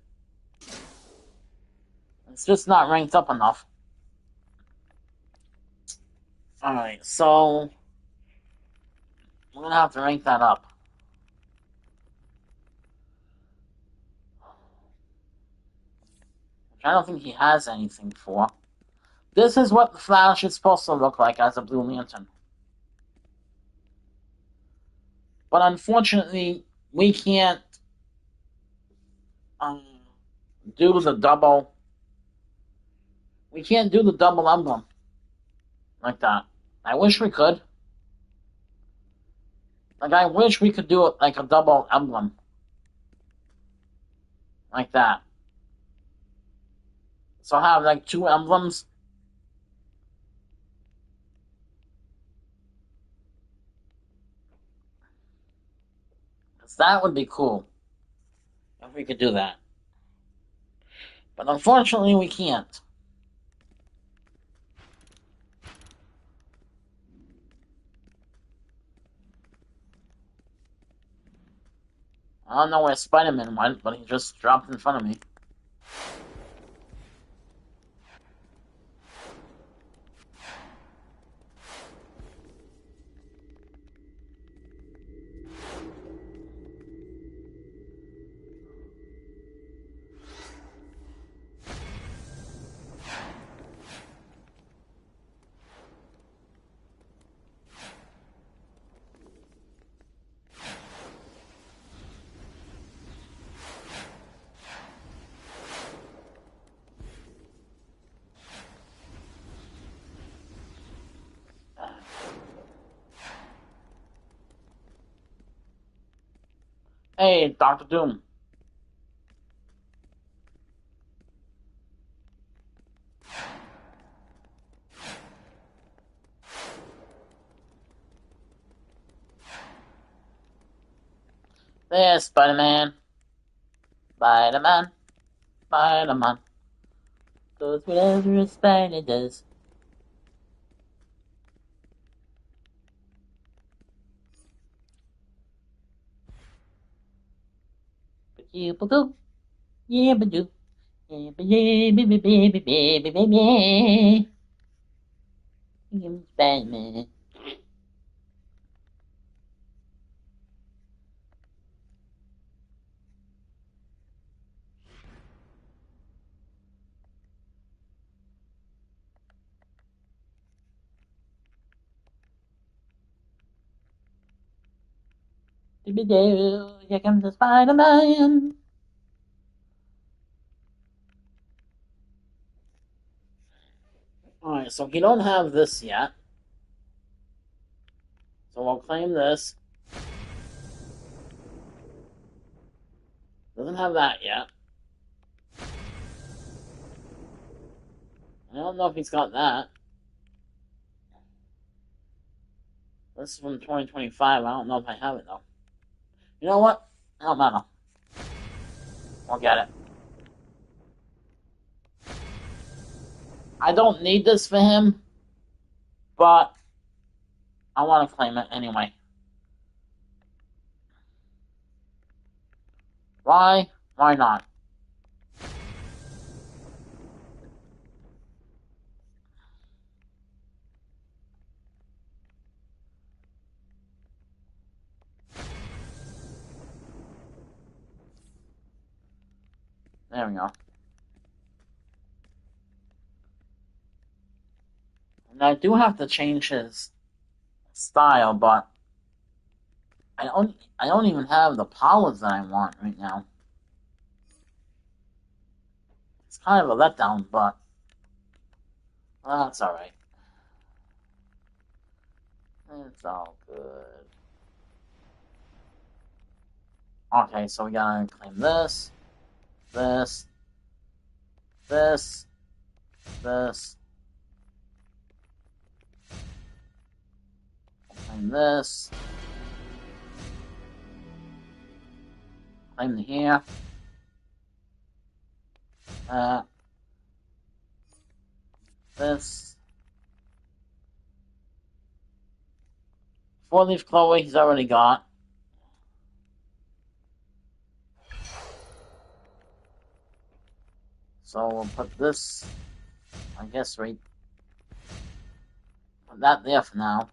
It's just not ranked up enough. Alright, so... we're gonna have to rank that up. Which I don't think he has anything for. This is what the Flash is supposed to look like as a Blue Lantern. But unfortunately, we can't do the double... We can't do the double emblem like that. I wish we could. Like, I wish we could do it like a double emblem. Like that. So have, like, two emblems. Because that would be cool. If we could do that. But unfortunately, we can't. I don't know where Spider-Man went, but he just dropped in front of me. Hey, Dr. Doom. There's Spider-Man. Spider-Man. Spider-Man. Does whatever a spider does. Yeah, but do. Yeah, but do. Yeah, but yeah, baby, baby, baby, baby. Spider-Man. Here comes the Spider-Man. Alright, so we don't have this yet. So we'll claim this. Doesn't have that yet. I don't know if he's got that. This is from 2025. I don't know if I have it, though. You know what? It don't matter. I'll get it. I don't need this for him, but I want to claim it anyway. Why? Why not? There we go. And I do have to change his style, but I don't even have the powers that I want right now. It's kind of a letdown, but that's alright. It's all good. Okay, so we gotta claim this, this, this, this, claim this, claim the here, this. 4-leaf Chloe, he's already got. So we'll put this, I guess, right. Put that there for now.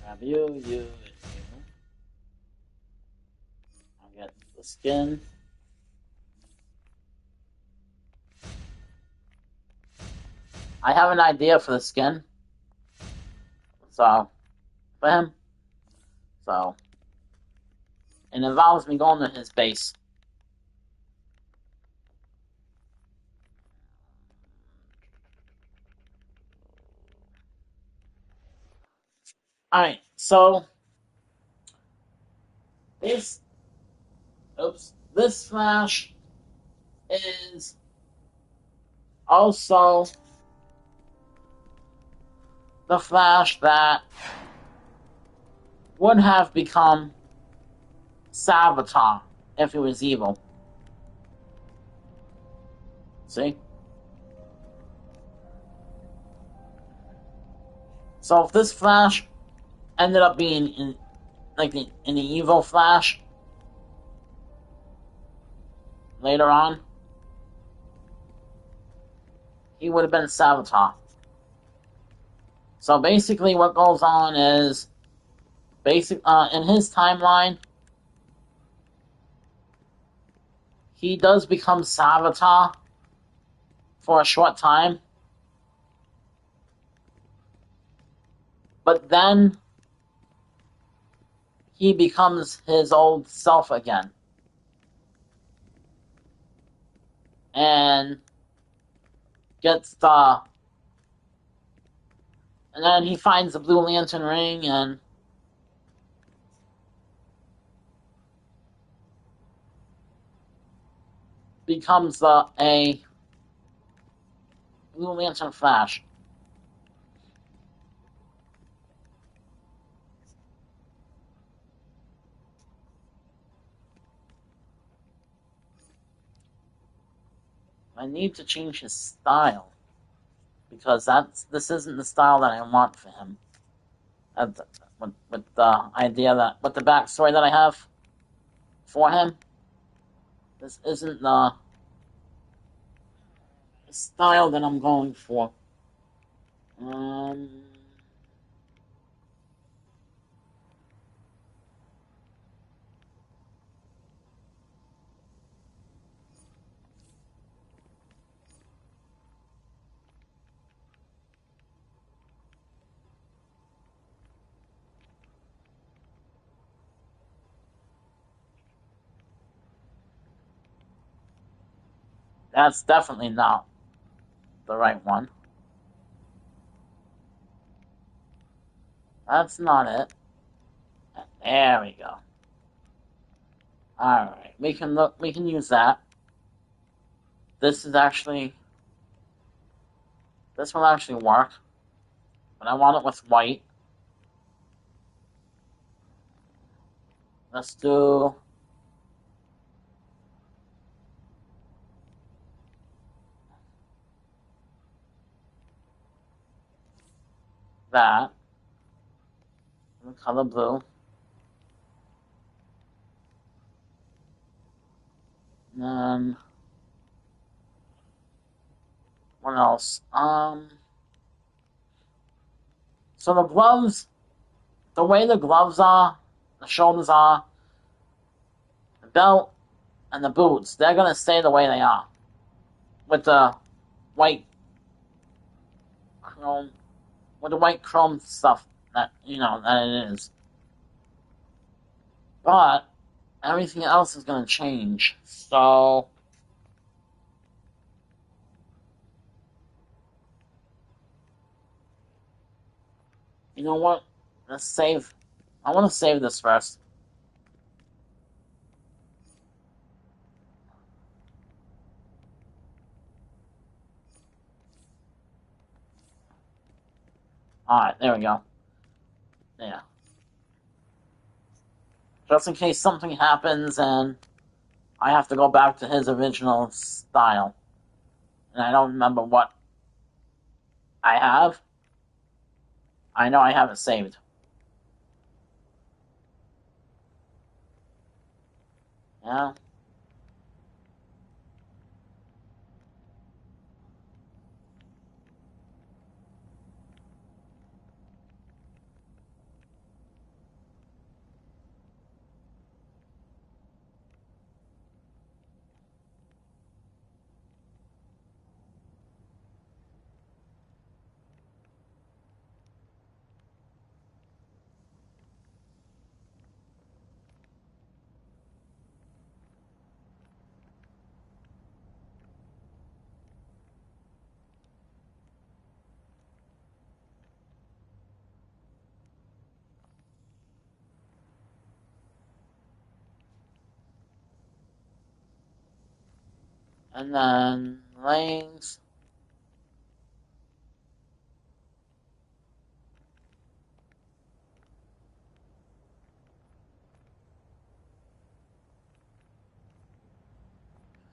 Grab you, and you. I'll get the skin. I have an idea for the skin. So, for him. So, it involves me going to his base. Alright, so this Flash is also the Flash that would have become Savitar if he was evil. See? So if this Flash ended up being an evil Flash later on, he would have been Savitar. So basically what goes on is in his timeline, he does become Savitar for a short time. But then he becomes his old self again. And and then he finds the Blue Lantern ring and becomes a Blue Lantern Flash. I need to change his style because this isn't the style that I want for him. With the idea that with the backstory that I have for him, this isn't the style that I'm going for. That's definitely not the right one. That's not it. There we go. Alright, we can use that. This will actually work. But I want it with white. Let's do that. The color blue. And then what else? So the gloves, the way the gloves are, the shoulders are, the belt, and the boots, they're gonna stay the way they are. With the white chrome, stuff that that it is. But everything else is gonna change. So you know what? Let's save. I want to save this first. Alright, there we go. Yeah. Just in case something happens and I have to go back to his original style. And I don't remember what I have. I know I have it saved. Yeah. And then legs.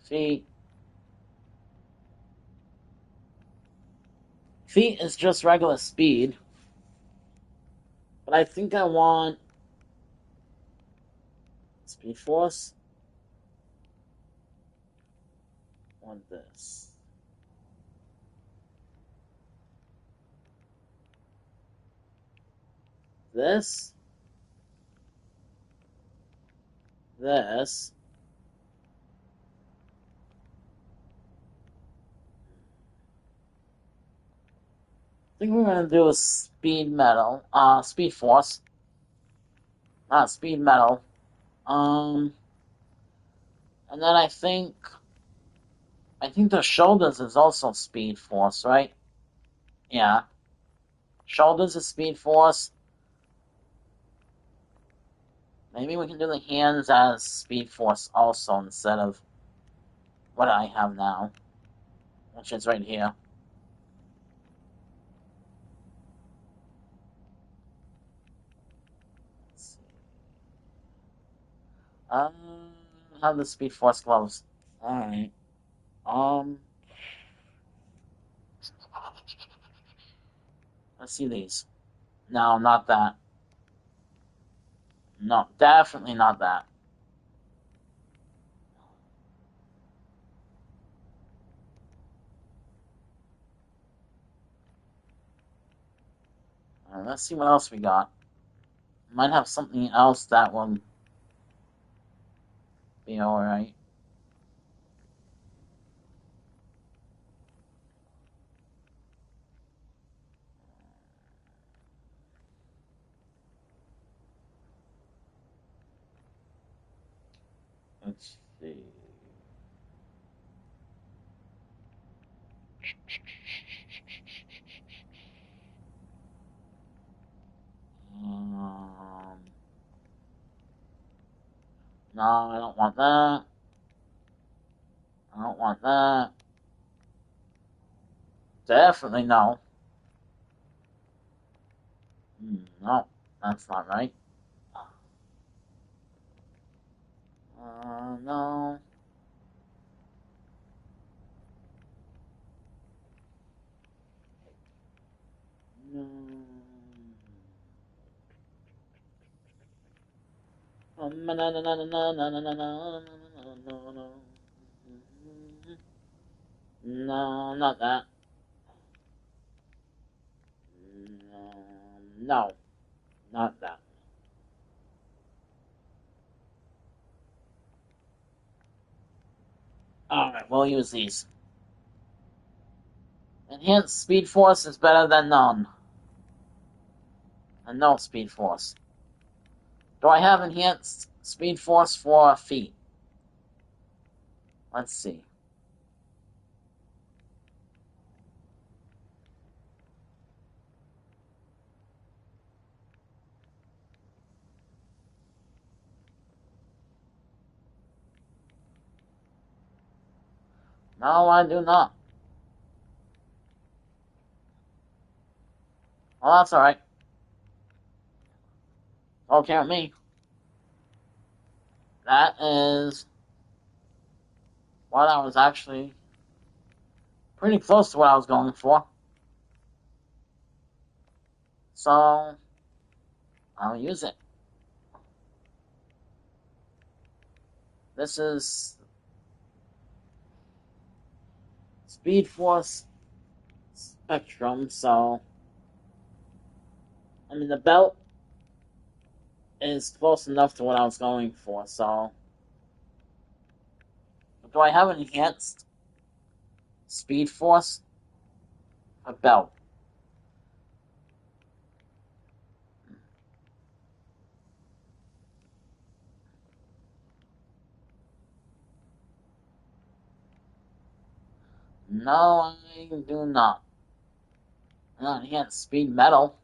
Feet. Feet is just regular speed. But I think I want Speed Force. I want this. This. This. I think we're gonna do a Speed Metal. Speed Force. Not Speed Metal. And then I think the shoulders is also Speed Force, right? Yeah. Shoulders is Speed Force. Maybe we can do the hands as Speed Force also instead of what I have now, which is right here. Let's see. Have the Speed Force gloves. Alright. Let's see these. No, not that. No, definitely not that. Alright, let's see what else we got. Might have something else that will be alright. Let's see. No, I don't want that. I don't want that. Definitely no. No, that's not right. No. No. No, not that. No, not that. Alright, we'll use these. Enhanced Speed Force is better than none. And no Speed Force. Do I have Enhanced Speed Force for feet? Let's see. No, I do not. Well, that's alright. Okay with me. That is what I was actually pretty close to what I was going for. So, I'll use it. This is Speed Force Spectrum, so I mean the belt is close enough to what I was going for, so do I have an enhanced Speed Force? A belt. No, I do not. Not enhanced Speed Metal.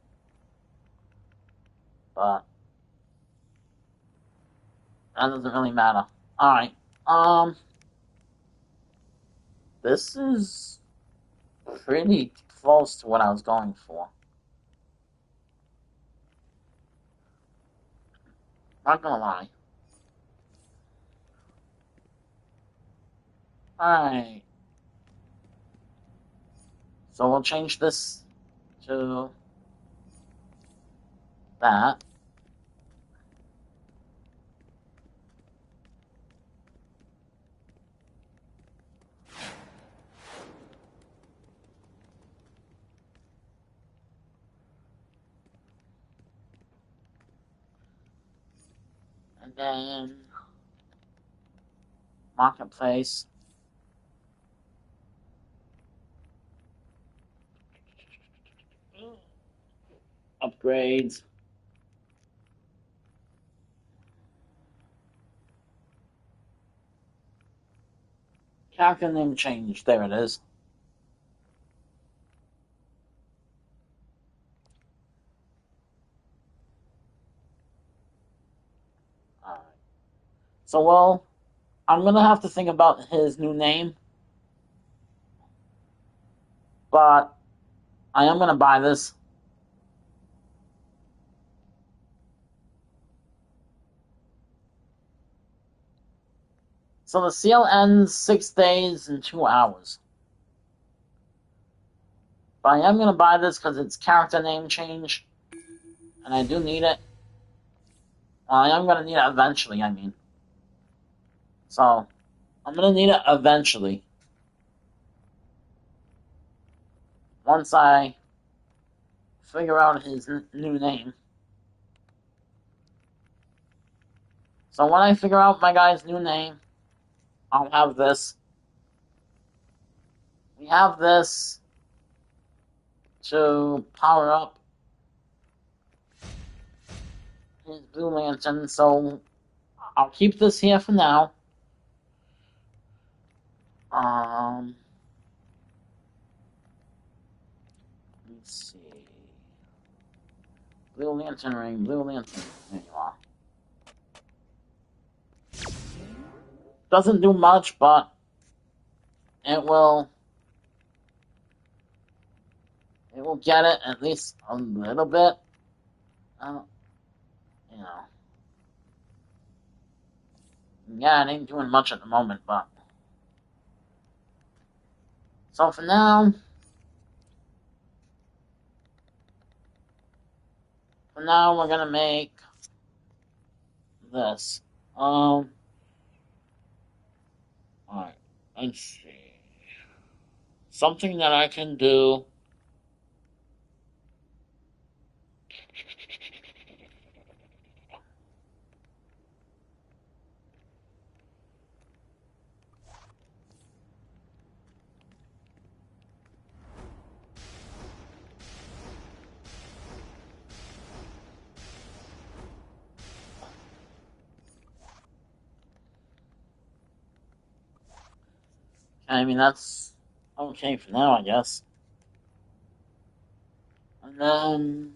But that doesn't really matter. Alright. This is pretty close to what I was going for. Not gonna lie. Alright. So we'll change this to that. And then Marketplace. Upgrades. Character name change. There it is. Alright. So, well, I'm gonna have to think about his new name. But I am gonna buy this. So the sale ends 6 days and 2 hours. But I am going to buy this because it's character name change. And I do need it. Well, I am going to need it eventually, I mean. So, I'm going to need it eventually. Once I figure out his new name. So when I figure out my guy's new name, I'll have this. We have this to power up his Blue Lantern, so I'll keep this here for now. Let's see. Blue Lantern ring, Blue Lantern ring. There you are. Doesn't do much, but it will get it at least a little bit. You know. Yeah, it ain't doing much at the moment, but so for now we're gonna make this. Alright, let's see. Something that I can do. I mean, that's okay for now, I guess. And then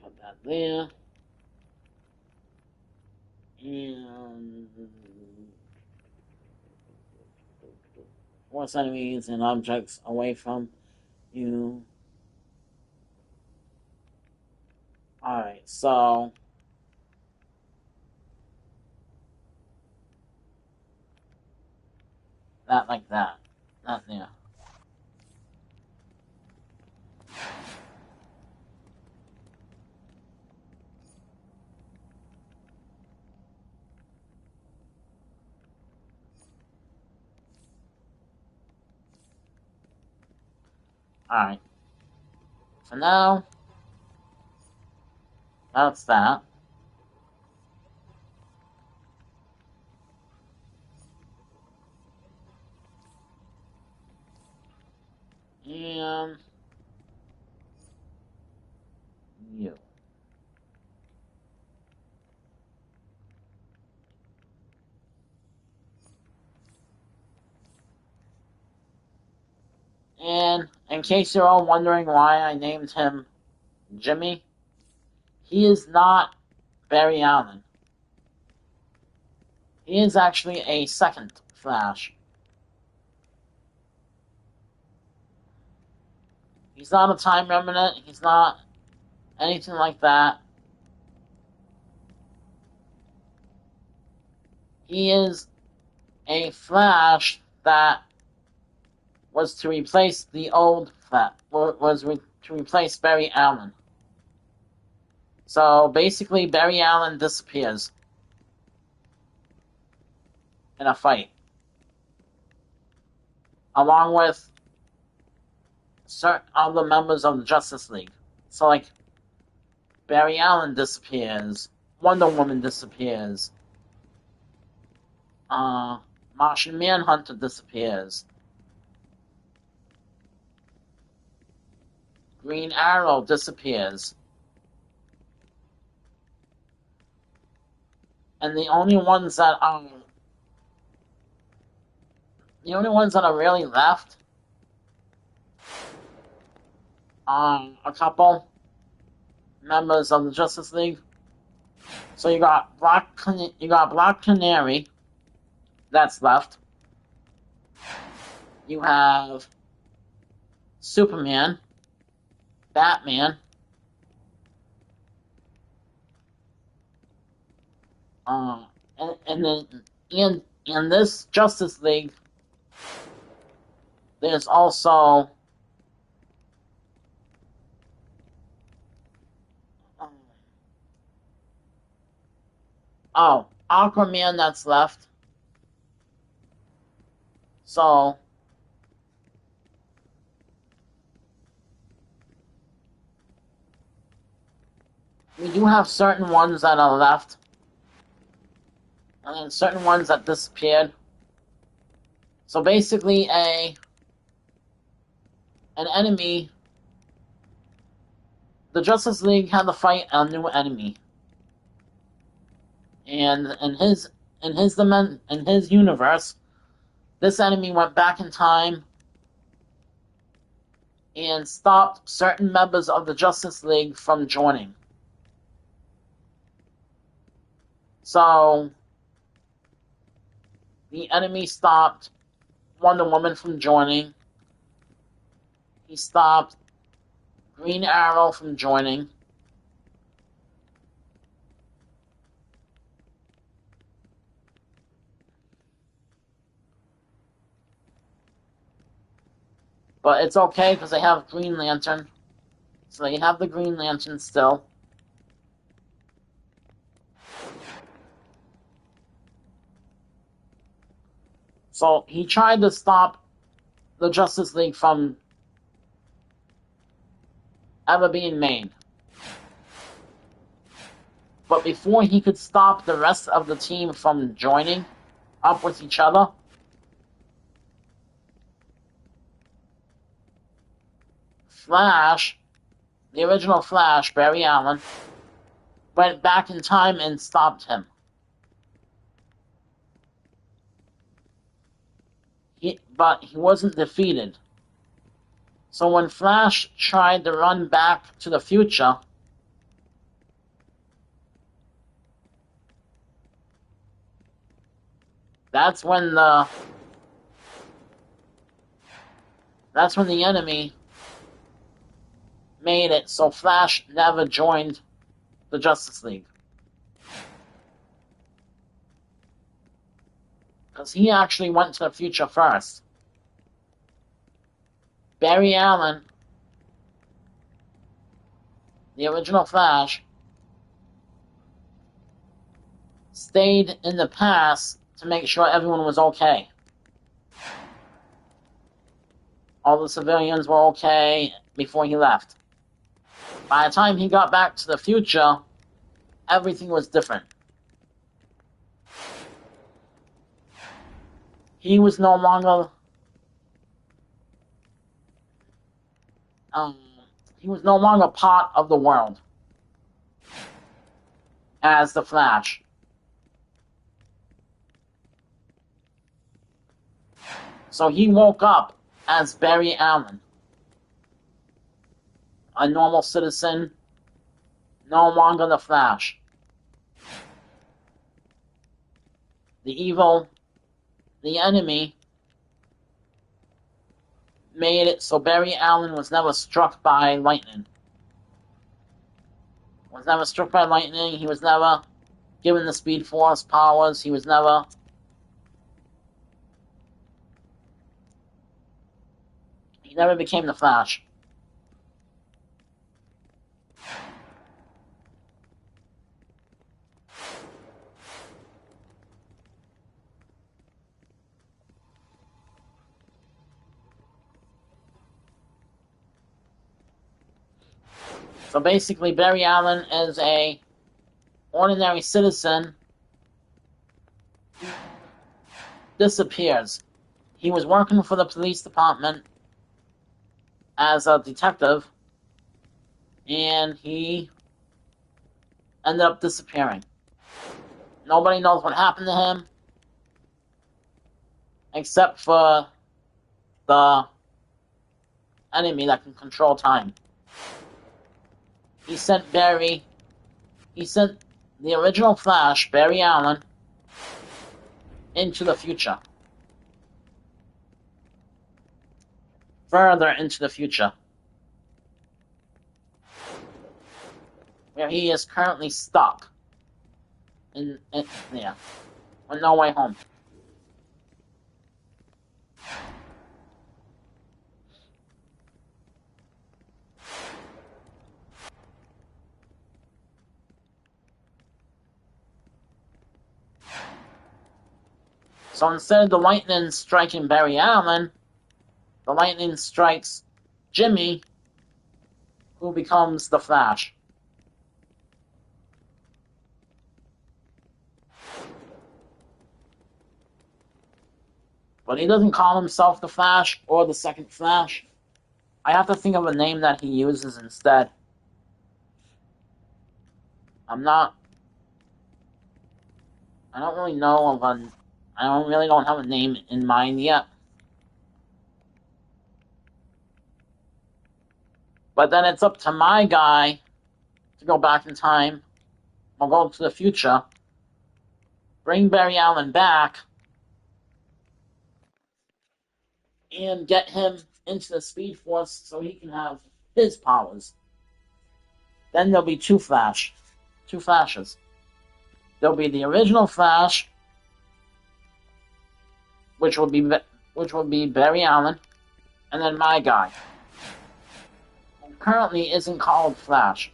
put that there. And force enemies and objects away from you. Alright, so that like that. Not there. Alright. For now, that's that. And you. And in case you're all wondering why I named him Jimmy, he is not Barry Allen. He is actually a second Flash. He's not a Time Remnant. He's not anything like that. He is a Flash that was to replace the old Flash. To replace Barry Allen. So basically, Barry Allen disappears in a fight, along with certain other members of the Justice League. So, like, Barry Allen disappears, Wonder Woman disappears, Martian Manhunter disappears, Green Arrow disappears, and the only ones that are really left are a couple members of the Justice League. So you got Black Canary that's left. You have Superman, Batman, and then in this Justice League, there's also Aquaman that's left. So we do have certain ones that are left, and then certain ones that disappeared. So basically, an enemy. The Justice League had to fight a new enemy, and in his universe, this enemy went back in time and stopped certain members of the Justice League from joining. So, the enemy stopped Wonder Woman from joining. He stopped Green Arrow from joining. But it's okay because they have Green Lantern. So they have the Green Lantern still. So he tried to stop the Justice League from ever being made. But before he could stop the rest of the team from joining up with each other, Flash, the original Flash, Barry Allen, went back in time and stopped him. But he wasn't defeated. So when Flash tried to run back to the future, that's when the enemy made it so Flash never joined the Justice League. Because he actually went to the future first. Barry Allen, the original Flash, stayed in the past to make sure everyone was okay. All the civilians were okay before he left. By the time he got back to the future, everything was different. He was no longer part of the world as the Flash. So he woke up as Barry Allen, a normal citizen, no longer the Flash. The enemy, made it so Barry Allen was never struck by lightning. Was never struck by lightning. He was never given the Speed Force powers. He never became the Flash. So basically, Barry Allen is a ordinary citizen. Disappears. He was working for the police department as a detective, and he ended up disappearing. Nobody knows what happened to him, except for the enemy that can control time. He sent the original Flash, Barry Allen, into the future. Further into the future. Where he is currently stuck. With no way home. So instead of the lightning striking Barry Allen, the lightning strikes Jimmy, who becomes the Flash. But he doesn't call himself the Flash or the Second Flash. I have to think of a name that he uses instead. I don't really know of I really don't have a name in mind yet. But then it's up to my guy to go back in time, or go to the future, bring Barry Allen back, and get him into the Speed Force so he can have his powers. Then there'll be two Flashes. There'll be the original Flash, which will be Barry Allen, and then my guy, who currently isn't called Flash.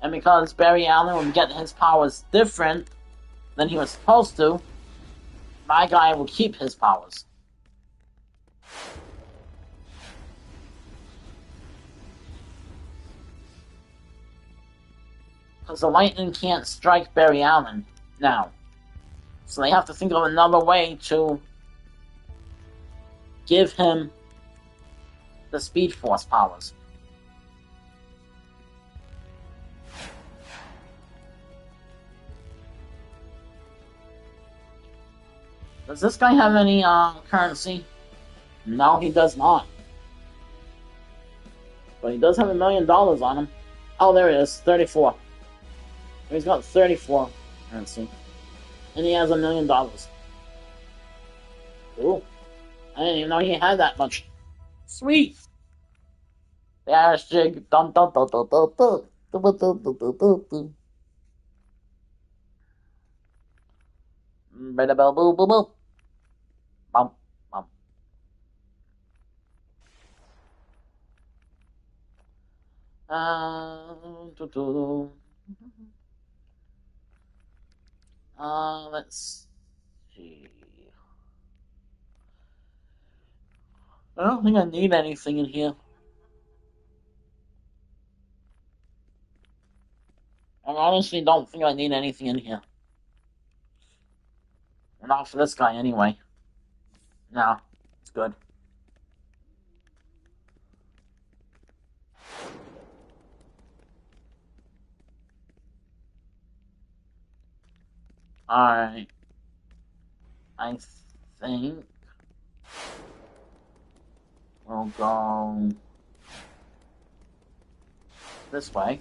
And because Barry Allen will get his powers different than he was supposed to, my guy will keep his powers. Because the lightning can't strike Barry Allen now. So they have to think of another way to give him the Speed Force powers. Does this guy have any currency? No, he does not. But he does have $1 million on him. Oh, there it is, 34. He's got 34 currency. And he has $1 million. Cool. I didn't even know he had that much. Sweet! The Irish jig. Dun dun dun dun dun dun. Dun dun dun dun dun dun dun. Bada bell boo boo boo. Bum bum. Doo, doo, doo. Let's see. I don't think I need anything in here. I honestly don't think I need anything in here. Not for this guy, anyway. No, it's good. Alright. I think we'll go this way.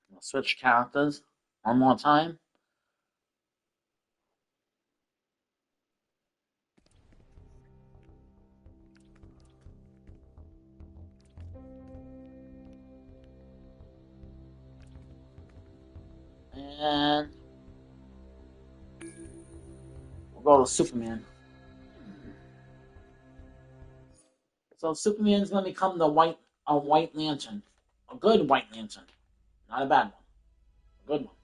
We'll switch characters one more time. And we'll go to Superman. So Superman's going to become a White Lantern. A good White Lantern. Not a bad one. A good one.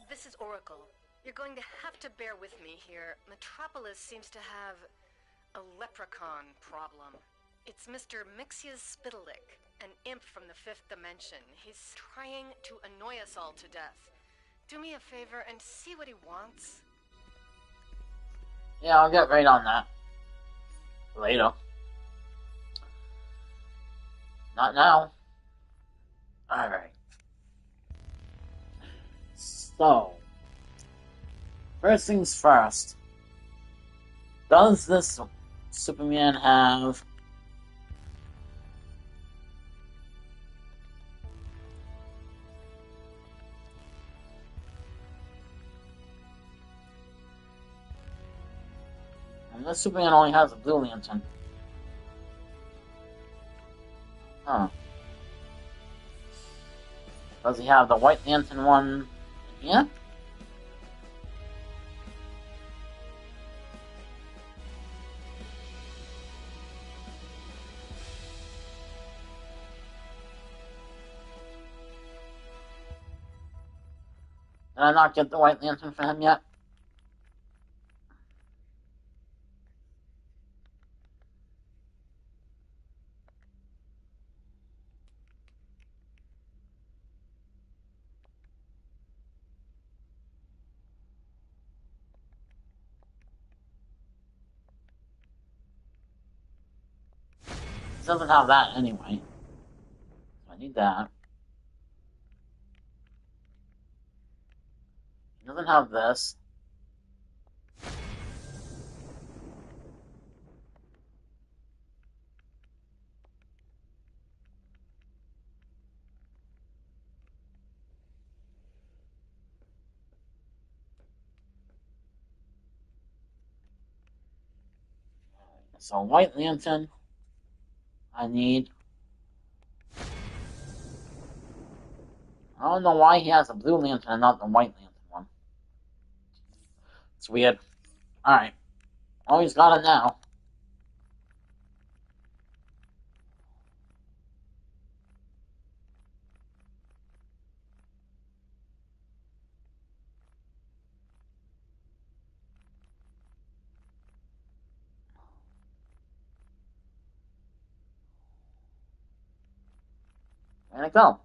This is Oracle. You're going to have to bear with me here. Metropolis seems to have a leprechaun problem. It's Mr. Mixius Spitalik, an imp from the fifth dimension. He's trying to annoy us all to death. Do me a favor and see what he wants. Yeah, I'll get right on that. Later. Not now. Alright. So, first things first. Does this Superman have and this Superman only has a blue lantern. Huh. Does he have the White Lantern one here? Did I not get the White Lantern for him yet? doesn't have that anyway. So I need that. It doesn't have this. So White Lantern, I need. I don't know why he has a Blue Lantern and not the White Lantern one. It's weird. Alright. Oh, he's got it now. Where'd it go?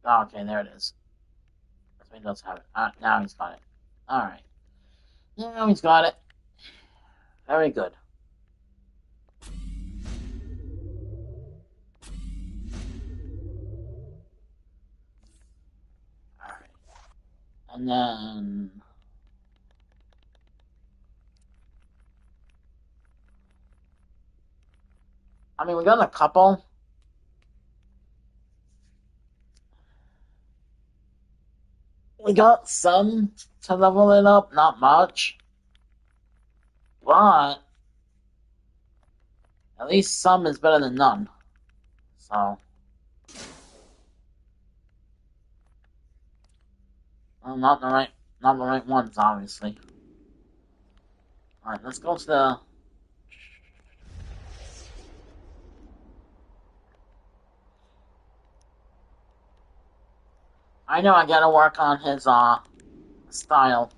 Oh, okay, there it is. So he does have it. Now he's got it. Alright. Now he's got it. Very good. Alright. And then... I mean, we got a couple. We got some to level it up, not much. But at least some is better than none. So well, not the right ones, obviously. Alright, let's go to the I know I gotta work on his style.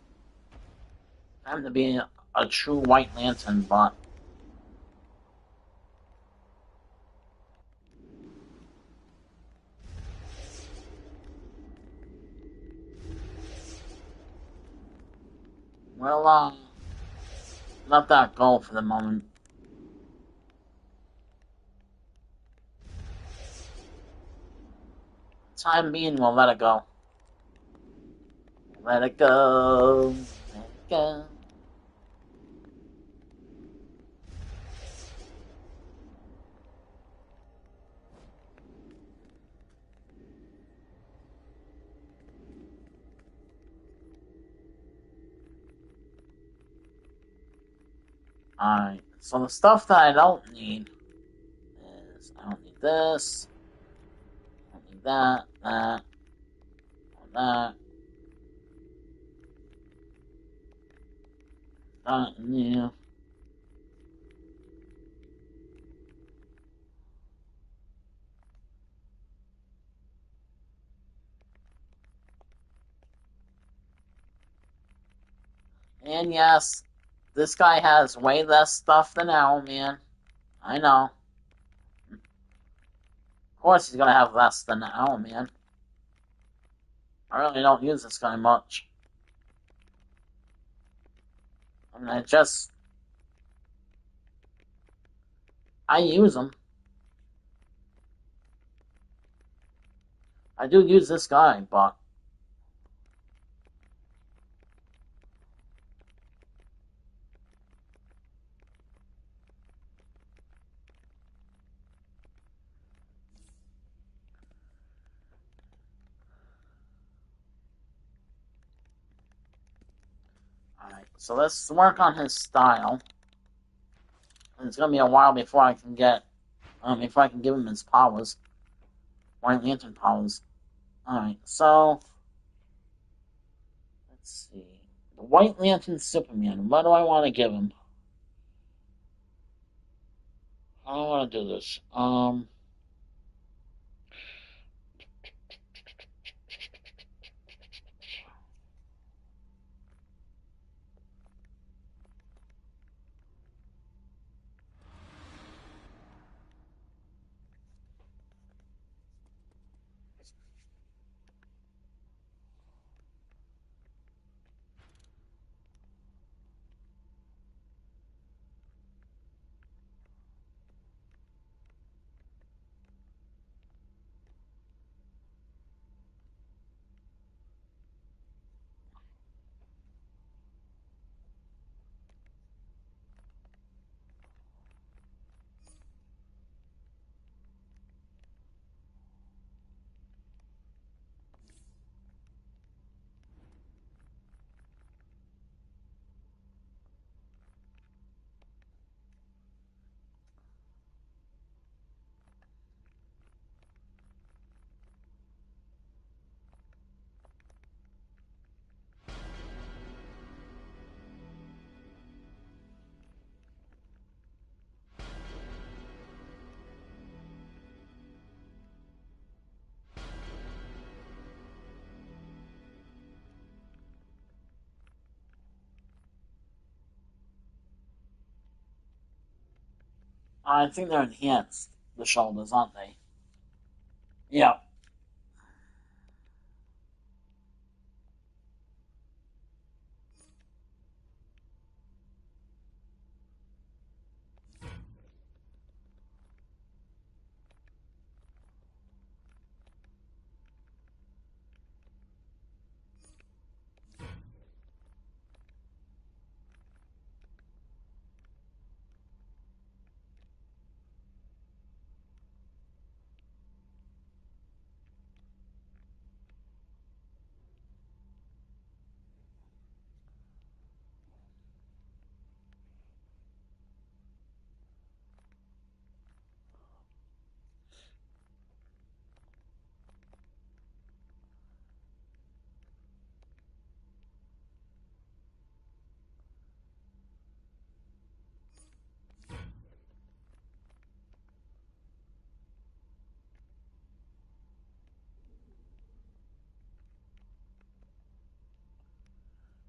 For him to be a true White Lantern, but we'll let that go for the moment. Time being, we'll let it go. Let it go. Let it go. Alright, so the stuff that I don't need is I don't need this. I don't need that, that. Yeah. And yes, this guy has way less stuff than Owlman. I know. Of course he's gonna have less than Owlman. I really don't use this guy much. I mean, I use him. I do use this guy, but alright, so let's work on his style. And it's gonna be a while before I can give him his powers. White Lantern powers. Alright, so let's see. The White Lantern Superman, what do I want to give him? How do I want to do this? I think they're enhanced, the shoulders, aren't they? Yeah.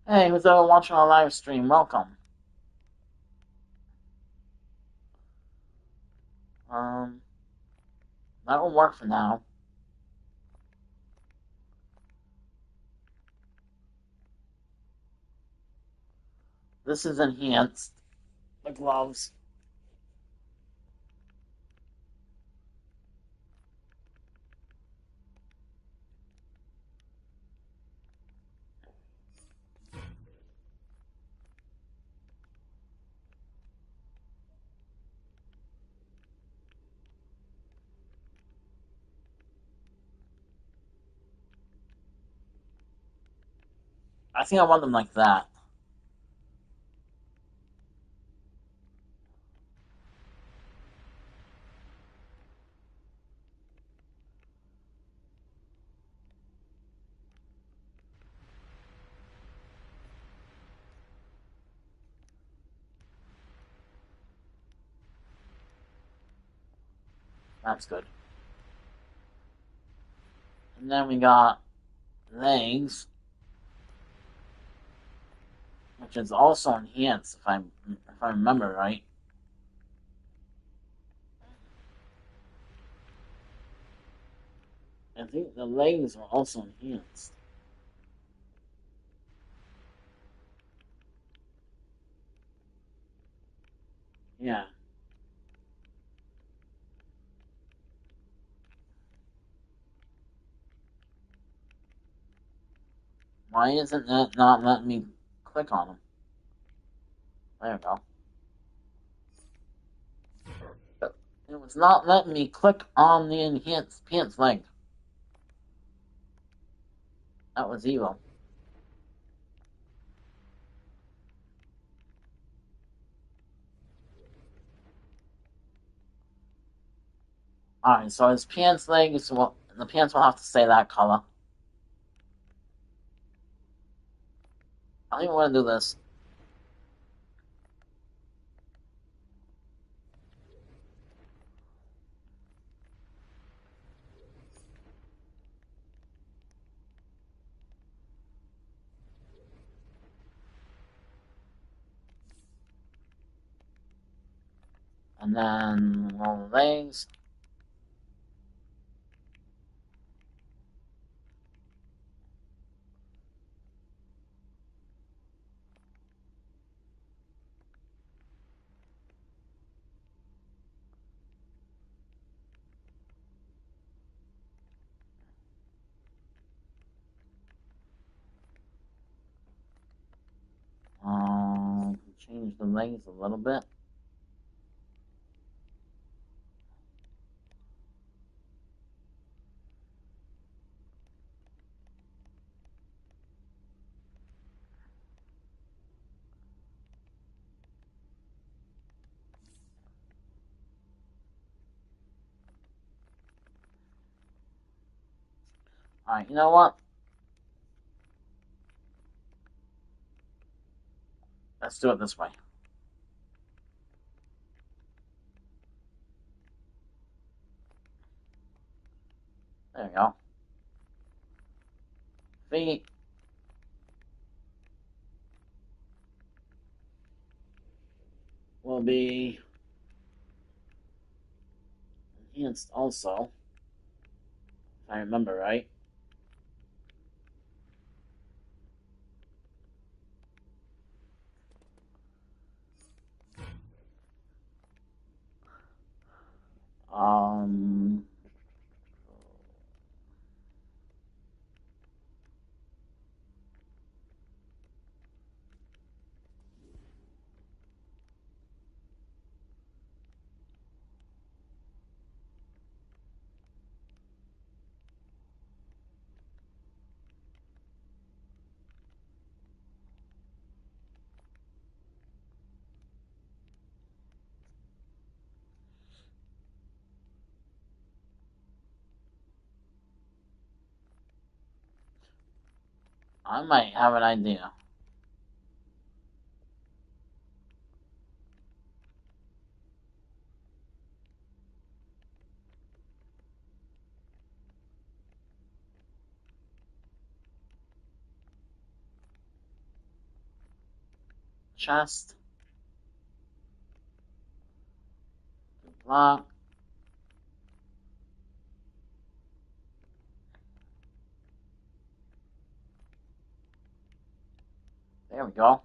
Hey, who's ever watching our live stream? Welcome. That will work for now. This is enhanced. The gloves. I think I want them like that. That's good. And then we got legs, which is also enhanced if I remember right. I think the legs were also enhanced. Yeah. Why isn't that not letting me click on them? There we go. It was not letting me click on the enhanced pants leg. That was evil. Alright, so his pants legs, well, the pants will have to stay that color. I don't even want to do this. And then roll the legs. Change the legs a little bit. Alright, you know what? Let's do it this way. There we go. Feet. Will be enhanced also, if I remember right. Um, I might have an idea. Chest. Block. There we go.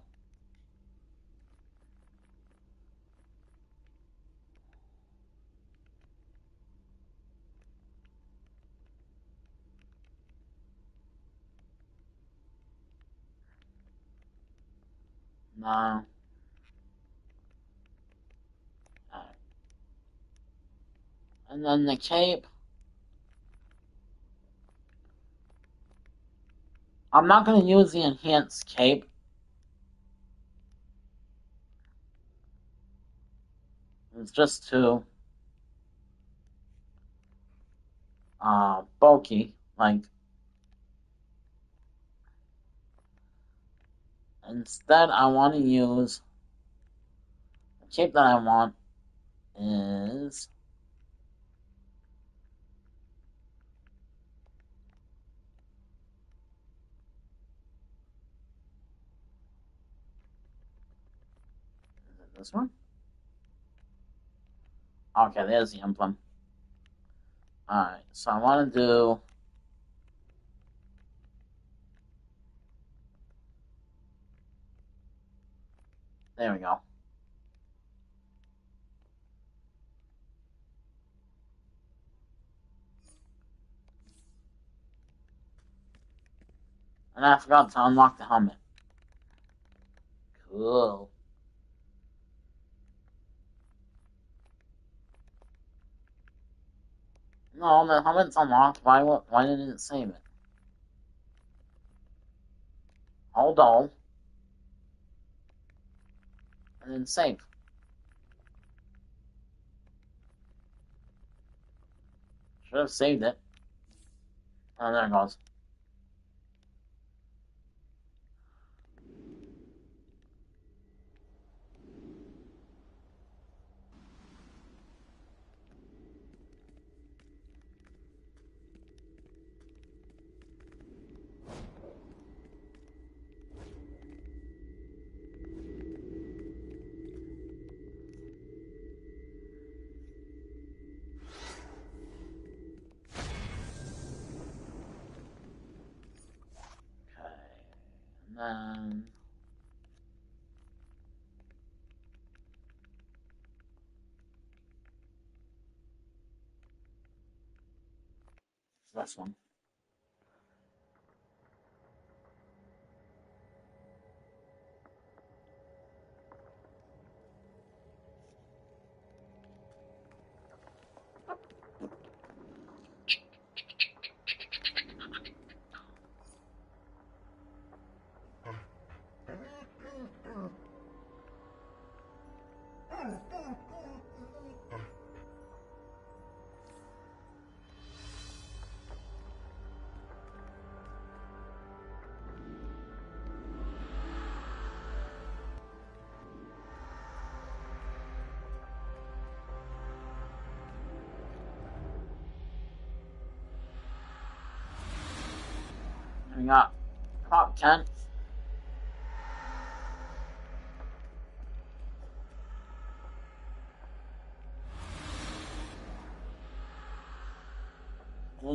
No. Alright. And then the cape. I'm not going to use the enhanced cape. It's just too bulky. Like, instead, I want to use the cape that I want is it this one? Okay, there's the emblem. Alright, so I want to do there we go. And I forgot to unlock the helmet. Cool. No, the helmet's unlocked. Why didn't it save it? Hold on. And then save. Should have saved it. Oh, there it goes. Okay. And then this one. And we got prop 10.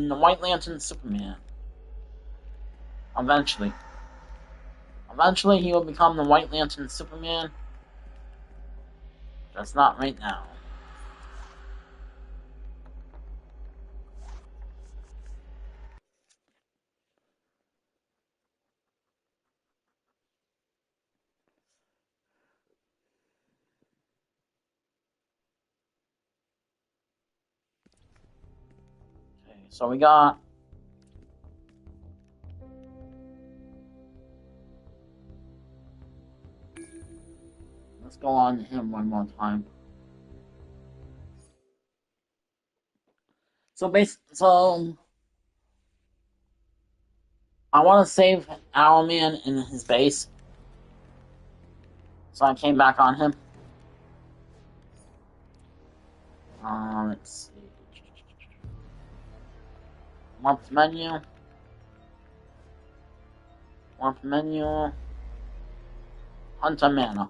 become the White Lantern Superman. Eventually. Eventually, he will become the White Lantern Superman. Just not right now. Okay, so we got... Let's go on him one more time. So I want to save Owlman in his base. So I came back on him. Let's see. Warp menu. Warp menu. Hunter Mana.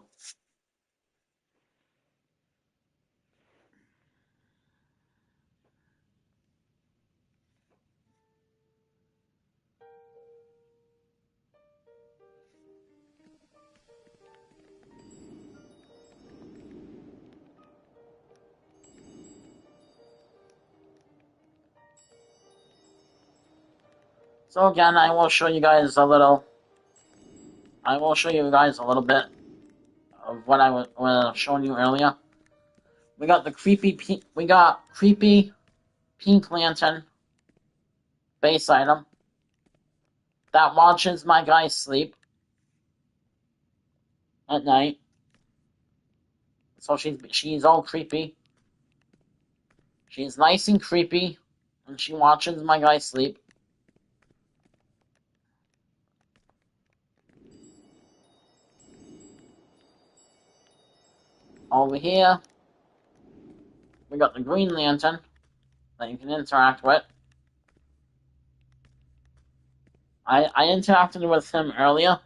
So again, I will show you guys a little bit of what I was showing you earlier. We got creepy Pink Lantern base item that watches my guys sleep at night. So she's all creepy. She's nice and creepy, and she watches my guys sleep. Over here, we got the Green Lantern that you can interact with. I interacted with him earlier,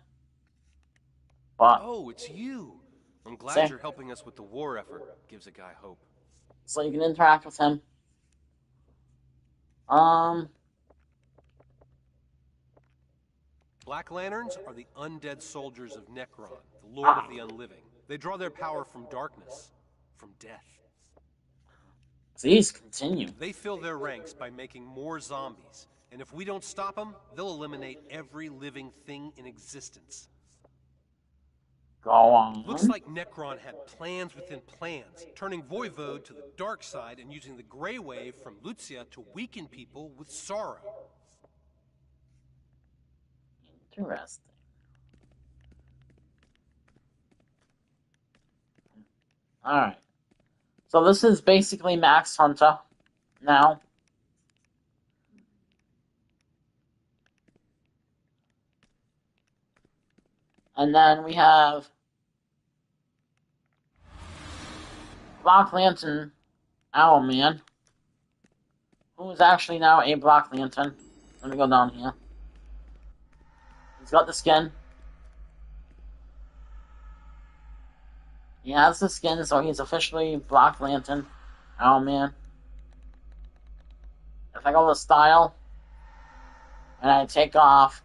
but... Oh, it's you! I'm glad you're helping us with the war effort. Gives a guy hope. So you can interact with him. Black Lanterns are the undead soldiers of Necron, the Lord of the Unliving. They draw their power from darkness, from death. Please continue. They fill their ranks by making more zombies, and if we don't stop them, they'll eliminate every living thing in existence. Go on. Looks like Necron had plans within plans, turning Voivode to the dark side and using the Grey Wave from Lucia to weaken people with sorrow. Interesting. Alright. So this is basically Max Hunter now. And then we have Black Lantern Owlman, who is actually now a Black Lantern. Let me go down here. He's got the skin. He has the skin, so he's officially Black Lantern Owlman. If I go to style, and I take off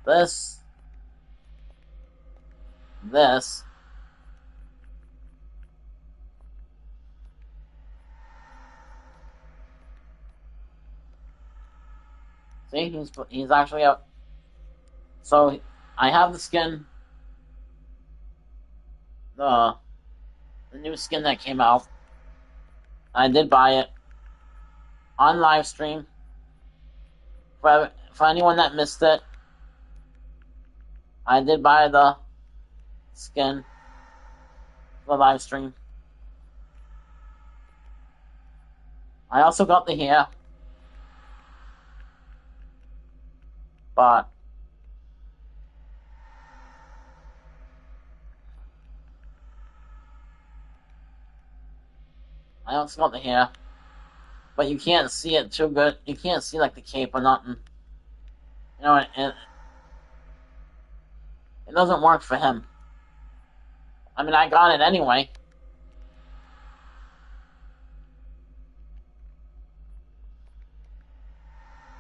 this, see, he's actually up. So I have the skin, the new skin that came out. I did buy it on live stream. For anyone that missed it, I did buy the skin for the live stream. I also got the hair, but I also got the hair, but you can't see it too good. You can't see like the cape or nothing. You know, it doesn't work for him. I mean, I got it anyway.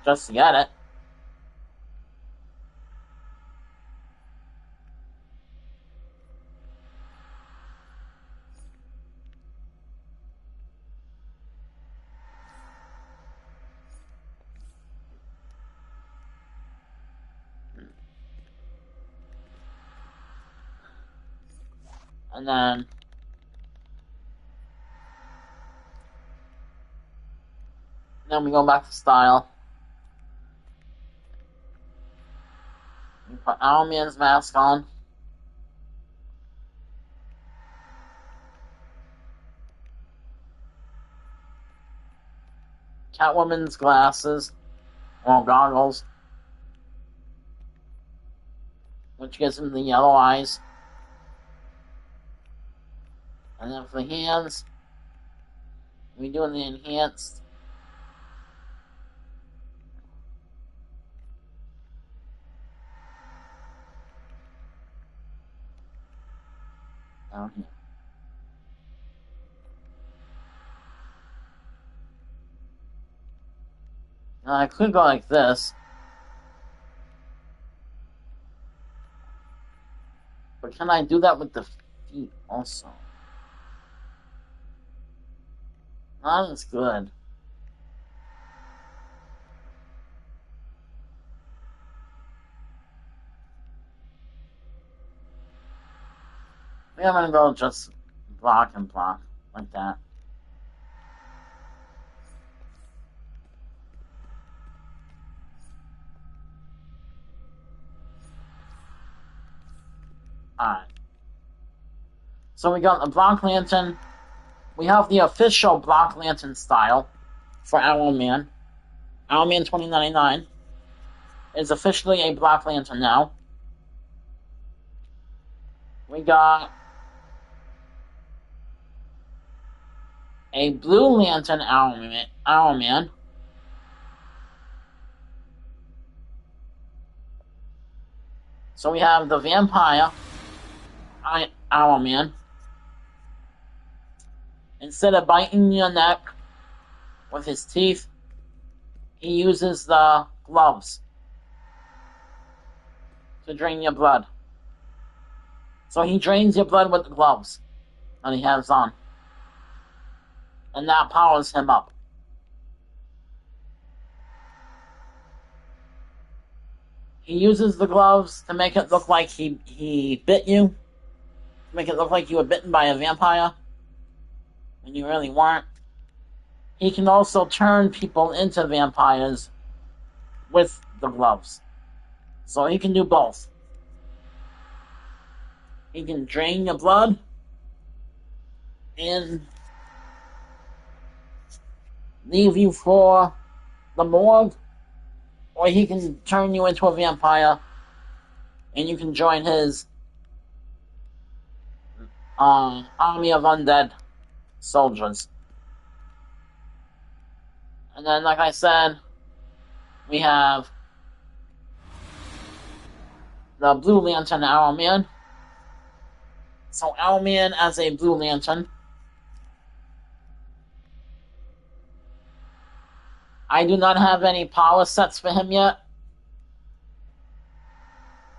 just to get it. And then we go back to style. We put Owlman's mask on. Catwoman's glasses, or goggles, which gives him the yellow eyes. And then for the hands, we do the enhanced. Down here. Now I could go like this. But can I do that with the feet also? Not as good. Maybe I'm gonna go just block and block like that. Alright. So we got the Black Lantern. We have the official Black Lantern style for Owlman. Owlman 2099 is officially a Black Lantern now. We got a Blue Lantern Owlman. So we have the Vampire Owlman. Instead of biting your neck with his teeth, he uses the gloves to drain your blood. So he drains your blood with the gloves that he has on. And that powers him up. He uses the gloves to make it look like he bit you. To make it look like you were bitten by a vampire. When you really weren't. He can also turn people into vampires with the gloves. So he can do both. He can drain your blood and leave you for the morgue, or he can turn you into a vampire and you can join his army of undead soldiers. And then, like I said, we have the Blue Lantern Owlman. So Owlman as a Blue Lantern. I do not have any power sets for him yet.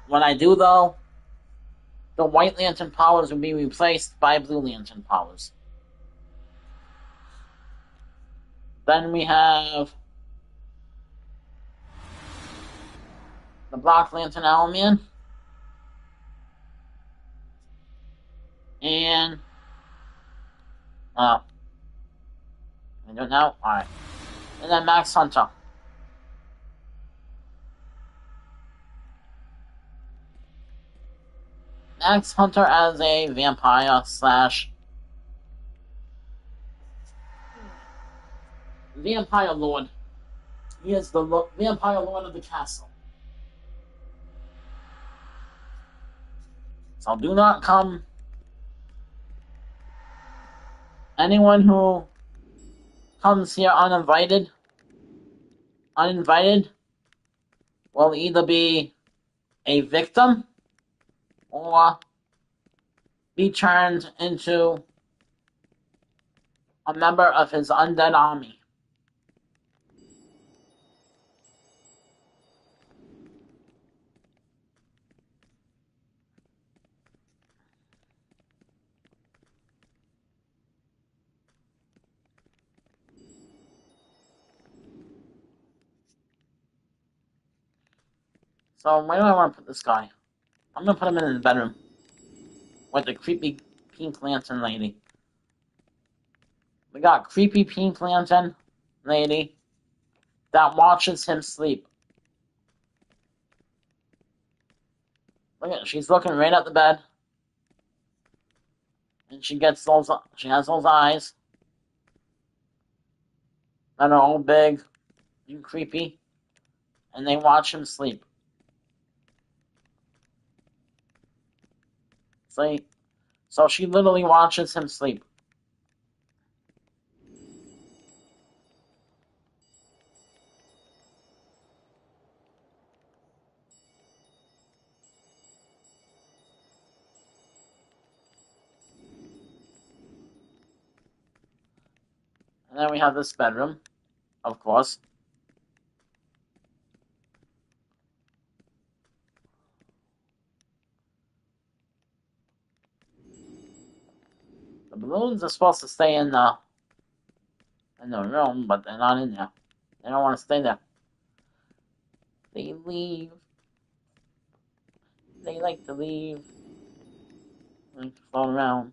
When I do, though, the White Lantern powers will be replaced by Blue Lantern powers. Then we have the Black Lantern Owlman. And I don't know. Alright. And then Max Hunter. Max Hunter as a vampire slash vampire lord. He is the vampire lord of the castle. So do not come. Anyone who comes here uninvited will either be a victim or be turned into a member of his undead army. So where do I want to put this guy? I'm gonna put him in his bedroom with the creepy pink lantern lady. We got creepy pink lantern lady that watches him sleep. Look at, she's looking right at the bed, and she has those eyes that are all big and creepy, and they watch him sleep. See? So she literally watches him sleep. And then we have this bedroom, of course. The balloons are supposed to stay in the room, but they're not in there. They don't want to stay there. They leave. They like to leave. They like to float around.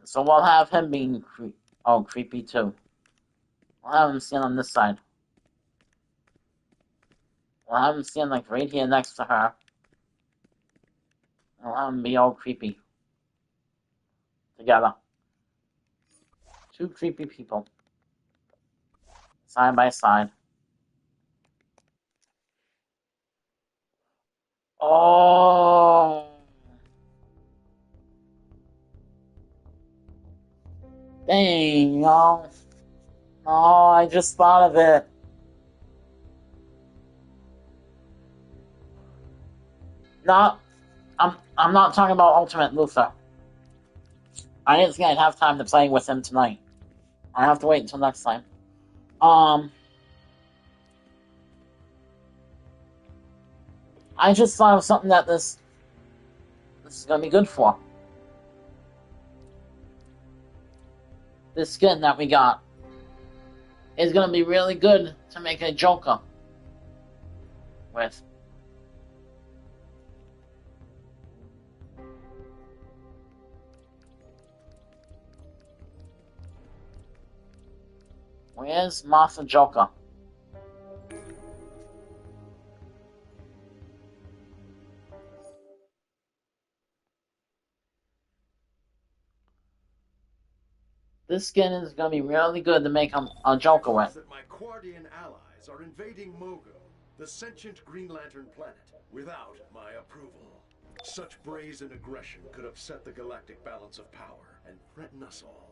So we'll have him being creepy too. We'll have him stand on this side. We'll have him stand like right here next to her. We'll have him be all creepy. Together. Two creepy people. Side by side. Oh. Dang, y'all. Oh, I just thought of it. No, I'm not talking about Ultimate Luther. I didn't think I'd have time to play with him tonight. I have to wait until next time. I just thought of something that this is gonna be good for. This skin that we got is gonna be really good to make a Joker with. Where's Martha Joker? This skin is gonna be really good to make a Joker with. That my Quardian allies are invading Mogo, the sentient Green Lantern planet, without my approval. Such brazen aggression could upset the galactic balance of power and threaten us all.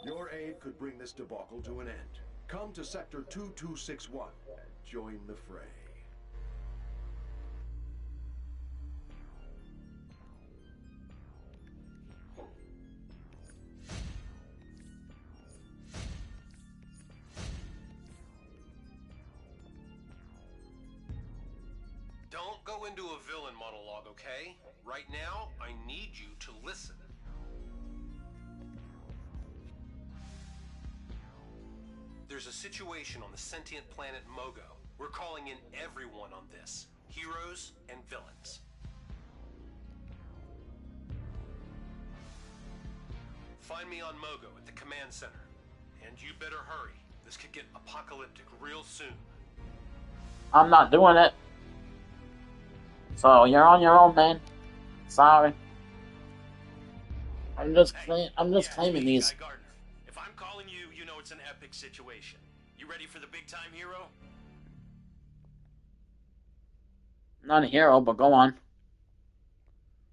Your aid could bring this debacle to an end. Come to Sector 2261 and join the fray. Don't go into a villain monologue, okay? Right now, I need you to listen. There's a situation on the sentient planet Mogo. We're calling in everyone on this. Heroes and villains. Find me on Mogo at the command center. And you better hurry. This could get apocalyptic real soon. I'm not doing it. So you're on your own, man. Sorry. I'm just claiming these. If I'm calling you, you know it's an epic situation. You ready for the big time, hero? Not a hero, but go on.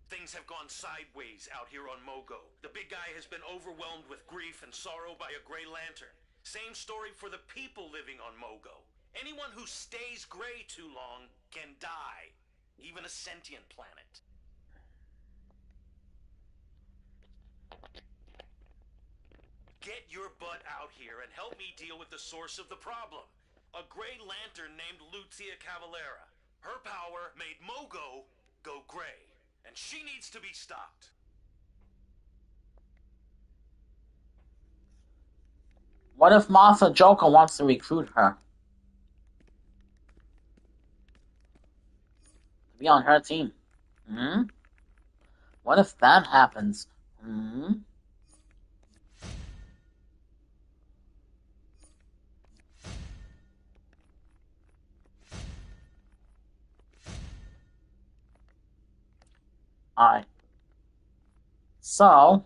Things have gone sideways out here on Mogo. The big guy has been overwhelmed with grief and sorrow by a Grey Lantern. Same story for the people living on Mogo. Anyone who stays gray too long can die. Even a sentient planet. Get your butt out here and help me deal with the source of the problem. A Grey Lantern named Lucia Cavalera. Her power made Mogo go gray. And she needs to be stopped. What if Martha Joker wants to recruit her? be on her team. Hmm? What if that happens? Hmm? Alright. So...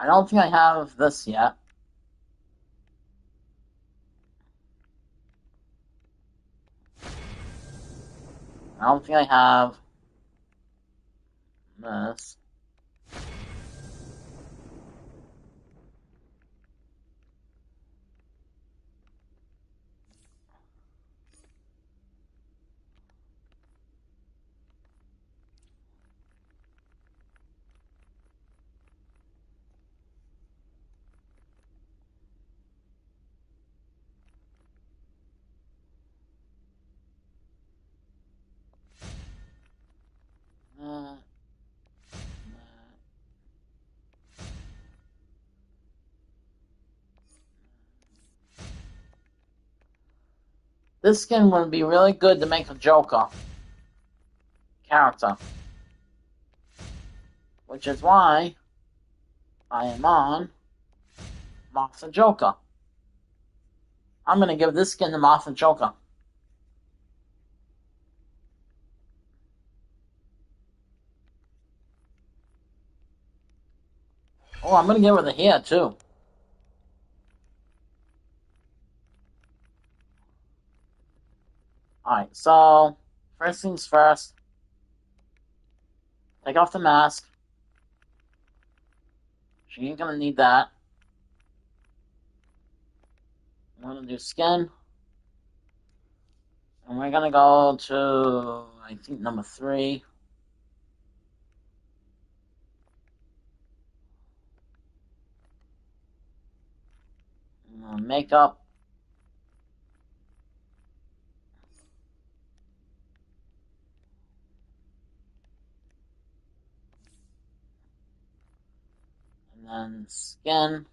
I don't think I have this yet. I don't think I have this. This skin would be really good to make a Joker character. Which is why I am on Martha Joker. I'm gonna give this skin to Martha Joker. Oh, I'm gonna give her the hair too. Alright, so first things first. Take off the mask. She ain't gonna need that. I'm gonna do skin. And we're gonna go to, I think, number 3. Makeup. And then skin.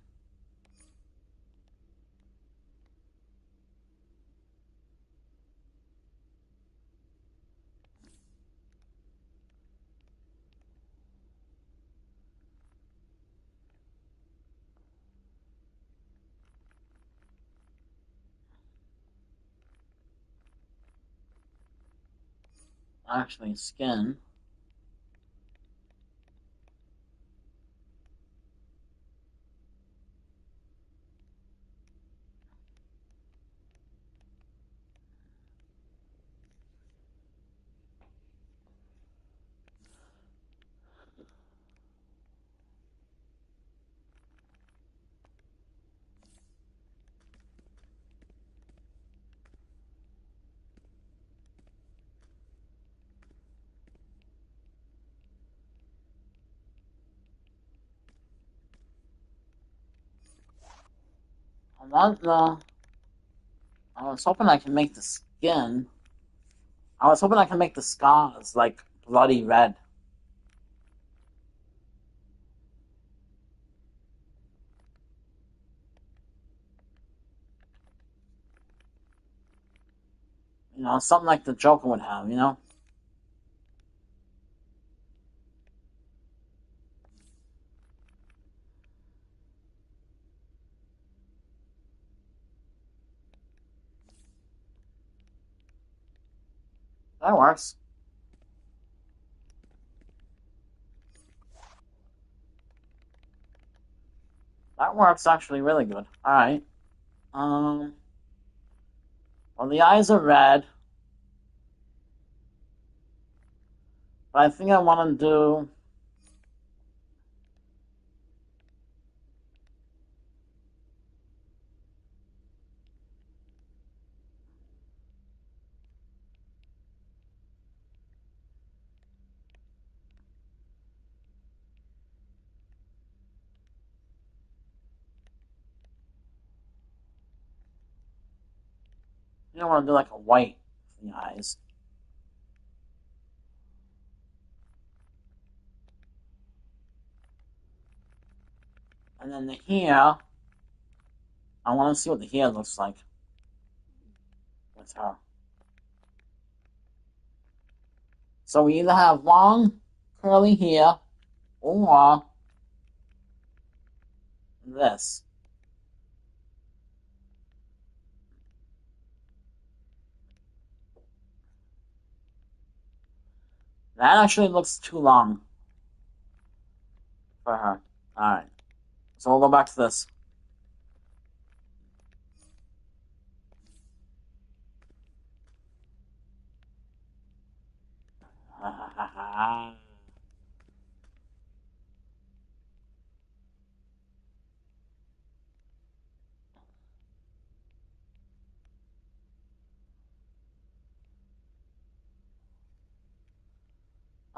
Actually, skin. I was hoping I can make the skin. I was hoping I can make the scars like bloody red. You know, something like the Joker would have, you know? That works. That works actually really good. Alright. Well, the eyes are red. But I think I want to do... You don't want to do like a white for the eyes. And then the hair, I want to see what the hair looks like with her. So we either have long, curly hair, or this. That actually looks too long for her. Alright. So we'll go back to this.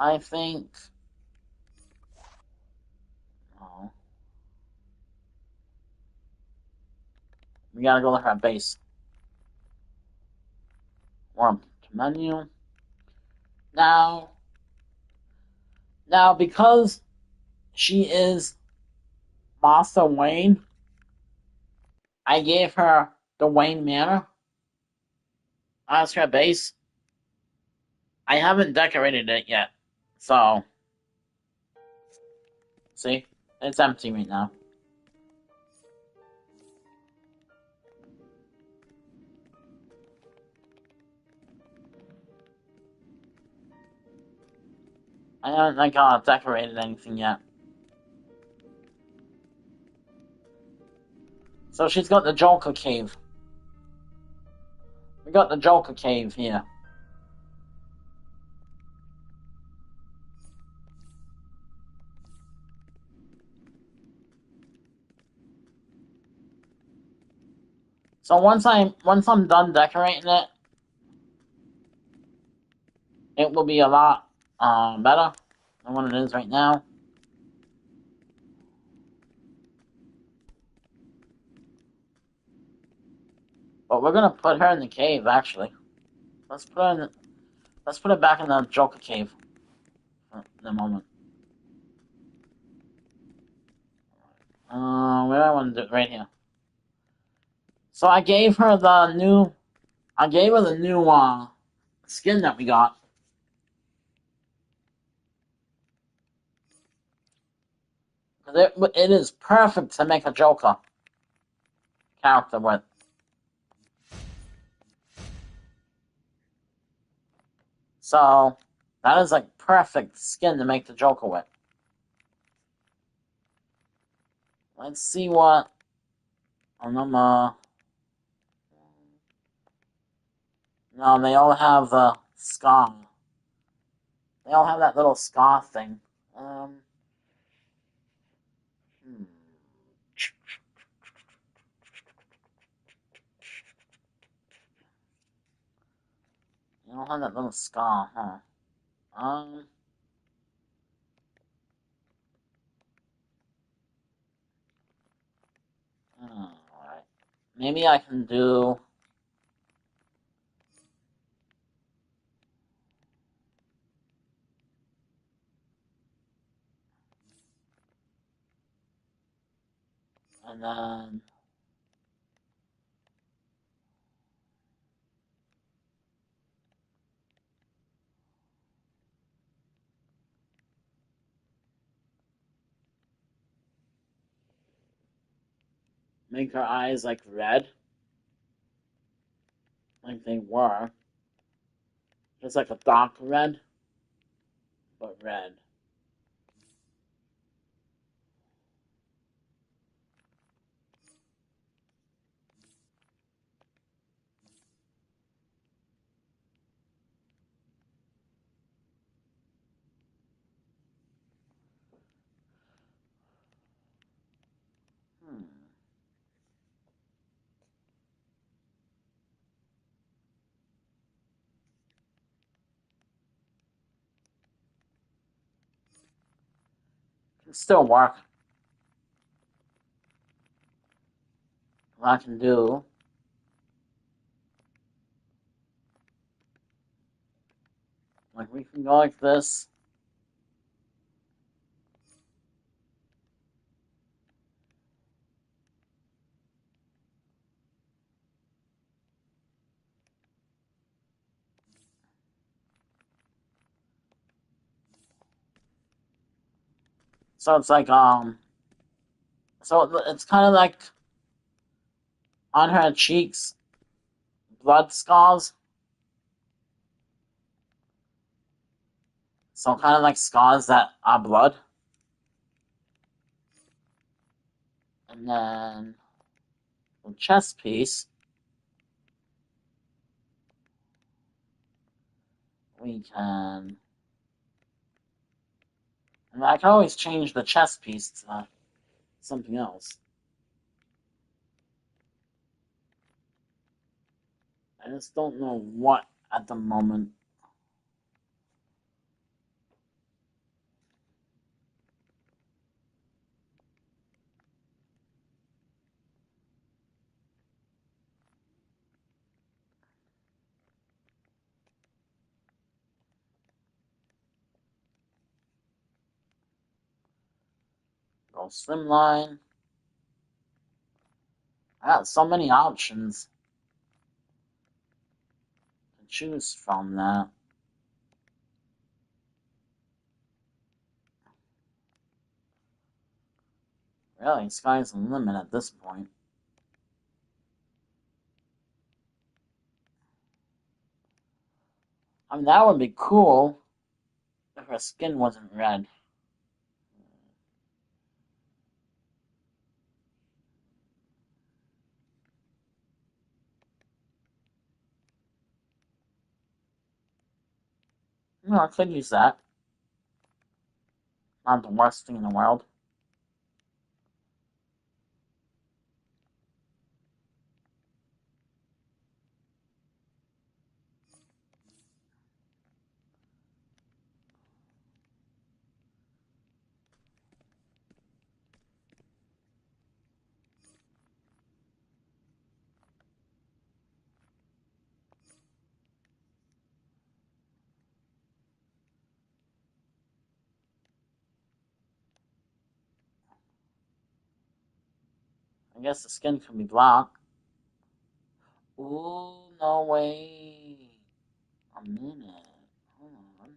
I think... Oh. We gotta go look at base. Or to menu. Now, because she is Martha Wayne, I gave her the Wayne Manor as her base. I haven't decorated it yet, so see, it's empty right now. I haven't decorated anything yet. So she's got the Joker cave. We got the Joker cave here. So once I'm done decorating it, it will be a lot better than what it is right now. But we're gonna put her in the cave actually. Let's put it back in the Joker cave for the moment. Where do I want to do it? Right here. So I gave her the new skin that we got. It is perfect to make a Joker character with. So that is like perfect skin to make the Joker with. Let's see what number. No, they all have the scar. They all have that little scar thing. They all have that little scar, huh? Alright. Maybe I can do... And then... make her eyes like red. Like they were. It's like a dark red. But red. Can still work. What I can do... Like, we can go like this. So it's like, so it's kind of like on her cheeks, blood scars. So kind of like scars that are blood. And then the chest piece, we can... And I can always change the chest piece to something else. I just don't know what at the moment. Go slimline. I got so many options to choose from that. Really, sky's the limit at this point. I mean, that would be cool if her skin wasn't red. I could use that. Not the worst thing in the world. I guess the skin could be black. Ooh, no way. A minute. Hold on.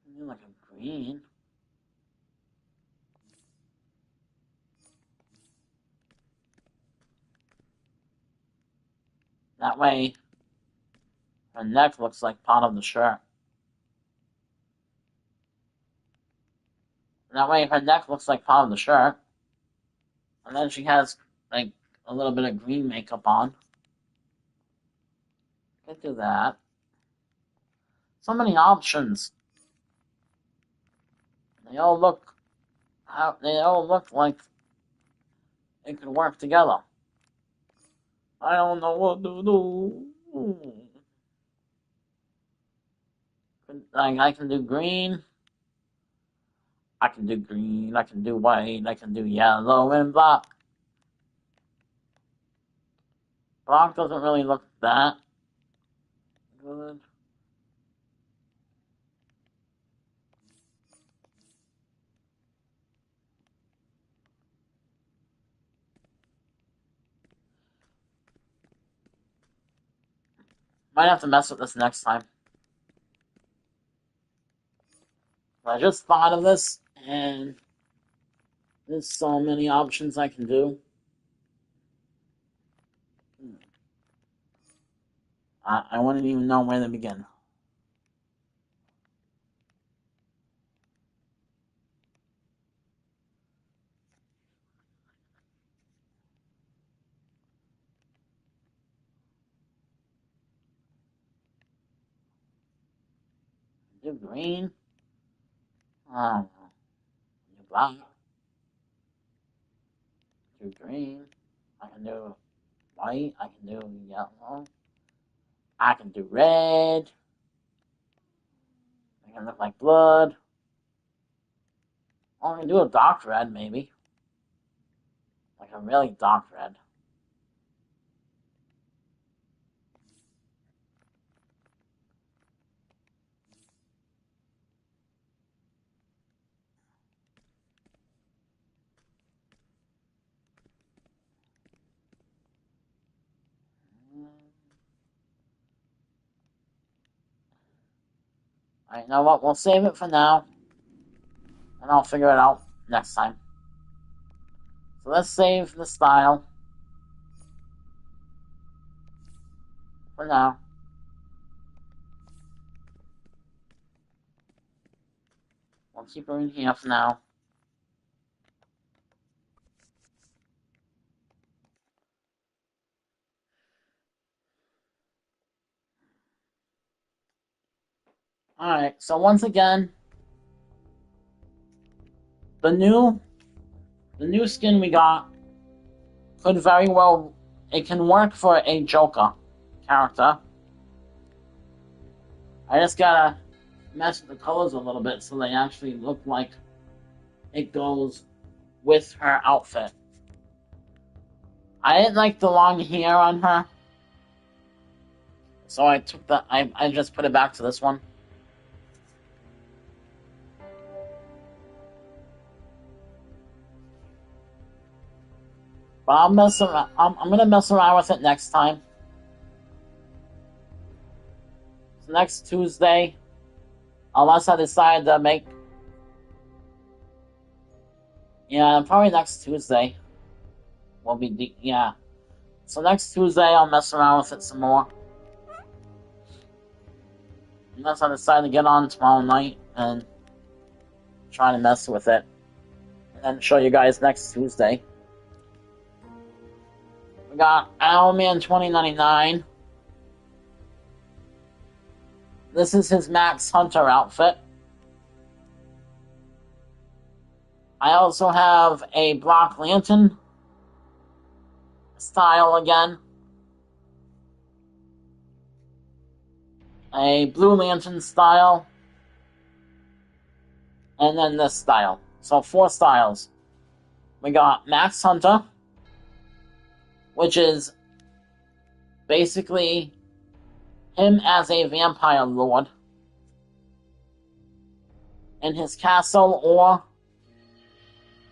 Maybe like a green. That way, her neck looks like part of the shirt. That way, her neck looks like part of the shirt. And then she has, like, a little bit of green makeup on. Could do that. So many options. They all look like it could work together. I don't know what to do. Like, I can do green. I can do green. I can do white. I can do yellow and black. Black doesn't really look that good. Might have to mess with this next time. I just thought of this, and there's so many options I can do. I wouldn't even know where to begin. Do green. Do black. Do green. I can do white. I can do yellow. I can do red. I can look like blood. I can do a dark red, maybe. Like a really dark red. Alright, you know what? We'll save it for now. And I'll figure it out next time. So let's save the style. For now. We'll keep her in here for now. Alright, so once again, the new skin we got could very well, it can work for a Joker character. I just gotta mess with the colors a little bit so they actually look like it goes with her outfit. I didn't like the long hair on her, so I took I just put it back to this one. But I'm gonna mess around with it next time. So next Tuesday, unless I decide to make... Yeah, probably next Tuesday will be... Yeah. So next Tuesday, I'll mess around with it some more. Unless I decide to get on tomorrow night and try to mess with it. And then show you guys next Tuesday. We got Owlman 2099. This is his Max Hunter outfit. I also have a Black Lantern style again. A Blue Lantern style. And then this style. So 4 styles. We got Max Hunter, which is basically him as a vampire lord in his castle or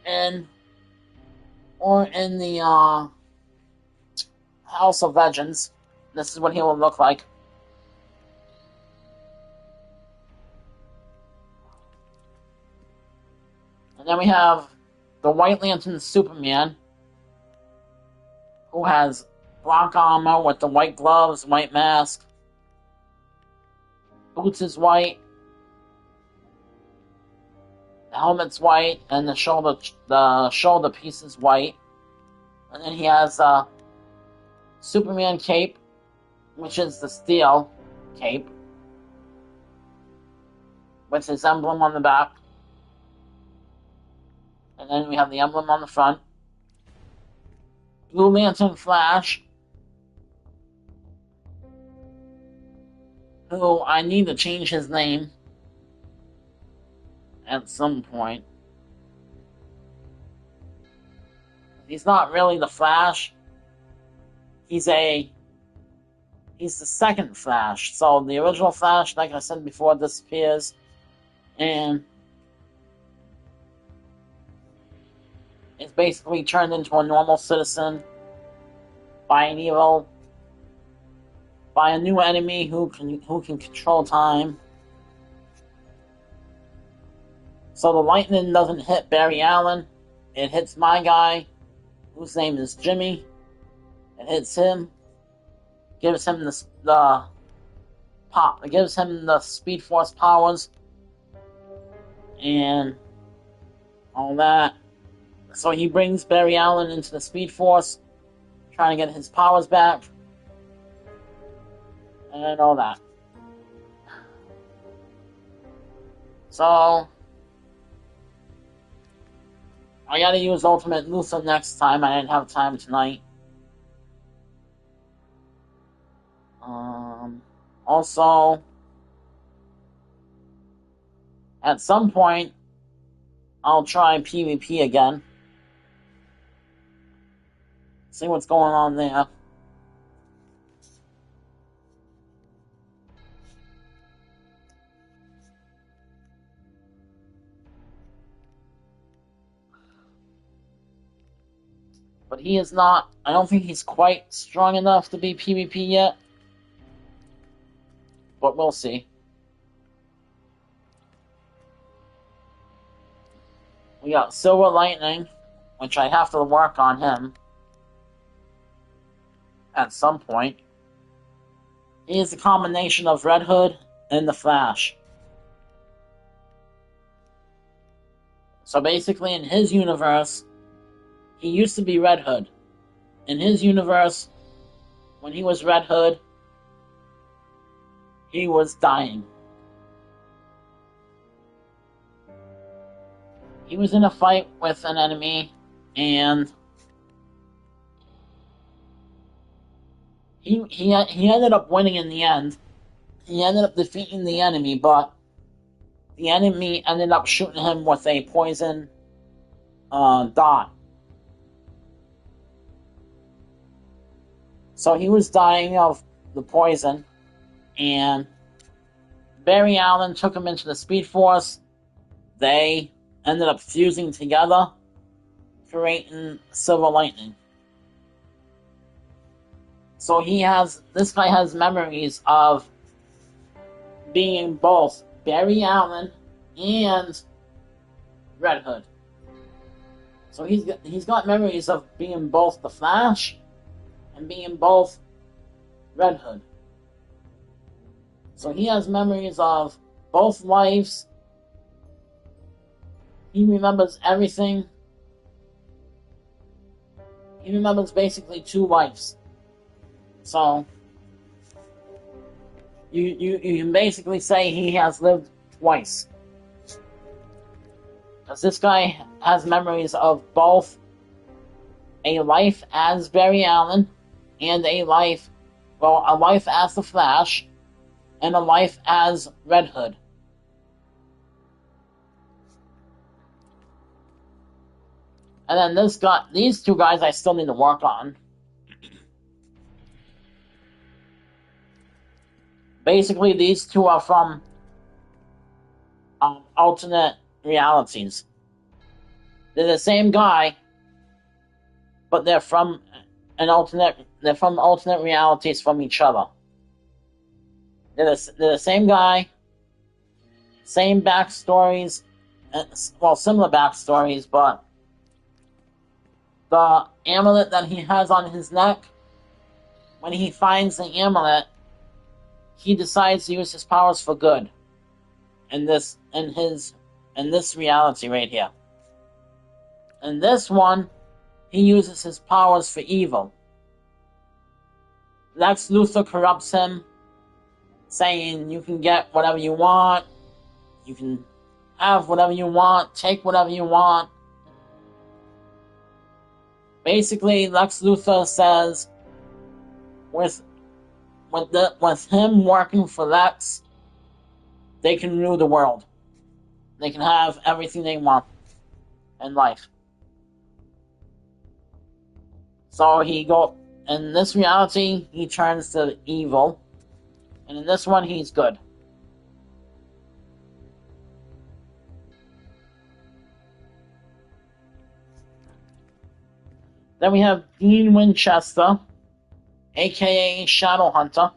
in the House of Legends. This is what he will look like. And then we have the White Lantern Superman, who has black armor with the white gloves, white mask. Boots is white. The helmet's white, and the shoulder piece is white. And then he has a Superman cape, which is the steel cape, with his emblem on the back. And then we have the emblem on the front. Blue Lantern Flash, who I need to change his name at some point. He's not really the Flash. He's the second Flash. So the original Flash, like I said before, disappears, and is basically turned into a normal citizen by a new enemy who can control time. So the lightning doesn't hit Barry Allen. It hits my guy, whose name is Jimmy. It hits him, gives him the pop. It gives him the Speed Force powers and all that. So he brings Barry Allen into the Speed Force, trying to get his powers back, and all that. So I gotta use Ultimate Luther next time. I didn't have time tonight. Also, at some point, I'll try PvP again. See what's going on there. But he is not... I don't think he's quite strong enough to be PvP yet. But we'll see. We got Silver Lightning, which I have to work on him at some point. He is a combination of Red Hood and the Flash. So basically, in his universe, he used to be Red Hood. In his universe, when he was Red Hood, he was dying. He was in a fight with an enemy, and he ended up winning in the end. He ended up defeating the enemy, but the enemy ended up shooting him with a poison dot. So he was dying of the poison, and Barry Allen took him into the Speed Force. They ended up fusing together, creating Silver Lightning. So this guy has memories of being both Barry Allen and Red Hood. So he's got memories of being both the Flash and being both Red Hood. So he has memories of both lives. He remembers everything. He remembers basically two lives. So you can basically say he has lived twice. Because this guy has memories of both a life as Barry Allen and a life as the Flash and a life as Red Hood. And then these two guys I still need to work on. Basically, these two are from alternate realities. They're the same guy, but they're from alternate realities from each other. They're the same guy, same backstories, similar backstories, but the amulet that he has on his neck, when he finds the amulet, he decides to use his powers for good. In this reality right here. In this one, he uses his powers for evil. Lex Luthor corrupts him, saying you can get whatever you want, you can have whatever you want, take whatever you want. Basically, Lex Luthor says, with him working for Lex, they can rule the world. They can have everything they want in life. So in this reality, he turns to evil, and in this one, he's good. Then we have Dean Winchester, aka Shadowhunter.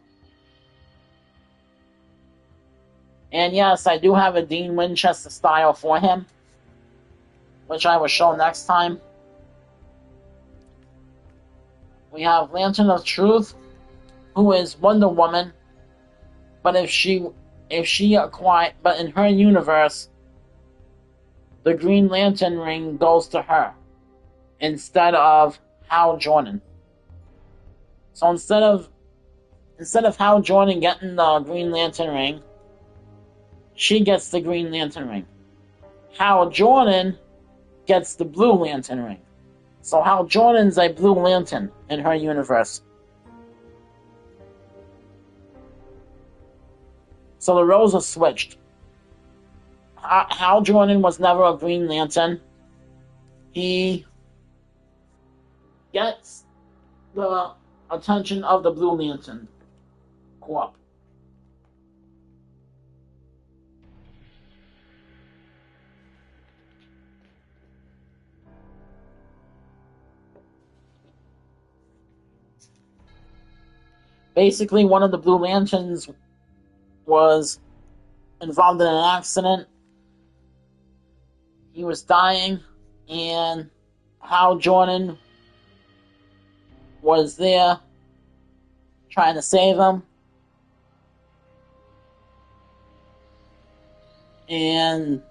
And yes, I do have a Dean Winchester style for him, which I will show next time. We have Lantern of Truth, who is Wonder Woman, but but in her universe, the Green Lantern ring goes to her instead of Hal Jordan. So instead of Hal Jordan getting the Green Lantern ring, she gets the Green Lantern ring. Hal Jordan gets the Blue Lantern ring. So Hal Jordan's a Blue Lantern in her universe. So the roles are switched. Hal Jordan was never a Green Lantern. He gets the attention of the Blue Lantern Corps. Basically, one of the Blue Lanterns was involved in an accident. he was dying, and Hal Jordan was there trying to save him. And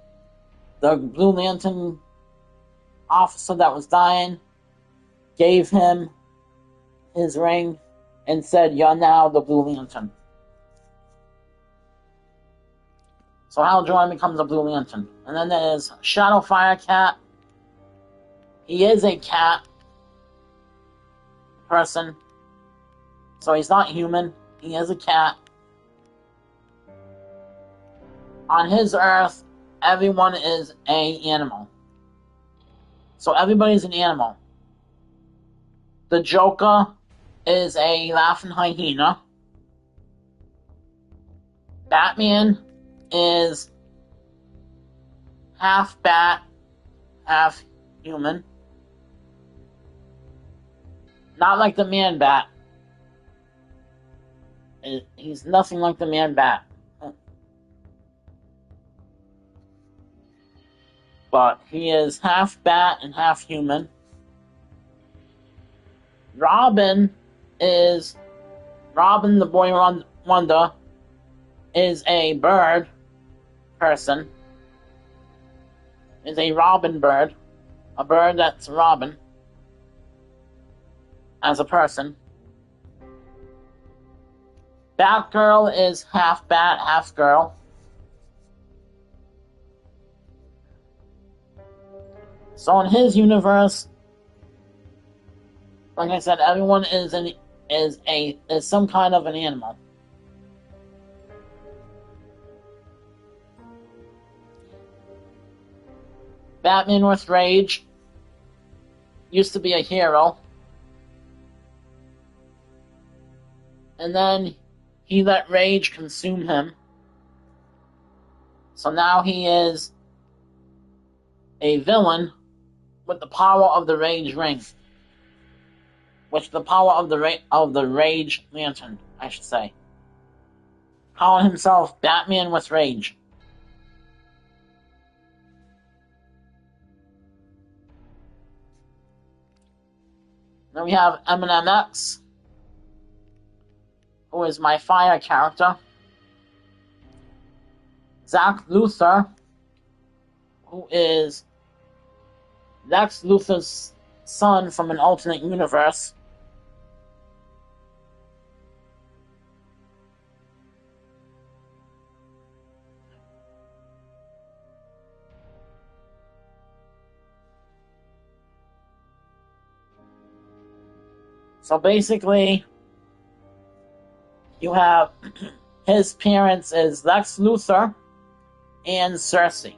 the Blue Lantern officer that was dying gave him his ring and said, "You're now the Blue Lantern." So Hal Jordan becomes a Blue Lantern. And then there's Shadowfire Cat. He is a cat person. So he's not human. He is a cat. On his Earth, everyone is an animal. So everybody's an animal. The Joker is a laughing hyena. Batman is half bat, half human. Not like the Man Bat. He's nothing like the Man Bat. But he is half bat and half human. Robin the Boy Wonder, is a bird person. Is a robin bird. A bird that's Robin. As a person. Batgirl is half bat, half girl. So in his universe, like I said, everyone is some kind of an animal. Batman with rage used to be a hero. And then he let rage consume him. So now he is a villain with the power of the Rage Ring. With the power of the Rage Lantern, I should say. Calling himself Batman with Rage. Then we have Eminem X, who is my fire character. Zach Luthor, who is Lex Luthor's son from an alternate universe. So basically, you have his parents is Lex Luthor and Cersei.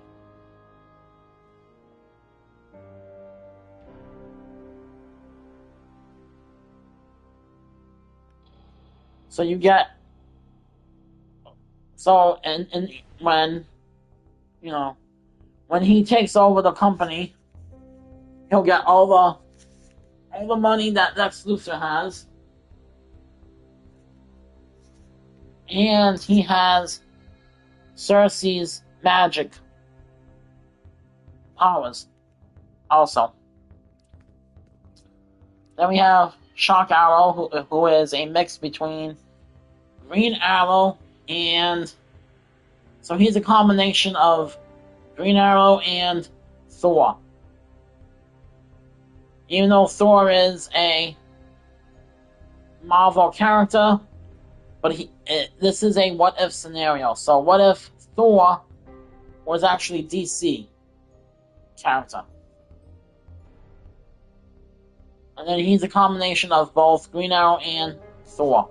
So you get and when when he takes over the company, he'll get all the money that Lex Luthor has. And he has Cersei's magic powers also. Then we have Shock Arrow, who is a mix between Green Arrow and... So he's a combination of Green Arrow and Thor. Even though Thor is a Marvel character, but this is a what-if scenario. So what if Thor was actually DC character? And then he's a combination of both Green Arrow and Thor.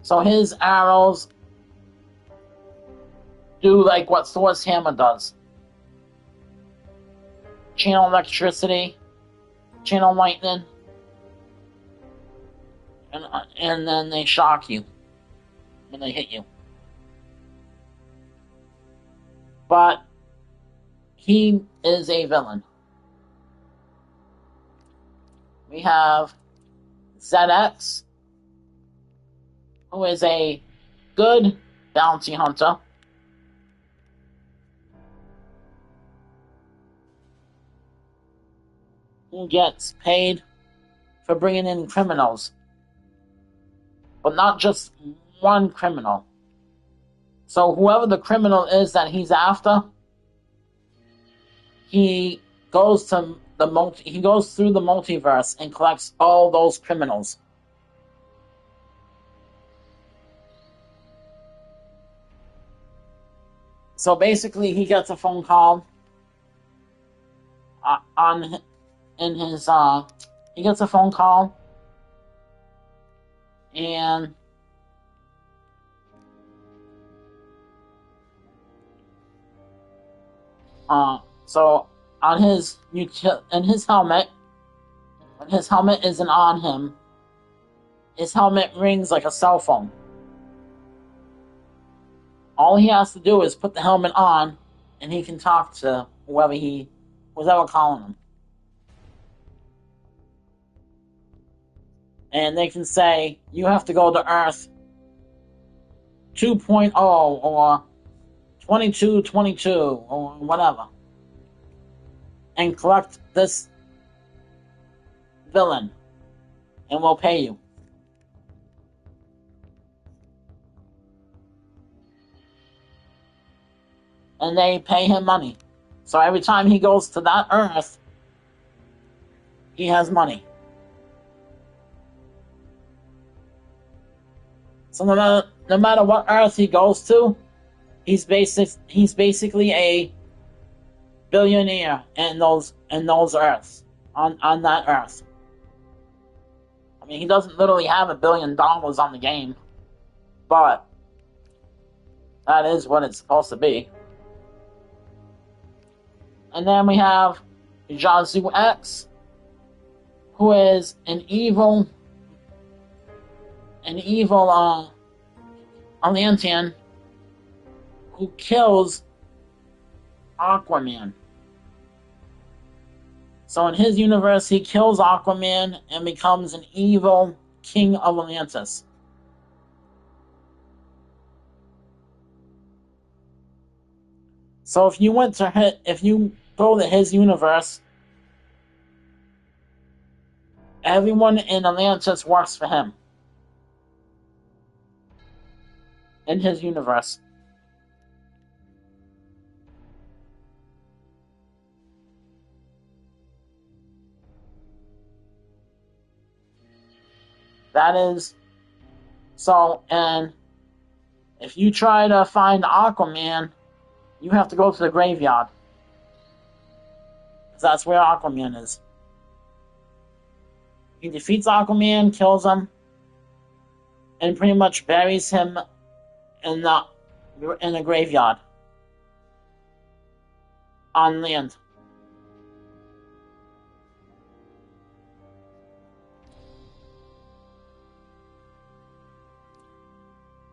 So his arrows do like what Thor's hammer does. Channel electricity, channel lightning, and then they shock you when they hit you. But he is a villain. We have ZX, who is a good bounty hunter. who gets paid for bringing in criminals. But not just one criminal. So whoever the criminal is that he's after, he goes through the multiverse and collects all those criminals. So basically, he gets a phone call he gets a phone call, and so on his helmet, when his helmet isn't on him, his helmet rings like a cell phone. All he has to do is put the helmet on, and he can talk to who's ever calling him. And they can say, you have to go to Earth 2.0 or 2222 or whatever, and collect this villain, and we'll pay you. And they pay him money. So every time he goes to that Earth, he has money. So no matter what Earth he goes to, he's basically a billionaire in those Earths, on that Earth. I mean, he doesn't literally have $1 billion on the game, but that is what it's supposed to be. And then we have Jazu X, who is an evil Atlantean who kills Aquaman. So in his universe, he kills Aquaman and becomes an evil king of Atlantis. So if you go to his universe, everyone in Atlantis works for him. In his universe. That is so, and if you try to find Aquaman, you have to go to the graveyard. That's where Aquaman is. He defeats Aquaman, kills him, and pretty much buries him in a graveyard on land.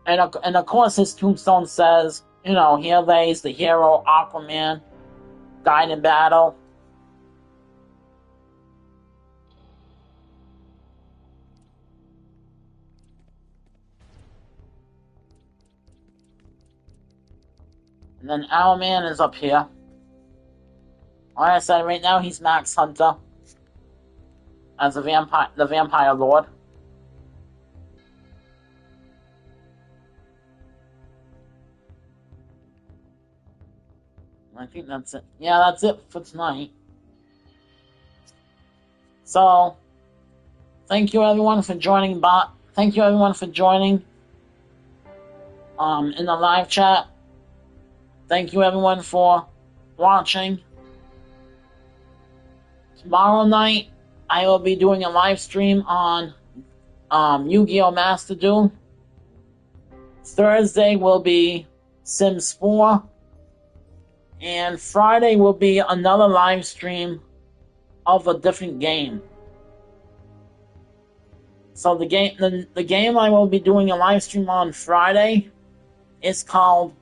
And of course his tombstone says, here lays the hero Aquaman, died in battle. And then Owlman is up here. Like I said, right now he's Max Hunter as the Vampire Lord. I think that's it. Yeah, that's it for tonight. So, thank you everyone for joining. Thank you everyone for joining in the live chat. Thank you everyone for watching. Tomorrow night, I will be doing a live stream on Yu-Gi-Oh! Master Duel. Thursday will be Sims 4. And Friday will be another live stream of a different game. So the game I will be doing a live stream on Friday is called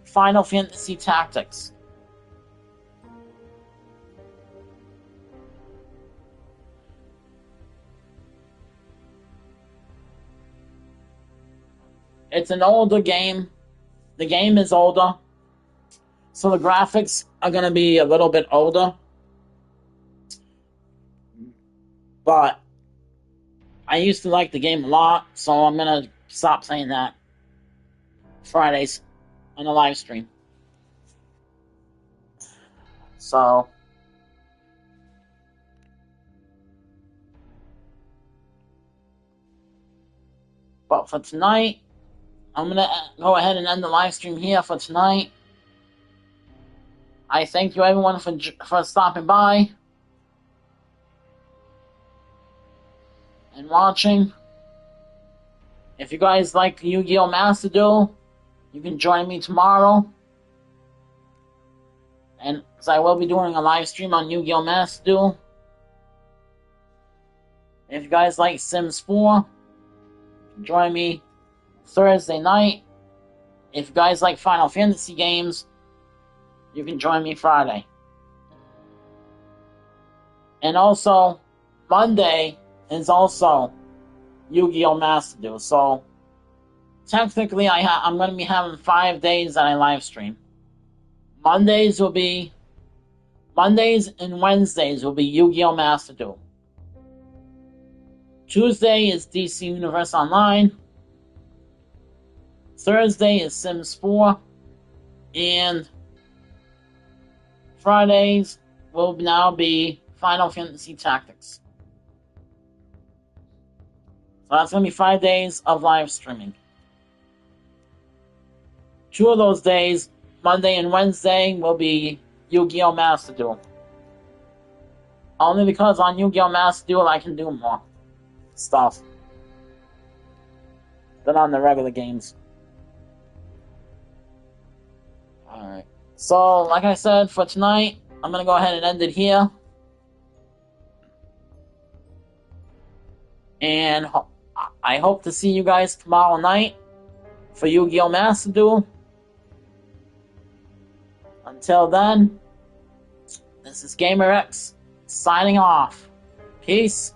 Final Fantasy Tactics. It's an older game. The game is older. So the graphics are going to be a little bit older. But I used to like the game a lot, so I'm gonna stop saying that. Fridays on the live stream. So but for tonight, I'm gonna go ahead and end the live stream here for tonight. I thank you everyone for stopping by and watching. If you guys like Yu-Gi-Oh! Master Duel, you can join me tomorrow. And because I will be doing a live stream on Yu-Gi-Oh! Master Duel. If you guys like Sims 4, join me Thursday night. If you guys like Final Fantasy games, you can join me Friday. And also, Monday is also Yu-Gi-Oh! Master Duel. So, technically, I'm going to be having 5 days that I live stream. Mondays and Wednesdays will be Yu-Gi-Oh! Master Duel. Tuesday is DC Universe Online. Thursday is Sims 4. And Fridays will now be Final Fantasy Tactics. So that's going to be 5 days of live streaming. 2 of those days, Monday and Wednesday, will be Yu-Gi-Oh! Master Duel. Only because on Yu-Gi-Oh! Master Duel I can do more stuff than on the regular games. Alright. So, like I said, for tonight, I'm going to go ahead and end it here. And I hope to see you guys tomorrow night for Yu-Gi-Oh! Master Duel. Until then, this is GamerX signing off. Peace.